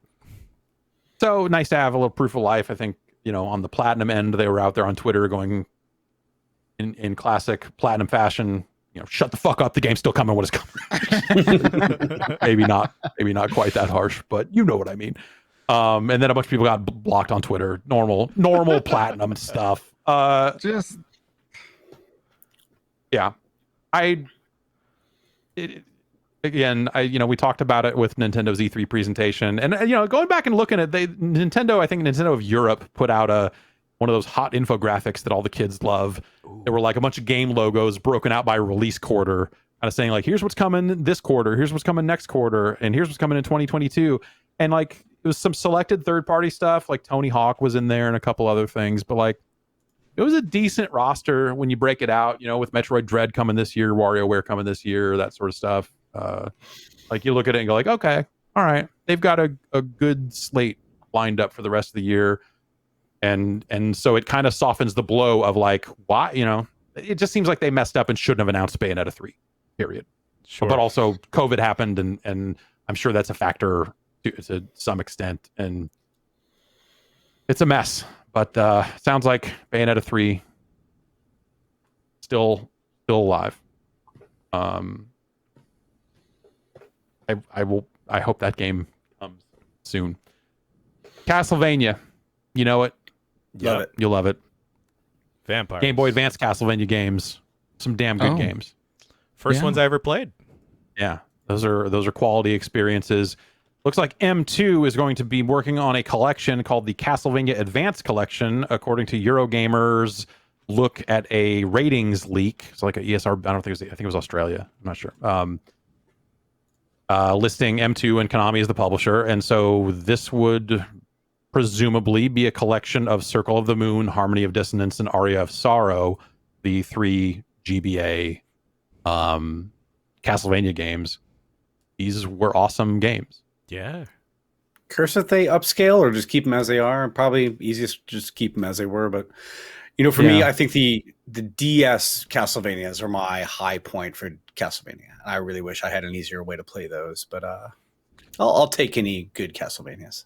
So nice to have a little proof of life. I think, on the Platinum end, they were out there on Twitter going in classic Platinum fashion, shut the fuck up. The game's still coming when it's coming. maybe not quite that harsh, but you know what I mean. And then a bunch of people got blocked on Twitter. Normal Platinum stuff. We talked about it with Nintendo's E3 presentation, and going back and looking at Nintendo of Europe put out one of those hot infographics that all the kids love. There were like a bunch of game logos broken out by release quarter, kind of saying like, here's what's coming this quarter, here's what's coming next quarter, and here's what's coming in 2022. And like it was some selected third-party stuff, like Tony Hawk was in there and a couple other things, but like it was a decent roster when you break it out, with Metroid Dread coming this year, WarioWare coming this year, that sort of stuff. Like you look at it and go like, okay, all right, they've got a good slate lined up for the rest of the year. And so it kind of softens the blow of like, why, it just seems like they messed up and shouldn't have announced Bayonetta 3, period. Sure. But also COVID happened, and I'm sure that's a factor to some extent, and it's a mess. But sounds like Bayonetta 3 still alive. I hope that game comes soon. Castlevania, you know it. Love it. You'll love it. Vampires. Game Boy Advance Castlevania games, some damn good games. First ones I ever played. Yeah, those are quality experiences. Looks like M2 is going to be working on a collection called the Castlevania Advance Collection, according to Eurogamer's look at a ratings leak. It's like a ESR. I think it was Australia. I'm not sure. Listing M2 and Konami as the publisher, and so this would presumably be a collection of Circle of the Moon, Harmony of Dissonance, and Aria of Sorrow, the 3 GBA Castlevania games. These were awesome games. Yeah. Curse if they upscale or just keep them as they are. Probably easiest to just keep them as they were. But for me, I think the DS Castlevanias are my high point for Castlevania. I really wish I had an easier way to play those, but I'll take any good Castlevanias.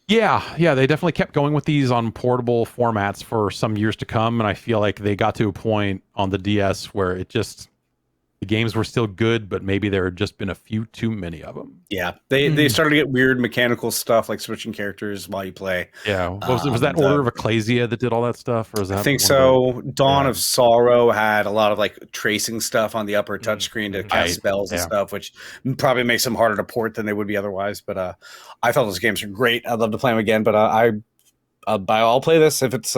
Yeah, they definitely kept going with these on portable formats for some years to come, and I feel like they got to a point on the DS where the games were still good, but maybe there had just been a few too many of them. Yeah, they started to get weird mechanical stuff like switching characters while you play. Yeah, was that Order of Ecclesia that did all that stuff, or is that? I think so. Dawn of Sorrow had a lot of like tracing stuff on the upper touchscreen to cast spells and stuff, which probably makes them harder to port than they would be otherwise. But I thought those games are great. I'd love to play them again, but I'll play this if it's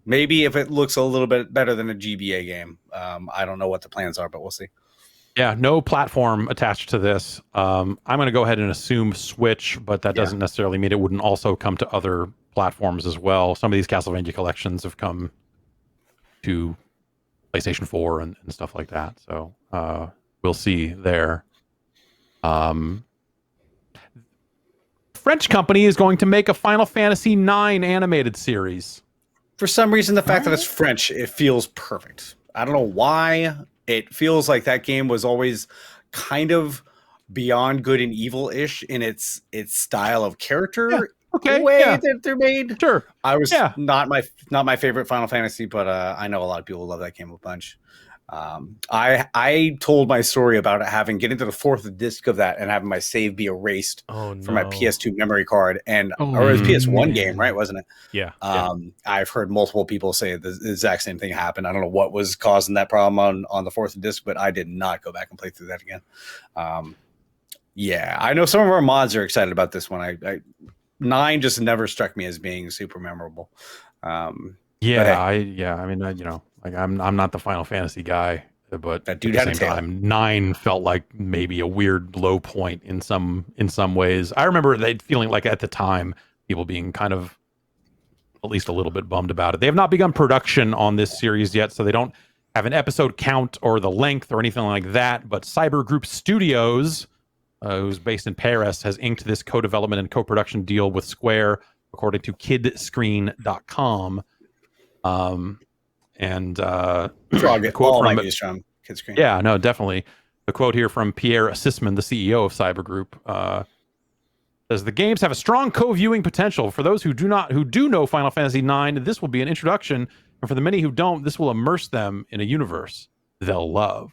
maybe if it looks a little bit better than a GBA game. I don't know what the plans are, but we'll see. Yeah, no platform attached to this. I'm going to go ahead and assume Switch, but that doesn't necessarily mean it wouldn't also come to other platforms as well. Some of these Castlevania collections have come to PlayStation 4 and stuff like that. So we'll see there. French company is going to make a Final Fantasy IX animated series. For some reason, the fact that it's French, it feels perfect. I don't know why. It feels like that game was always kind of beyond good and evil-ish in its style of character. That they're made. Sure. I was not my favorite Final Fantasy, but I know a lot of people love that game a bunch. I told my story about it getting to the 4th disc of that and having my save be erased from my PS2 memory card, or it was PS1 game, right? Wasn't it? Yeah. I've heard multiple people say the exact same thing happened. I don't know what was causing that problem on the 4th disc, but I did not go back and play through that again. I know some of our mods are excited about this one. 9 just never struck me as being super memorable. I mean, like I'm not the Final Fantasy guy, but that dude at the had same time, 9 felt like maybe a weird low point in some ways. I remember they feeling like at the time people being kind of at least a little bit bummed about it. They have not begun production on this series yet, so they don't have an episode count or the length or anything like that. But Cyber Group Studios, who's based in Paris, has inked this co-development and co-production deal with Square, according to kidscreen.com. And a quote from Kids Screen. Yeah, no, definitely. The quote here from Pierre Sisman, the CEO of Cyber Group, says the games have a strong co-viewing potential. For those who do know Final Fantasy IX, this will be an introduction, and for the many who don't, this will immerse them in a universe they'll love.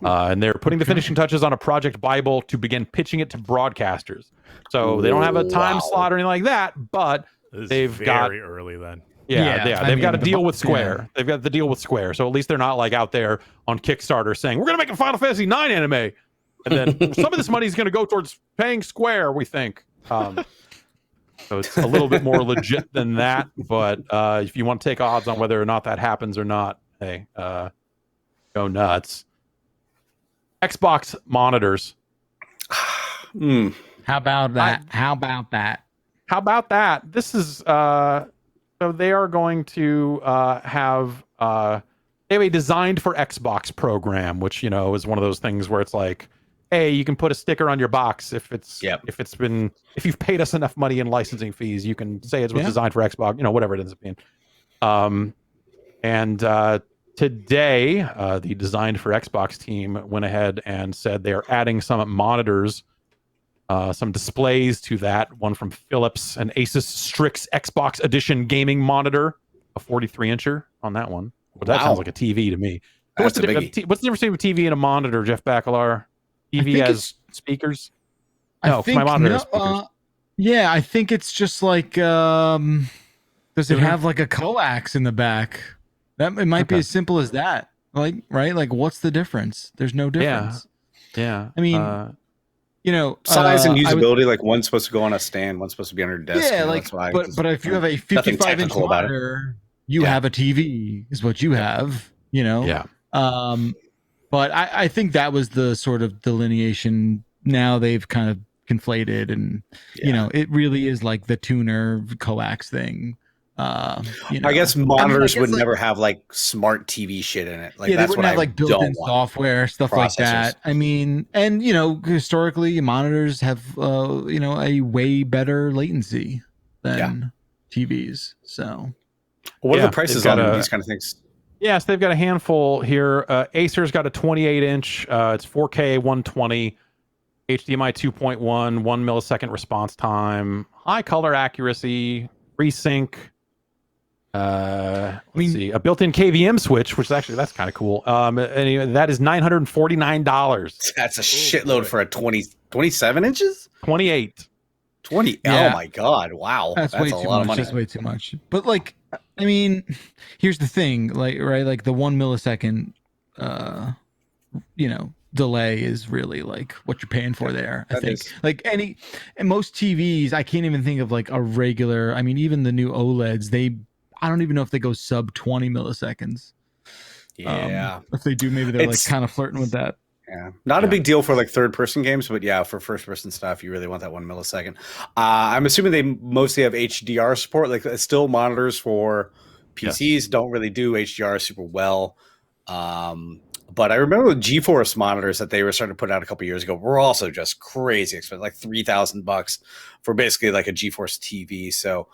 And they're putting the finishing touches on a project Bible to begin pitching it to broadcasters. So they don't have a time slot or anything like that, but they've got very early then. They've got a deal with Square. Yeah. They've got the deal with Square. So at least they're not like out there on Kickstarter saying, we're going to make a Final Fantasy IX anime. And then some of this money is going to go towards paying Square, we think. So it's a little bit more legit than that. But if you want to take odds on whether or not that happens or not, hey, go nuts. Xbox monitors. How about that? How about that? This is... So they are going to have a designed for Xbox program, which is one of those things where it's like, hey, you can put a sticker on your box if you've paid us enough money in licensing fees, you can say it was designed for Xbox, whatever it ends up being. Today, the designed for Xbox team went ahead and said they are adding some monitors. Some displays to that, one from Philips, an Asus Strix Xbox Edition gaming monitor, a 43-incher on that one. But that sounds like a TV to me. What's That's the a biggie. what's the difference between a TV and a monitor, Jeff Bakalar? TV has speakers. I think my monitor has speakers. Yeah, I think it's just like does it have like a coax in the back? That it might be as simple as that. Like, right? Like, what's the difference? There's no difference. Yeah. I mean, size and usability. Like one's supposed to go on a stand, one's supposed to be under your desk. Yeah, like, but if you have a 55-inch monitor, you have a TV, is what you have. Yeah. But I think that was the sort of delineation. Now they've kind of conflated, and it really is like the tuner coax thing. I guess monitors would never have like smart TV shit in it. Like they wouldn't have like built-in software, stuff like that. I mean, and historically, monitors have a way better latency than TVs. So, what are the prices on these kind of things? Yes, they've got a handful here. Acer's got a 28-inch. It's 4K 120. HDMI 2.1, 1 millisecond response time, high color accuracy, FreeSync. Let's see, a built-in KVM switch, which that's kind of cool. Anyway, that is $949. That's a shitload for a 27 inches. 28. 20. Yeah. Oh my god! Wow, that's way a too lot much. of money. That's way too much. But like, I mean, here's the thing, like, right, like the 1 millisecond, delay is really like what you're paying for there. I think like and most TVs, I can't even think of like a regular. I mean, even the new OLEDs, I don't even know if they go sub 20 milliseconds. Yeah, if they do, maybe they're like kind of flirting with that. Yeah, not a big deal for like third-person games, but yeah, for first-person stuff, you really want that 1 millisecond. I'm assuming they mostly have HDR support. Like, still monitors for PCs don't really do HDR super well. But I remember the GeForce monitors that they were starting to put out a couple years ago were also just crazy expensive, like $3,000 for basically like a GeForce TV. So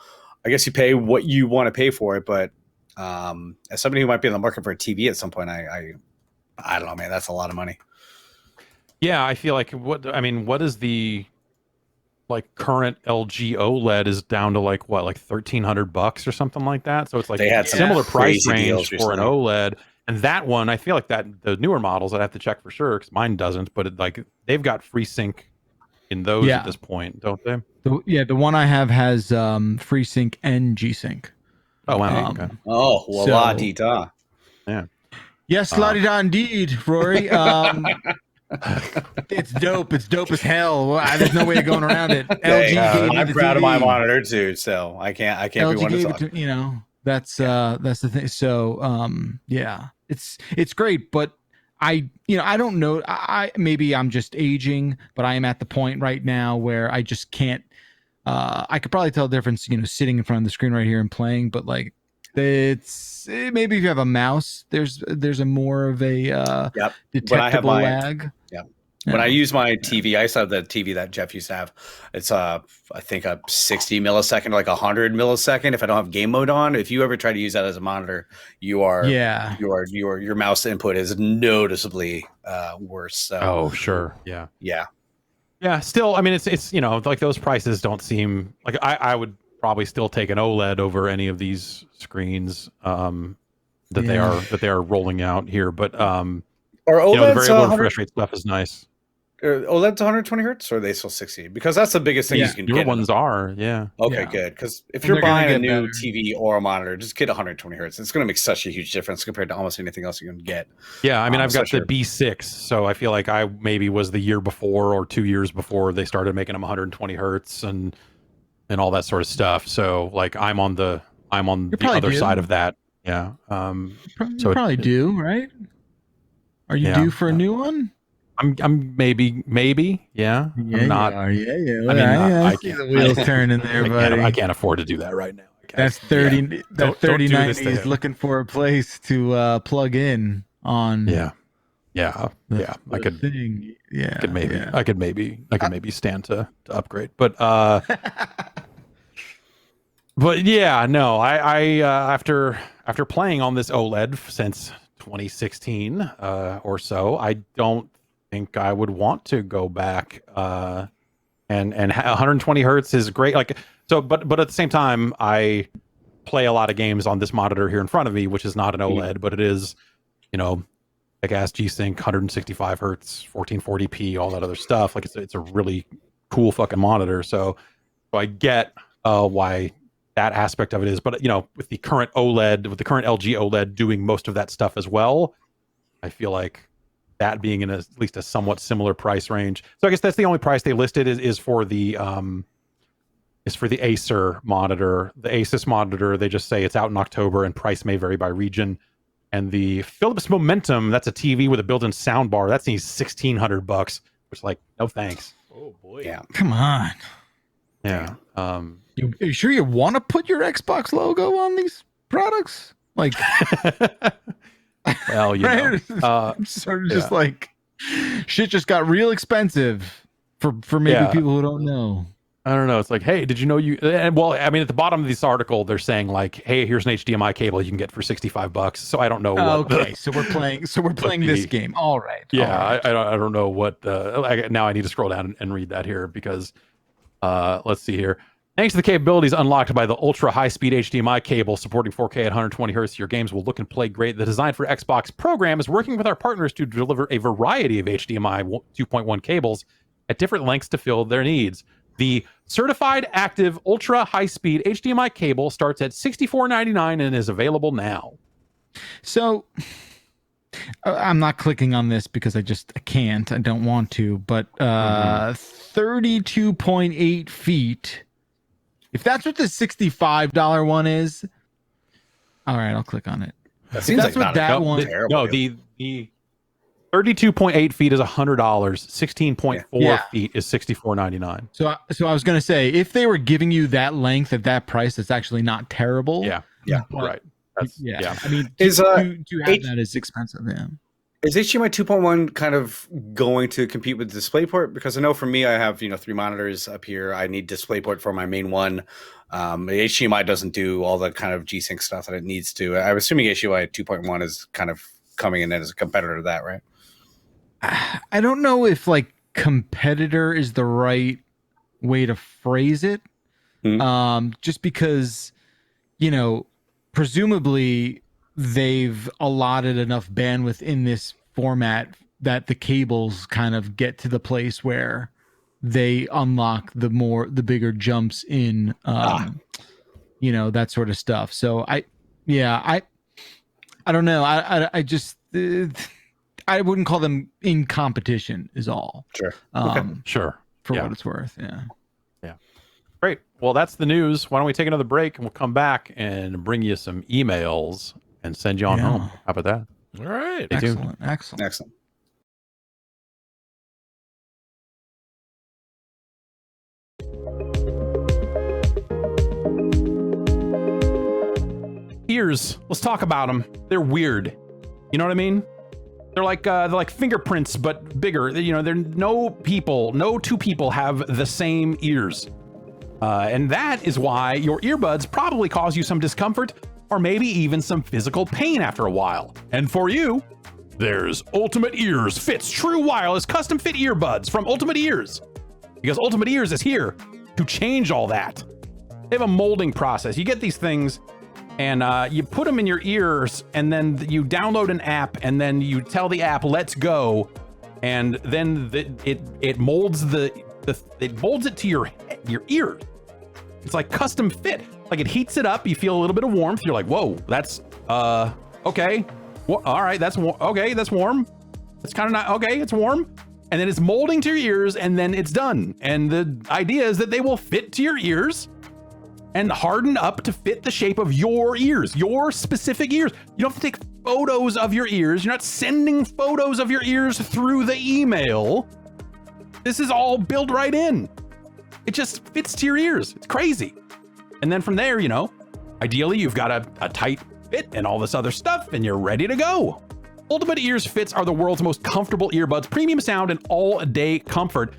I guess you pay what you want to pay for it. But as somebody who might be in the market for a TV at some point, I don't know, man, that's a lot of money. Yeah, I feel like what is the like current LG OLED is down to like $1,300 or something like that. So it's like they had similar price range for recently. an OLED. And that one, I feel like that the newer models, I'd have to check for sure because mine doesn't. But they've got FreeSync in those at this point, don't they? The one I have has FreeSync and G-Sync. Oh wow! Okay. Oh, well, la di da. Yeah. Yes, la di da indeed, Rory. It's dope. It's dope as hell. There's no way of going around it. LG I'm proud of my monitor too, so I can't LG be one to talk. That's the thing. So yeah, it's great, but I don't know. Maybe I'm just aging, but I am at the point right now where I just can't. I could probably tell the difference, sitting in front of the screen right here and playing, but like maybe if you have a mouse, there's a more of a detectable lag. Yeah. When I use my TV, I used to have the TV that Jeff used to have. It's I think a 60 millisecond, like 100 millisecond. If I don't have game mode on, if you ever try to use that as a monitor, your mouse input is noticeably worse. So. Oh sure, yeah. Still, I mean, it's like those prices don't seem like I would probably still take an OLED over any of these screens that they are rolling out here, but or OLED's the variable refresh rate stuff is nice. OLED's 120 hertz, or are they still 60? Because that's the biggest thing you can get. Your ones are, yeah. Okay, good. Because if you're buying a new TV or a monitor, just get 120 hertz. It's going to make such a huge difference compared to almost anything else you can get. Yeah, I mean, I've got the B6, so I feel like I maybe was the year before or 2 years before they started making them 120 hertz and all that sort of stuff. So like I'm on the other side of that. Yeah. You probably do, right? Are you due for a new one? I'm maybe, yeah. I'm not. I see the wheels turning there, buddy. I can't afford to do that right now. That's 30. That 3090 is looking for a place to plug in on. Yeah. I could maybe stand to upgrade, but but yeah, no. I after playing on this OLED since 2016 or so, I don't think I would want to go back. And 120 hertz is great. Like so, but at the same time, I play a lot of games on this monitor here in front of me, which is not an OLED, but it is, ass G-Sync, 165 hertz, 1440p, all that other stuff. Like it's a really cool fucking monitor. So I get why that aspect of it is, but with the current OLED, with the current LG OLED doing most of that stuff as well, I feel like that being in at least a somewhat similar price range. So I guess that's the only price they listed is for the Acer monitor. The Asus monitor, they just say it's out in October and price may vary by region. And the Philips Momentum, that's a TV with a built-in soundbar. That needs $1,600, which no thanks. Oh boy. Yeah. Come on. Yeah. You sure you want to put your Xbox logo on these products? Like, well, right? Sort of just shit just got real expensive for maybe people who don't know. I don't know. It's like, hey, did you know you? And well, I mean, at the bottom of this article, they're saying hey, here's an HDMI cable you can get for $65. So I don't know. Okay, so we're playing this game. All right. Yeah, all right. I don't know what. Now I need to scroll down and read that here because, let's see here. Thanks to the capabilities unlocked by the ultra high-speed HDMI cable supporting 4K at 120 Hz, your games will look and play great. The Design for Xbox program is working with our partners to deliver a variety of HDMI 2.1 cables at different lengths to fill their needs. The certified active ultra high-speed HDMI cable starts at $64.99 and is available now. So I'm not clicking on this because I can't. I don't want to. But 32.8 feet. If that's what the $65 one is, all right, I'll click on it. That seems like what that one. No, the 32.8 feet is $100. 16.4 feet is $64.99. So I was gonna say, if they were giving you that length at that price, it's actually not terrible. Yeah, right. I mean, to have that is expensive. Yeah. Is HDMI 2.1 kind of going to compete with DisplayPort? Because I know for me, I have 3 monitors up here. I need DisplayPort for my main one. The HDMI doesn't do all the kind of G-Sync stuff that it needs to. I'm assuming HDMI 2.1 is kind of coming in as a competitor to that, right? I don't know if competitor is the right way to phrase it. Just because, presumably they've allotted enough bandwidth in this format that the cables kind of get to the place where they unlock the bigger jumps in, that sort of stuff. So I don't know. I just, I wouldn't call them in competition is all. Sure. Sure. For what it's worth. Yeah. Great. Well, that's the news. Why don't we take another break and we'll come back and bring you some emails and send you on home. How about that? All right. Excellent. Ears. Let's talk about them. They're weird. You know what I mean? They're like fingerprints, but bigger. They're no two people have the same ears. And that is why your earbuds probably cause you some discomfort or maybe even some physical pain after a while. And for you, there's Ultimate Ears Fits True Wireless Custom Fit Earbuds from Ultimate Ears. Because Ultimate Ears is here to change all that. They have a molding process. You get these things and you put them in your ears and then you download an app and then you tell the app, let's go. And then it molds it molds it to your ear. It's like custom fit. Like it heats it up. You feel a little bit of warmth. You're like, whoa, that's okay. Well, all right, that's okay. That's warm. It's kind of not okay. It's warm. And then it's molding to your ears, and then it's done. And the idea is that they will fit to your ears and harden up to fit the shape of your ears, your specific ears. You don't have to take photos of your ears. You're not sending photos of your ears through the email. This is all built right in. It just fits to your ears. It's crazy. And then from there, ideally you've got a tight fit and all this other stuff and you're ready to go. Ultimate Ears Fits are the world's most comfortable earbuds, premium sound and all-day comfort.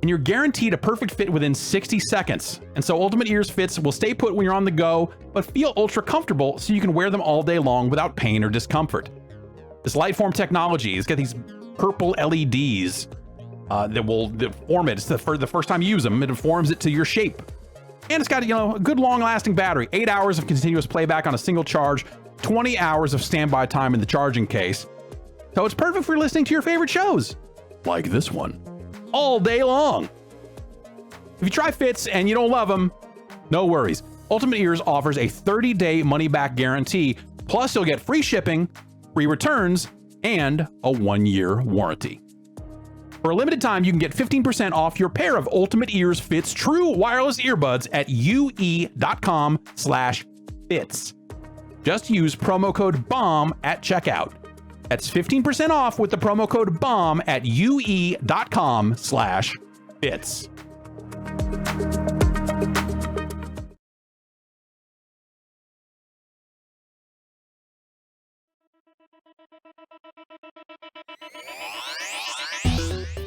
And you're guaranteed a perfect fit within 60 seconds. And so Ultimate Ears Fits will stay put when you're on the go, but feel ultra comfortable so you can wear them all day long without pain or discomfort. This Lightform technology has got these purple LEDs that will form it. It's for the first time you use them, it forms it to your shape. And it's got, a good long-lasting battery, 8 hours of continuous playback on a single charge, 20 hours of standby time in the charging case. So it's perfect for listening to your favorite shows, like this one, all day long. If you try Fits and you don't love them, no worries. Ultimate Ears offers a 30-day money-back guarantee, plus you'll get free shipping, free returns, and a 1-year warranty. For a limited time, you can get 15% off your pair of Ultimate Ears Fits True Wireless Earbuds at ue.com/fits. Just use promo code BOMB at checkout. That's 15% off with the promo code BOMB at ue.com/fits.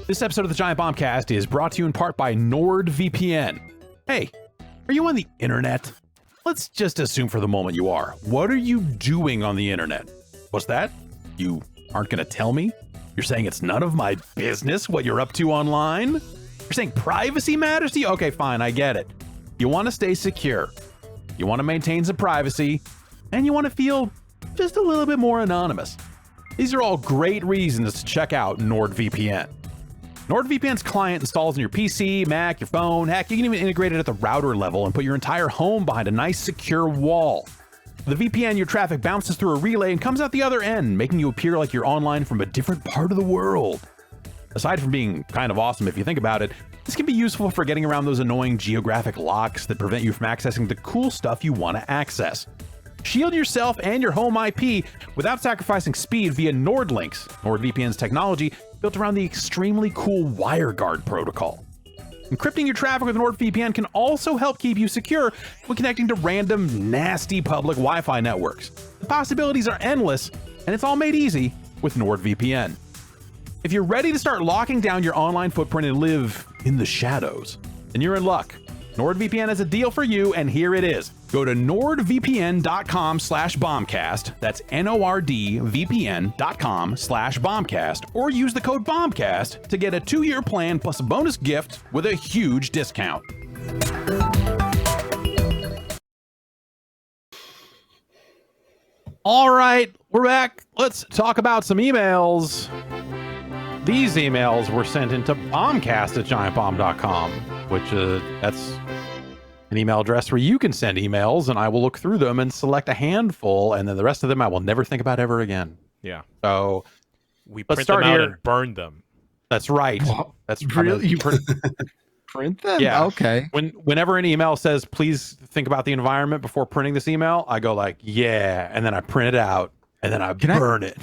This episode of the Giant Bombcast is brought to you in part by Nordvpn. Hey, are you on the internet? Let's just assume for the moment you are. What are you doing on the internet? What's that? You aren't going to tell me? You're saying it's none of my business what you're up to online? You're saying privacy matters to you? Okay, fine, I get it. You want to stay secure. You want to maintain some privacy, and you want to feel just a little bit more anonymous. These are all great reasons to check out Nordvpn. Nordvpn's client installs on your PC, Mac, your phone. Heck, you can even integrate it at the router level and put your entire home behind a nice secure wall. With the VPN, your traffic bounces through a relay and comes out the other end, making you appear like you're online from a different part of the world. Aside from being kind of awesome if you think about it, this can be useful for getting around those annoying geographic locks that prevent you from accessing the cool stuff you want to access. Shield yourself and your home IP without sacrificing speed via NordLynx, NordVPN's technology built around the extremely cool WireGuard protocol. Encrypting your traffic with NordVPN can also help keep you secure when connecting to random, nasty public Wi-Fi networks. The possibilities are endless, and it's all made easy with NordVPN. If you're ready to start locking down your online footprint and live in the shadows, then you're in luck. NordVPN has a deal for you, and here it is. Go to nordvpn.com/bombcast. That's nordvpn.com/bombcast, or use the code bombcast to get a 2-year plan plus a bonus gift with a huge discount. All right, we're back. Let's talk about some emails. These emails were sent into bombcast@giantbomb.com, which that's an email address where you can send emails, and I will look through them and select a handful, and then the rest of them I will never think about ever again. Yeah. So we let's print start them out here and burn them. That's right. That's really you print them. Yeah. Okay. Whenever an email says, please think about the environment before printing this email, I go like, yeah, and then I print it out, and then I burn it.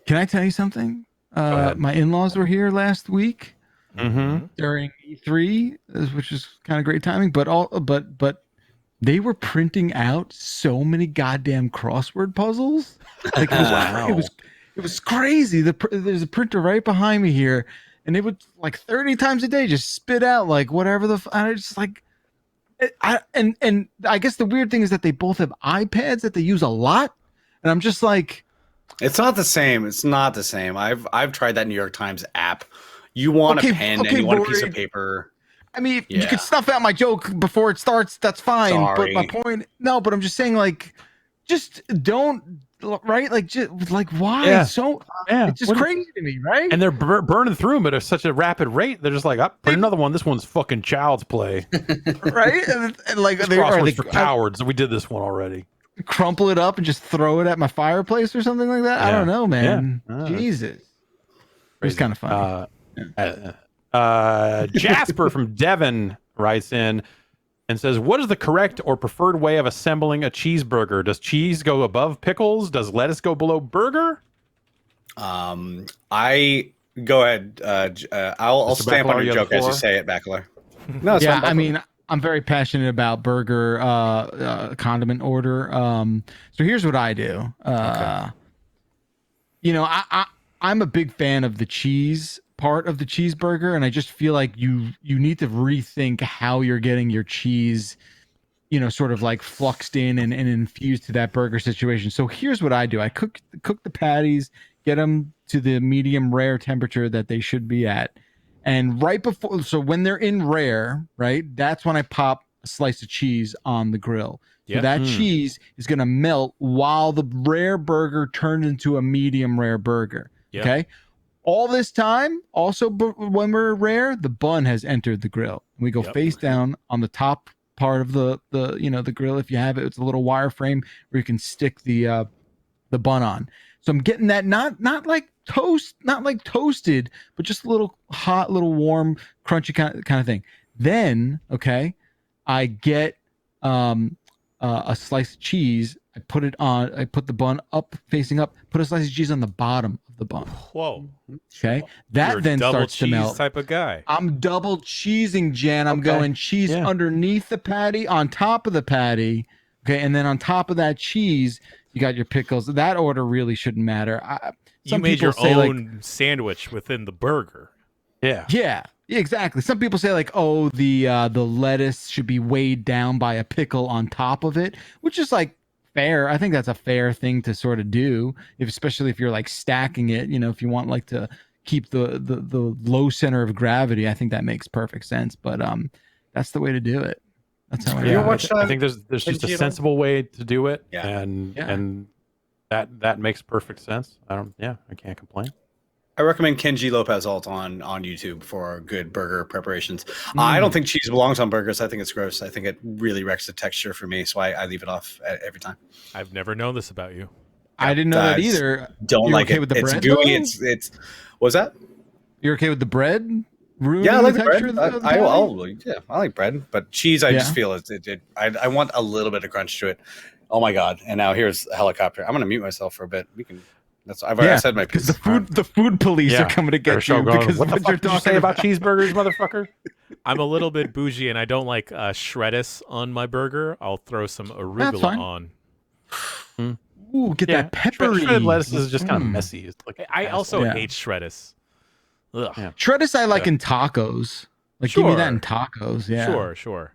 Can I tell you something? My in-laws were here last week during E3, which is kind of great timing. But they were printing out so many goddamn crossword puzzles. Like it was crazy. There's a printer right behind me here, and it would like 30 times a day just spit out like whatever the. I just like. And I guess the weird thing is that they both have iPads that they use a lot, and I'm just like. It's not the same. It's not the same. I've tried that New York Times app. You want a pen and you want a piece of paper. I mean, if you could snuff out my joke before it starts, that's fine. Sorry. But my point, but I'm just saying, like, just don't, right? Like, just like, why? Yeah. So it's just crazy to me, right? And they're burning through them at such a rapid rate. They're just like, put another one. This one's fucking child's play. Right? And like, crosswords for cowards. We did this one already. Crumple it up and just throw it at my fireplace or something like that. I don't know, man. Jesus, it's kind of funny. Jasper from Devon writes in and says, what is the correct or preferred way of assembling a cheeseburger? Does cheese go above pickles? Does lettuce go below burger? I go ahead. I'll stamp on your joke as you say it, Backler. No, yeah, I mean, I'm very passionate about burger condiment order. So here's what I do. You know, I'm a big fan of the cheese part of the cheeseburger, and I just feel like you need to rethink how you're getting your cheese, you know, sort of like fluxed in and infused to that burger situation. So here's what I do. I cook the patties, get them to the medium rare temperature that they should be at. And right before, so when they're in rare, right, that's when I pop a slice of cheese on the grill. So that cheese is going to melt while the rare burger turns into a medium rare burger. Yeah. Okay. All this time, also when we're rare, the bun has entered the grill. We go face down on the top part of the grill. If you have it, it's a little wireframe where you can stick the bun on. So I'm getting that not like toasted, but just a little hot, little warm, crunchy kind of thing. Then, okay, I get a slice of cheese. I put it on. I put the bun up, facing up. Put a slice of cheese on the bottom of the bun. Whoa. Okay, that You're then double starts to melt. type of guy. I'm double cheesing, Jan. I'm going cheese underneath the patty, on top of the patty. Okay, and then on top of that cheese, you got your pickles. That order really shouldn't matter. You made your own sandwich within the burger. Yeah, exactly. Some people say like, oh, the lettuce should be weighed down by a pickle on top of it, which is like fair. I think that's a fair thing to sort of do, especially if you're like stacking it. If you want like to keep the low center of gravity, I think that makes perfect sense. But that's the way to do it. That's how I think there's just a sensible way to do it, and that makes perfect sense. I can't complain. I recommend Kenji Lopez alt on YouTube for good burger preparations. I don't think cheese belongs on burgers. I think it's gross. I think it really wrecks the texture for me, so I leave it off every time. I've never known this about you. I didn't know that either. Don't like it. With the it's bread, gooey. It's what's that? You're okay with the bread? Yeah, I like the bread. I like bread, but cheese, I just feel I want a little bit of crunch to it. Oh my god! And now here's a helicopter. I'm gonna mute myself for a bit. We can. I've already said my piece. The food police are coming to get you because what the fuck did you say about cheeseburgers, motherfucker? I'm a little bit bougie and I don't like shreddis on my burger. I'll throw some arugula on. Ooh, get that peppery. Shredded lettuce is just kind of messy. It's like I also hate shreddis. Ugh. Yeah. Shreddis I like in tacos. Like give me that in tacos. Yeah. Sure.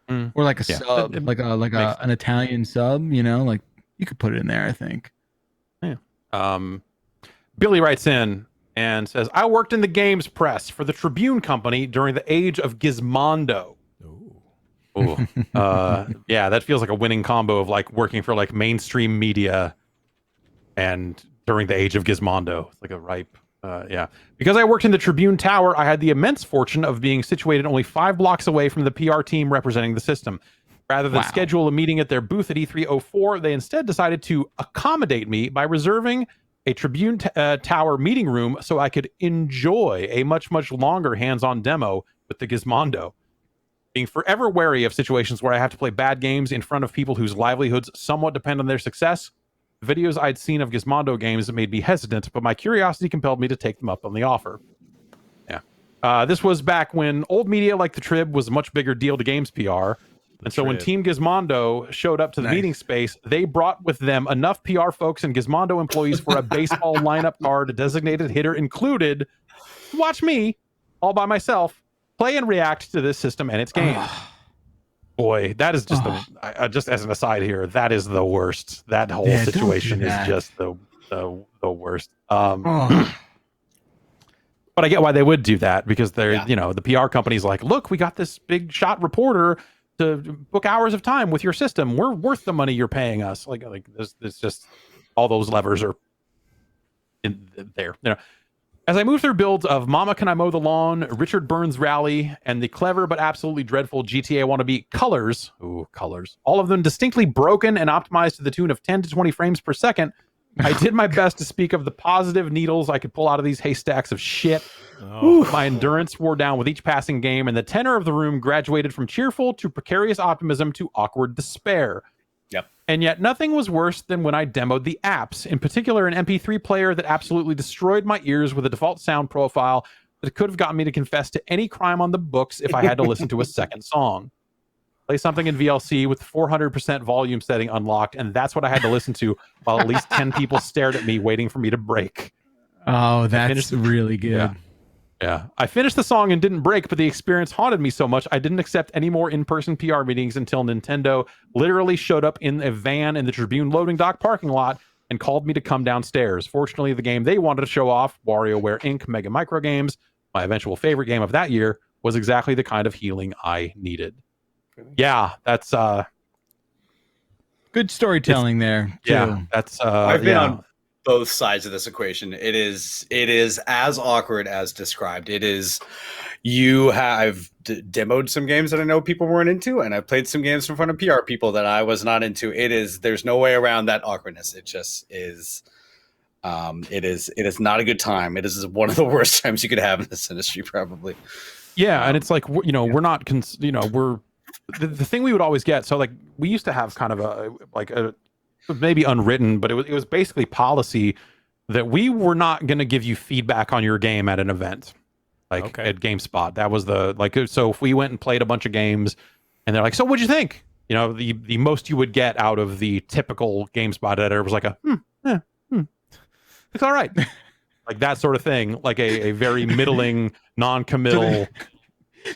Or like a sub, like an Italian sub. Like you could put it in there. I think. Billy writes in and says, I worked in the games press for the Tribune Company during the age of Gizmondo. Ooh. That feels like a winning combo of like working for like mainstream media and during the age of Gizmondo. It's like a ripe, Because I worked in the Tribune Tower, I had the immense fortune of being situated only 5 blocks away from the PR team representing the system. Rather than schedule a meeting at their booth at E304, they instead decided to accommodate me by reserving a Tribune Tower meeting room so I could enjoy a much, much longer hands-on demo with the Gizmondo. Being forever wary of situations where I have to play bad games in front of people whose livelihoods somewhat depend on their success, the videos I'd seen of Gizmondo games made me hesitant, but my curiosity compelled me to take them up on the offer. This was back when old media like the Trib was a much bigger deal to games PR. And so when Team Gizmondo showed up to the meeting space, they brought with them enough PR folks and Gizmondo employees for a baseball lineup card, a designated hitter included. Watch me, all by myself, play and react to this system and its games. Boy, that is just just as an aside here, that is the worst. That whole situation is just the worst. But I get why they would do that because they're, the PR company's like, look, we got this big shot reporter to book hours of time with your system. We're worth the money you're paying us. Like there's just all those levers are in there. As I move through builds of Mama Can I Mow the Lawn, Richard Burns Rally, and the clever but absolutely dreadful GTA wannabe Colors. Ooh, Colors. All of them distinctly broken and optimized to the tune of 10 to 20 frames per second. I did my best to speak of the positive needles I could pull out of these haystacks of shit. My endurance wore down with each passing game, and the tenor of the room graduated from cheerful to precarious optimism to awkward despair. Yep. And yet nothing was worse than when I demoed the apps, in particular an MP3 player that absolutely destroyed my ears with a default sound profile that could have gotten me to confess to any crime on the books if I had to listen to a second song. Play something in VLC with 400% volume setting unlocked, and that's what I had to listen to while at least 10 people stared at me waiting for me to break. Oh, that's really good. Yeah. I finished the song and didn't break, but the experience haunted me so much I didn't accept any more in-person PR meetings until Nintendo literally showed up in a van in the Tribune loading dock parking lot and called me to come downstairs. Fortunately, the game they wanted to show off, WarioWare Inc. Mega Micro Games, my eventual favorite game of that year, was exactly the kind of healing I needed. Yeah, that's good storytelling there too. Yeah, that's I've been on both sides of this equation. It is as awkward as described. It is. I've demoed some games that I know people weren't into, and I've played some games in front of PR people that I was not into. There's no way around that awkwardness. It just is. It is not a good time. It is one of the worst times you could have in this industry, probably. Yeah, and it's like, we're not, we're the thing we would always get. So like we used to have kind of a maybe unwritten, but it was basically policy that we were not going to give you feedback on your game at an event. Like at GameSpot, that was so if we went and played a bunch of games and they're like, so what'd you think? The most you would get out of the typical GameSpot editor was like it's all right. Like that sort of thing, like a very middling, non-committal.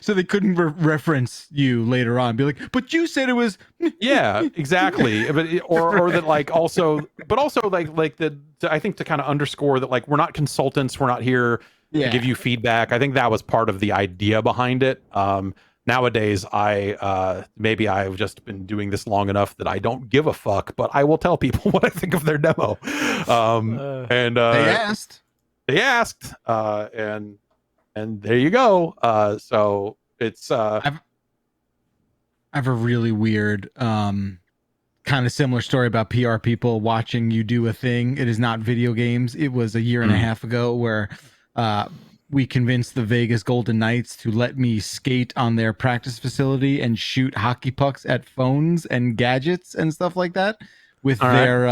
So they couldn't reference you later on, be like, but you said it was. Yeah, exactly. But or that like also, but also I think to kind of underscore that like we're not consultants, we're not here to give you feedback. I think that was part of the idea behind it. Nowadays, maybe I've just been doing this long enough that I don't give a fuck, but I will tell people what I think of their demo. And they asked, and there you go. So it's I have a really weird kind of similar story about PR people watching you do a thing. It is not video games. It was a year and a half ago where we convinced the Vegas Golden Knights to let me skate on their practice facility and shoot hockey pucks at phones and gadgets and stuff like that with their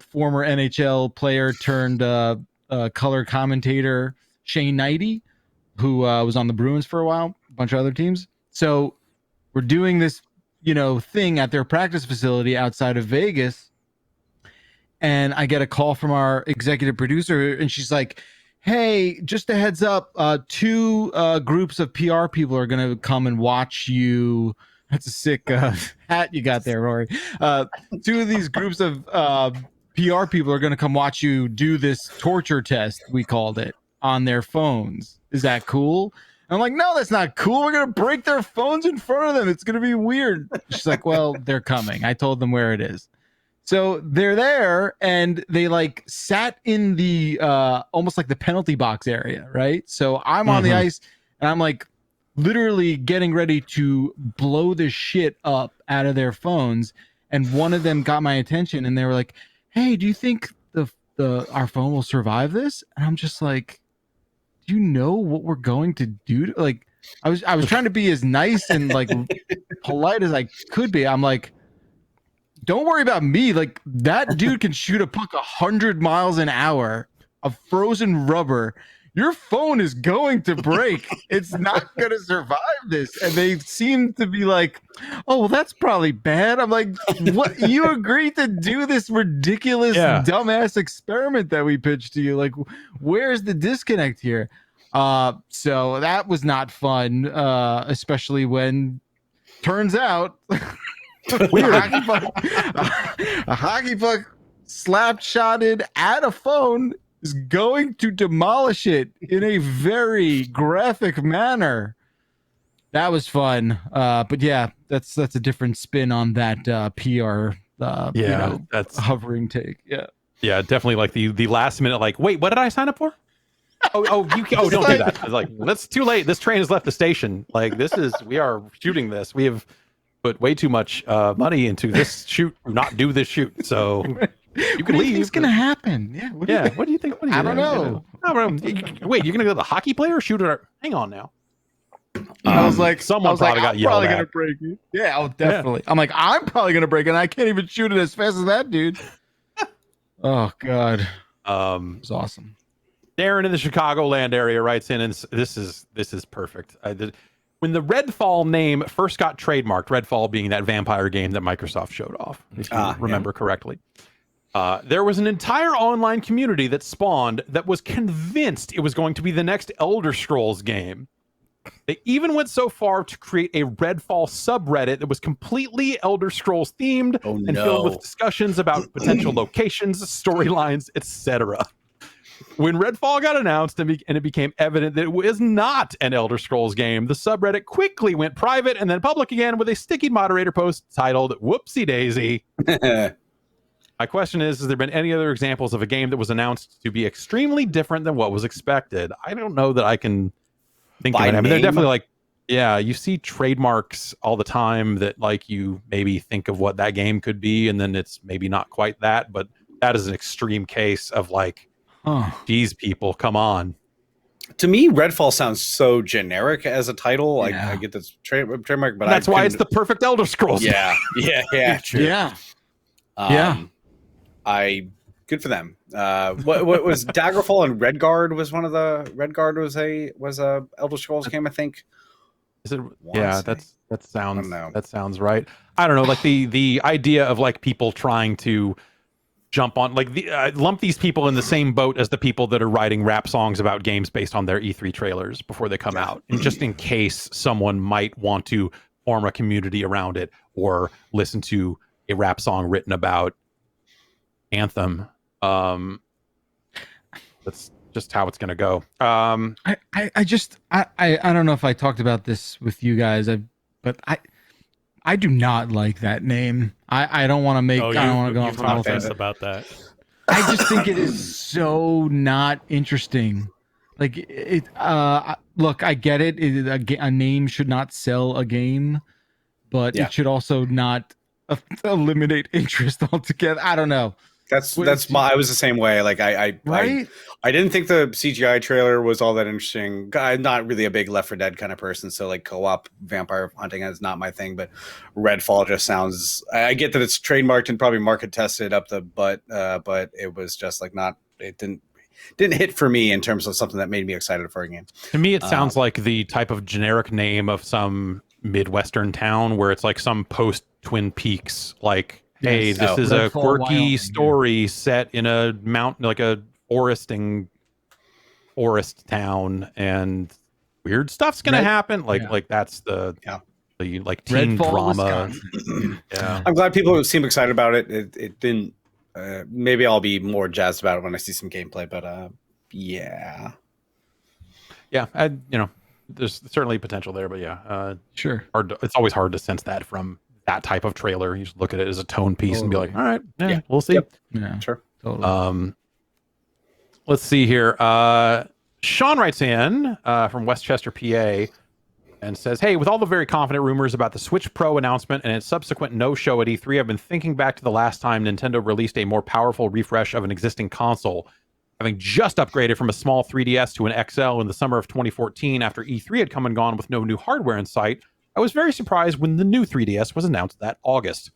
former NHL player turned color commentator Shane Knighty, who was on the Bruins for a while, a bunch of other teams. So we're doing this, thing at their practice facility outside of Vegas. And I get a call from our executive producer, and she's like, hey, just a heads up, 2 groups of PR people are going to come and watch you. That's a sick hat you got there, Rory. 2 of these groups of PR people are going to come watch you do this torture test, we called it, on their phones. Is that cool? And I'm like, no, that's not cool. We're going to break their phones in front of them. It's going to be weird. She's like, well, they're coming. I told them where it is. So they're there, and they like sat in the almost like the penalty box area, right? So I'm on the ice, and I'm like literally getting ready to blow this shit up out of their phones. And one of them got my attention, and they were like, "Hey, do you think our phone will survive this?" And I'm just like, "Do you know what we're going to do?" Like, I was trying to be as nice and like polite as I could be. I'm like, don't worry about me. Like, that dude can shoot a puck 100 miles an hour of frozen rubber. Your phone is going to break. It's not going to survive this. And they seem to be like, oh, well, that's probably bad. I'm like, what? You agreed to do this ridiculous, dumbass experiment that we pitched to you. Like, where's the disconnect here? So that was not fun, especially when turns out a hockey puck slap shotted at a phone is going to demolish it in a very graphic manner. That was fun. But yeah, that's a different spin on that PR that's hovering take. Yeah, definitely like the last minute, like, wait, what did I sign up for? Don't do that. It's like, that's too late. This train has left the station. Like, we are shooting this. We have put way too much money into this shoot, not do this shoot. So you can leave. What's gonna happen? Yeah. What do you think? I don't know. Wait, you're gonna go to the hockey player shooter? Hang on now. I was like, someone probably got yelled at. Gonna break it. Yeah, definitely. Yeah. I'm like, I'm probably gonna break it. And I can't even shoot it as fast as that dude. Oh God. It was awesome. Darren in the Chicagoland area writes in, and this is perfect. When the Redfall name first got trademarked, Redfall being that vampire game that Microsoft showed off, if you remember correctly, there was an entire online community that spawned that was convinced it was going to be the next Elder Scrolls game. They even went so far to create a Redfall subreddit that was completely Elder Scrolls themed and filled with discussions about potential locations, storylines, etc. When Redfall got announced and it became evident that it was not an Elder Scrolls game, the subreddit quickly went private and then public again with a sticky moderator post titled "Whoopsie Daisy." My question is, has there been any other examples of a game that was announced to be extremely different than what was expected? I don't know that I can think of it. I mean, they're definitely like, yeah, you see trademarks all the time that like you maybe think of what that game could be, and then it's maybe not quite that, but that is an extreme case of like, geez, people, come on. To me, Redfall sounds so generic as a title. I get this trademark, but that's why it's the perfect Elder Scrolls. Yeah, true. Yeah. Good for them. What was Daggerfall and Redguard was one of the Redguard was a Elder Scrolls game, I think. Is it? Yeah, that sounds right. I don't know, like the idea of like people trying to jump on, like lump these people in the same boat as the people that are writing rap songs about games based on their E3 trailers before they come out, and just in case someone might want to form a community around it or listen to a rap song written about Anthem. That's just how it's gonna go. I don't know if I talked about this with you guys, but I do not like that name. I don't want to make. I don't want to go off on this about that. I just think it is so not interesting. Like it. Look, I get it. A name should not sell a game, but it should also not eliminate interest altogether. I don't know. I was the same way. Like I didn't think the CGI trailer was all that interesting. I'm not really a big Left 4 Dead kind of person, so like co-op vampire hunting is not my thing. But Redfall just sounds. I get that it's trademarked and probably market tested up the butt, but it was just like not. It didn't hit for me in terms of something that made me excited for a game. To me, it sounds like the type of generic name of some Midwestern town where it's like some post Twin Peaks like. Hey, this is a quirky story set in a mountain, like a forest town, and weird stuff's gonna happen. Like that's the like teen drama. Yeah, I'm glad people seem excited about it. It didn't. Maybe I'll be more jazzed about it when I see some gameplay. But yeah. There's certainly potential there, but sure. It's always hard to sense that from that type of trailer. You just look at it as a tone piece and be like, all right, we'll see. Yep. Yeah, sure. Totally. Let's see here. Sean writes in from Westchester, PA, and says, hey, with all the very confident rumors about the Switch Pro announcement and its subsequent no-show at E3, I've been thinking back to the last time Nintendo released a more powerful refresh of an existing console. Having just upgraded from a small 3DS to an XL in the summer of 2014 after E3 had come and gone with no new hardware in sight, I was very surprised when the new 3DS was announced that August.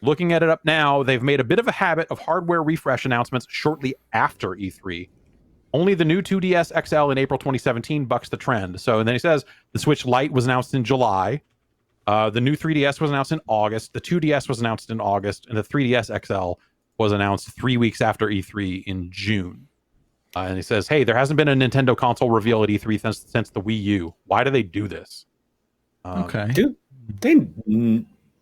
Looking at it up now, they've made a bit of a habit of hardware refresh announcements shortly after E3. Only the new 2DS XL in April 2017 bucks the trend. So, and then he says the Switch Lite was announced in July. The new 3DS was announced in August. The 2DS was announced in August. And the 3DS XL was announced 3 weeks after E3 in June. And he says, hey, there hasn't been a Nintendo console reveal at E3 since the Wii U. Why do they do this? Okay. Dude,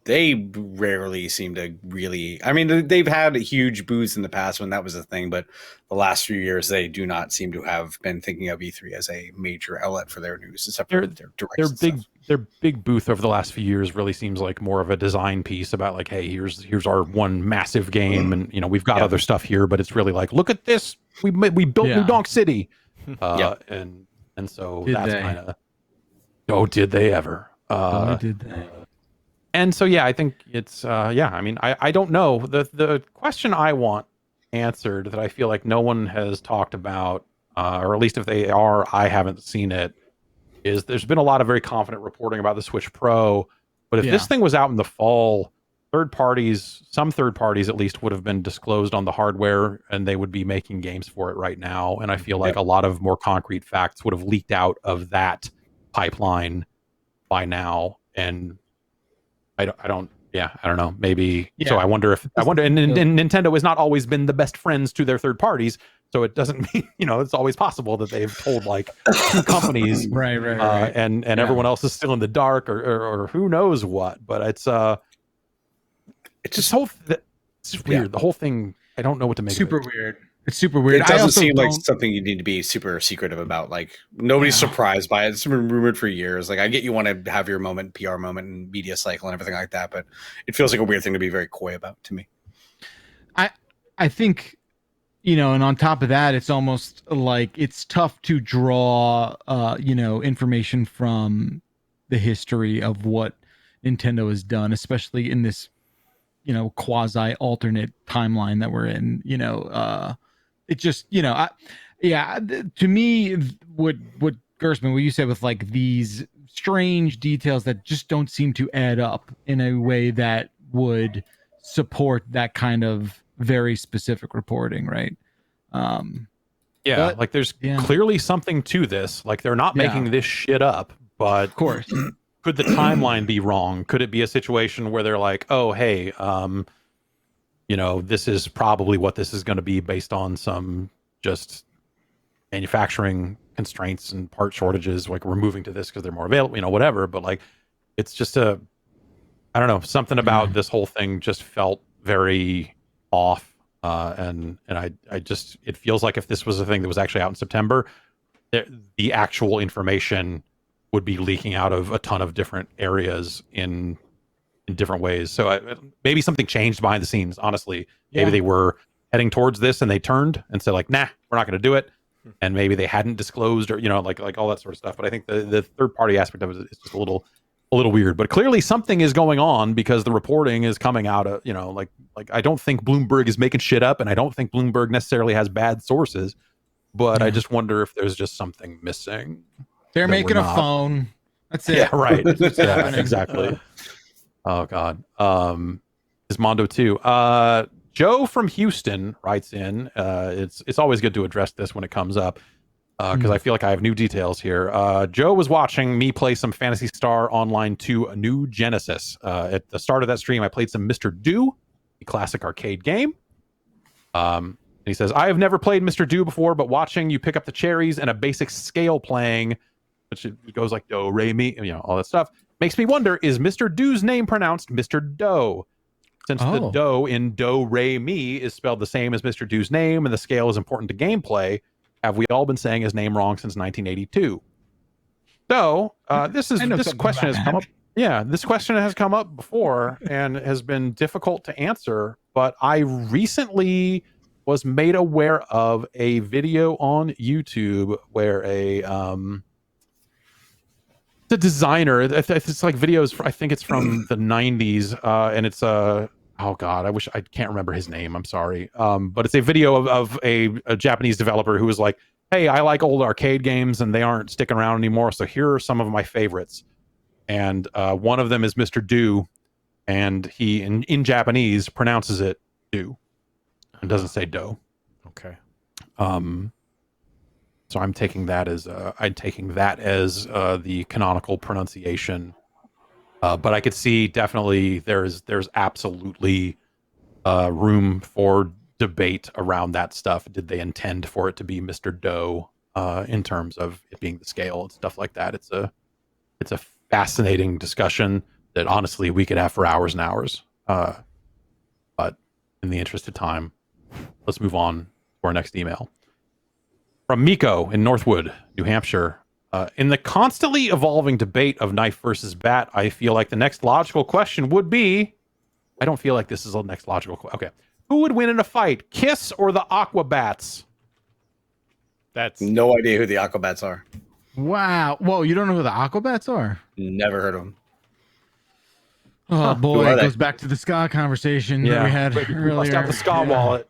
they rarely seem to really. I mean, they've had huge booths in the past when that was a thing, but the last few years they do not seem to have been thinking of E3 as a major outlet for their news, except for their direct. Their big booth over the last few years really seems like more of a design piece about like, hey, here's our one massive game, and we've got other stuff here, but it's really like, look at this, we built New Donk City, and so that's kind of. Oh, did they ever? Did they? And so, I think it's, I mean, I don't know. The question I want answered that I feel like no one has talked about, or at least if they are, I haven't seen it, is there's been a lot of very confident reporting about the Switch Pro. But if this thing was out in the fall, some third parties at least would have been disclosed on the hardware and they would be making games for it right now. And I feel like a lot of more concrete facts would have leaked out of that pipeline by now. And I don't know. Maybe. So I wonder, and Nintendo has not always been the best friends to their third parties. So it doesn't mean, it's always possible that they've told like two companies, right. And everyone else is still in the dark or who knows what. But it's just it's weird. The whole thing, I don't know what to make. Super of it. weird. It's super weird. It doesn't seem like something you need to be super secretive about. Like nobody's surprised by it. It's been rumored for years. Like I get you want to have your moment, PR moment, and media cycle and everything like that, but it feels like a weird thing to be very coy about to me. I think, and on top of that, it's almost like it's tough to draw, information from the history of what Nintendo has done, especially in this, quasi alternate timeline that we're in. It just, to me, what Gersman, what you said with like these strange details that just don't seem to add up in a way that would support that kind of very specific reporting, right? Yeah, like there's clearly something to this. Like they're not making this shit up, but of course, could the timeline be wrong? Could it be a situation where they're like, oh, hey, this is probably what this is going to be based on some just manufacturing constraints and part shortages, like we're moving to this because they're more available, whatever. But like, it's just I don't know, something about this whole thing just felt very off. And I just, it feels like if this was a thing that was actually out in September, the actual information would be leaking out of a ton of different areas in different ways. So maybe something changed behind the scenes, honestly. Maybe they were heading towards this and they turned and said like, nah, we're not going to do it. And maybe they hadn't disclosed or, like all that sort of stuff. But I think the third party aspect of it is just a little weird, but clearly something is going on because the reporting is coming out of, like I don't think Bloomberg is making shit up, and I don't think Bloomberg necessarily has bad sources, but I just wonder if there's just something missing. They're making a phone. That's it. Yeah, right. Yeah, exactly. Oh God. Is Mondo too. Joe from Houston writes in. It's always good to address this when it comes up. Because I feel like I have new details here. Joe was watching me play some Phantasy Star Online 2 A New Genesis. At the start of that stream, I played some Mr. Do, a classic arcade game. And he says, I have never played Mr. Do before, but watching you pick up the cherries and a basic scale playing, which it goes like do, re, mi, all that stuff, makes me wonder, is Mr. Do's name pronounced Mr. Do? Since the do in do, re, mi is spelled the same as Mr. Do's name and the scale is important to gameplay, have we all been saying his name wrong since 1982? So this question has come up. Yeah, this question has come up before and has been difficult to answer. But I recently was made aware of a video on YouTube where the designer, it's like videos. I think it's from the 90s, and it's oh God, I can't remember his name. I'm sorry. But it's a video of a Japanese developer who was like, hey, I like old arcade games and they aren't sticking around anymore. So here are some of my favorites. And one of them is Mr. Do. And he, in Japanese, pronounces it do and doesn't say do. Okay. So I'm taking that as the canonical pronunciation. But I could see definitely there's absolutely room for debate around that stuff. Did they intend for it to be Mr. Do in terms of it being the scale and stuff like that? It's a fascinating discussion that honestly we could have for hours and hours. But in the interest of time, let's move on to our next email. From Miko in Northwood, New Hampshire. In the constantly evolving debate of knife versus bat, I feel like the next logical question would be, I don't feel like this is the next logical question. Okay. Who would win in a fight, Kiss or the Aquabats? That's no idea who the Aquabats are. Wow. Whoa, you don't know who the Aquabats are? Never heard of them. Oh boy, it goes back to the ska conversation that we had earlier. Bust out the ska wallet.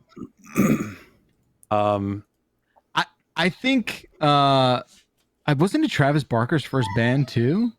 I think wasn't it Travis Barker's first band too?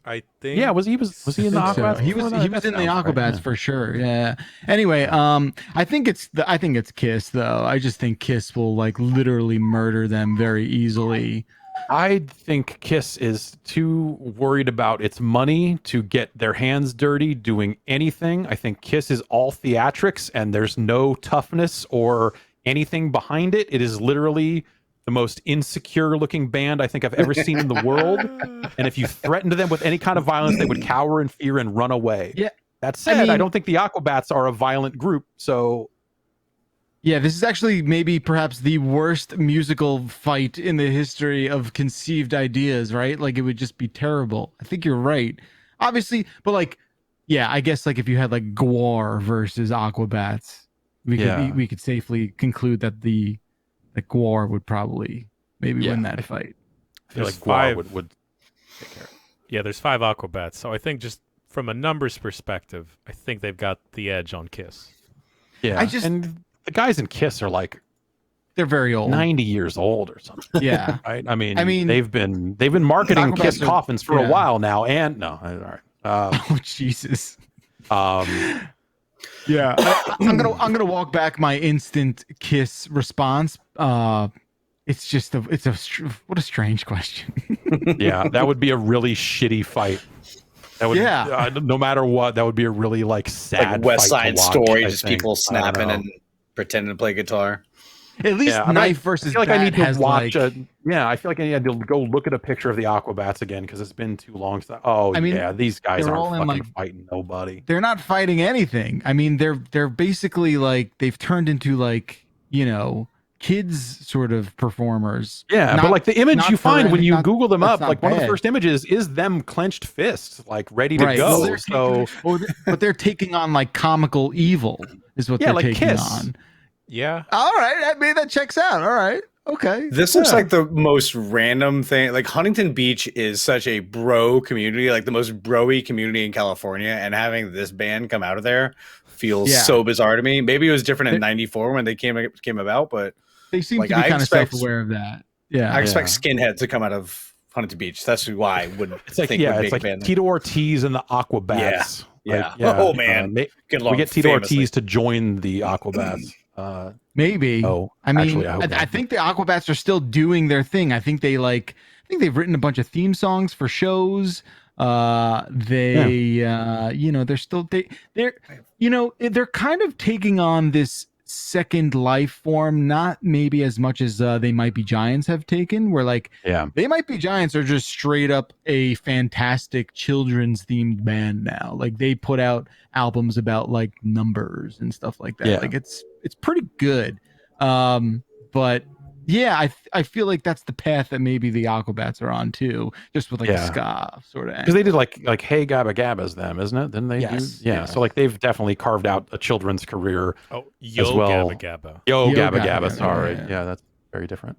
I think. Yeah, was he in the Aquabats? So. He was in the Aquabats for sure. Yeah. Anyway, I think it's Kiss though. I just think Kiss will like literally murder them very easily. I think Kiss is too worried about its money to get their hands dirty doing anything. I think Kiss is all theatrics and there's no toughness or anything behind it. It is literally the most insecure looking band I think I've ever seen in the world. And if you threatened them with any kind of violence, they would cower in fear and run away. Yeah. That said, I don't think the Aquabats are a violent group. So yeah, this is actually maybe perhaps the worst musical fight in the history of conceived ideas, right? Like it would just be terrible. I think you're right. Obviously, but like, yeah, I guess like if you had like Gwar versus Aquabats, we could safely conclude that the Gwar would probably win that fight. I feel like There's Gwar five- would take care of it. Yeah, there's 5 Aquabats, so I think just from a numbers perspective, I think they've got the edge on Kiss. Yeah, and the guys in Kiss are like they're very old, 90 years old or something. Yeah, right. I mean, they've been marketing Kiss coffins for a while now, and no, all right. Oh Jesus. Yeah, I'm gonna walk back my instant Kiss response. It's just what a strange question. Yeah, that would be a really shitty fight. That would, no matter what, that would be a really sad West fight Side to watch, Story, I just think. people snapping and pretending to play guitar. At least Knife versus I feel like Bat I need to has watch like, I feel like I need to go look at a picture of the Aquabats again because it's been too long. These guys they're aren't all in, fucking like, fighting nobody. they're not fighting anything. I mean, they're basically like they've turned into like, kids sort of performers. Yeah, but like the image you find when you Google them up, like one of the bad. first images is them clenched fists, like ready to go. But they're taking on like comical evil is what they're like taking Kiss. on. Yeah. All right, I mean that checks out. All right. Okay. This looks like the most random thing. Like Huntington Beach is such a bro community, like the most broy community in California, and having this band come out of there feels so bizarre to me. Maybe it was different in '94 when they came about, but they seem to be kind of self-aware of that. Yeah. I expect Skinhead to come out of Huntington Beach. That's why I would it's like Tito Ortiz and the Aquabats. Yeah. Oh man. We get Tito Ortiz to join the Aquabats. Maybe. I mean, I think the Aquabats are still doing their thing. I think they've written a bunch of theme songs for shows. They're still they're kind of taking on this second life form, not maybe as much as They Might Be Giants have taken, where like They Might Be Giants are just straight up a fantastic children's themed band now. Like they put out albums about like numbers and stuff like that. Like it's pretty good. But yeah, I feel like that's the path that maybe the Aquabats are on too, just with like a ska sort of. Because they did like Hey Gabba Gabba's them, isn't it? Didn't they do? Yeah. So like they've definitely carved out a children's career. Oh, as well. Gabba Gabba. Yo Gabba Gabba. Sorry. Yeah, that's very different.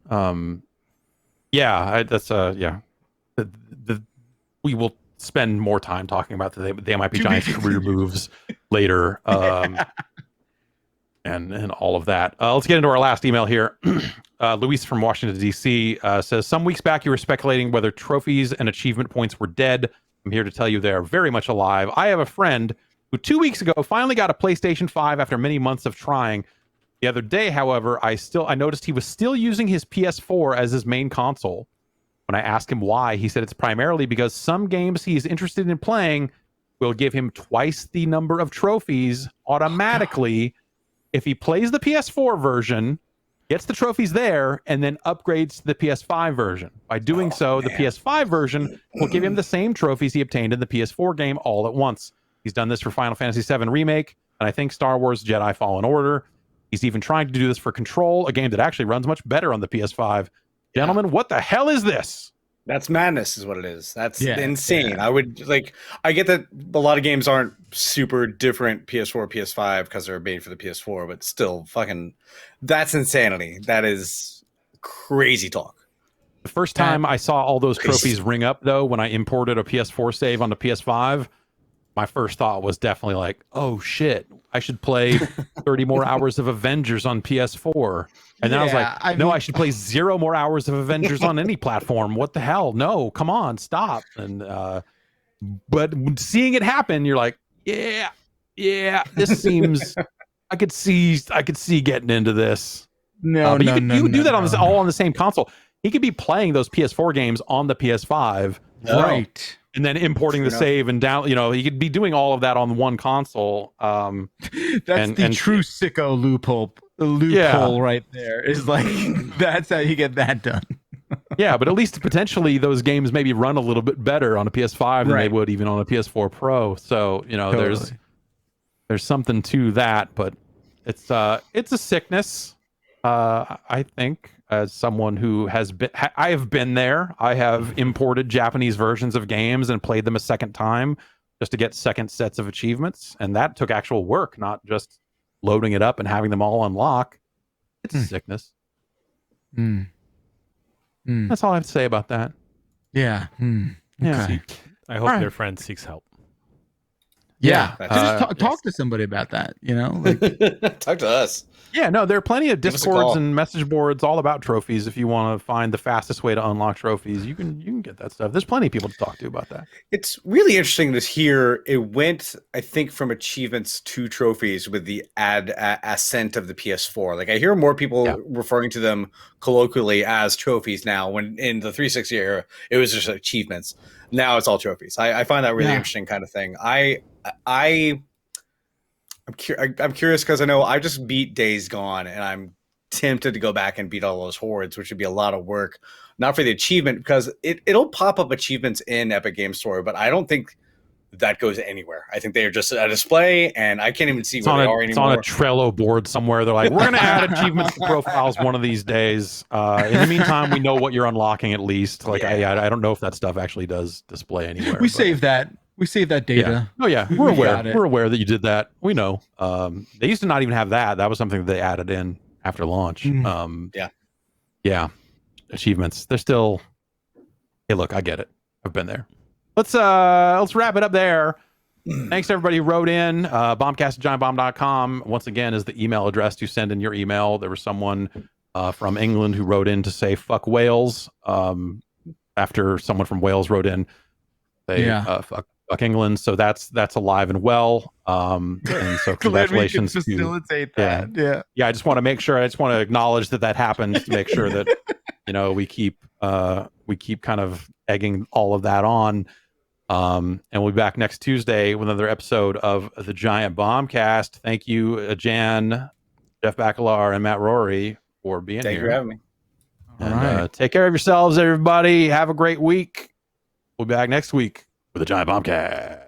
We will spend more time talking about They Might Be Giants career moves later. And all of that. Let's get into our last email here. Luis from Washington, D.C. Says, some weeks back you were speculating whether trophies and achievement points were dead. I'm here to tell you they are very much alive. I have a friend who 2 weeks ago finally got a PlayStation 5 after many months of trying. The other day, however, I noticed he was still using his PS4 as his main console. When I asked him why, he said it's primarily because some games he's interested in playing will give him twice the number of trophies automatically if he plays the PS4 version, gets the trophies there, and then upgrades to the PS5 version. By doing the PS5 version will give him the same trophies he obtained in the PS4 game all at once. He's done this for Final Fantasy VII Remake, and I think Star Wars Jedi Fallen Order. He's even trying to do this for Control, a game that actually runs much better on the PS5. Gentlemen, what the hell is this? That's madness is what it is. That's insane. Yeah. I get that a lot of games aren't super different PS4, PS5 because they're made for the PS4, but still that's insanity. That is crazy talk. The first time I saw all those trophies ring up though, when I imported a PS4 save on the PS5, my first thought was definitely like, oh shit, I should play 30 more hours of Avengers on PS4. And then I was like, I should play 0 more hours of Avengers on any platform. What the hell? No, come on, stop. And but seeing it happen, you're like, yeah, this seems I could see getting into this. You could do that all on the same console. He could be playing those PS4 games on the PS5. Right. And then importing the save and down, he could be doing all of that on one console. That's the true sicko loophole. The loophole right there is like, that's how you get that done. Yeah, but at least potentially those games maybe run a little bit better on a PS5 than they would even on a PS4 Pro. So, there's something to that, but it's a sickness. I think, as someone who has been, I have been there. I have imported Japanese versions of games and played them a second time just to get second sets of achievements, and that took actual work, not just loading it up and having them all unlock. It's a sickness. That's all I have to say about that. Yeah. Yeah. Okay. I hope their friend seeks help. Yeah. That's- Just talk to somebody about that, you know? Like, Talk to us. Yeah, no, there are plenty of Give us a discords call. and message boards all about trophies. If you want to find the fastest way to unlock trophies, you can get that stuff. There's plenty of people to talk to about that. It's really interesting to hear it went, I think, from achievements to trophies with the ascent of the PS4. Like I hear more people referring to them colloquially as trophies now, when in the 360 era, it was just achievements. Now it's all trophies. I find that really interesting kind of thing. I'm curious because I know I just beat Days Gone and I'm tempted to go back and beat all those hordes, which would be a lot of work. Not for the achievement, because it'll pop up achievements in Epic Game Store, but I don't think that goes anywhere. I think they're just a display, and I can't even see where they are anymore. It's on a Trello board somewhere. They're like, we're going to add achievements to profiles one of these days. In the meantime, we know what you're unlocking at least. Like, I don't know if that stuff actually does display anywhere. we save that. We save that data. Yeah. Oh yeah, we're aware. We're aware that you did that. We know. They used to not even have that. That was something that they added in after launch. Yeah. Achievements. They're still. Hey, look, I get it. I've been there. Let's wrap it up there. Thanks to everybody who wrote in. Bombcast@giantbomb.com once again is the email address to send in your email. There was someone from England who wrote in to say "fuck Wales" after someone from Wales wrote in. Fuck England, so that's alive and well. And so congratulations to facilitate that. Yeah. I just want to make sure. I just want to acknowledge that happened to make sure that we keep kind of egging all of that on. And we'll be back next Tuesday with another episode of the Giant Bombcast. Thank you, Jan, Jeff Bacalar, and Matt Rory for being here. Thank you for having me. And take care of yourselves, everybody. Have a great week. We'll be back next week with the Giant Bombcast.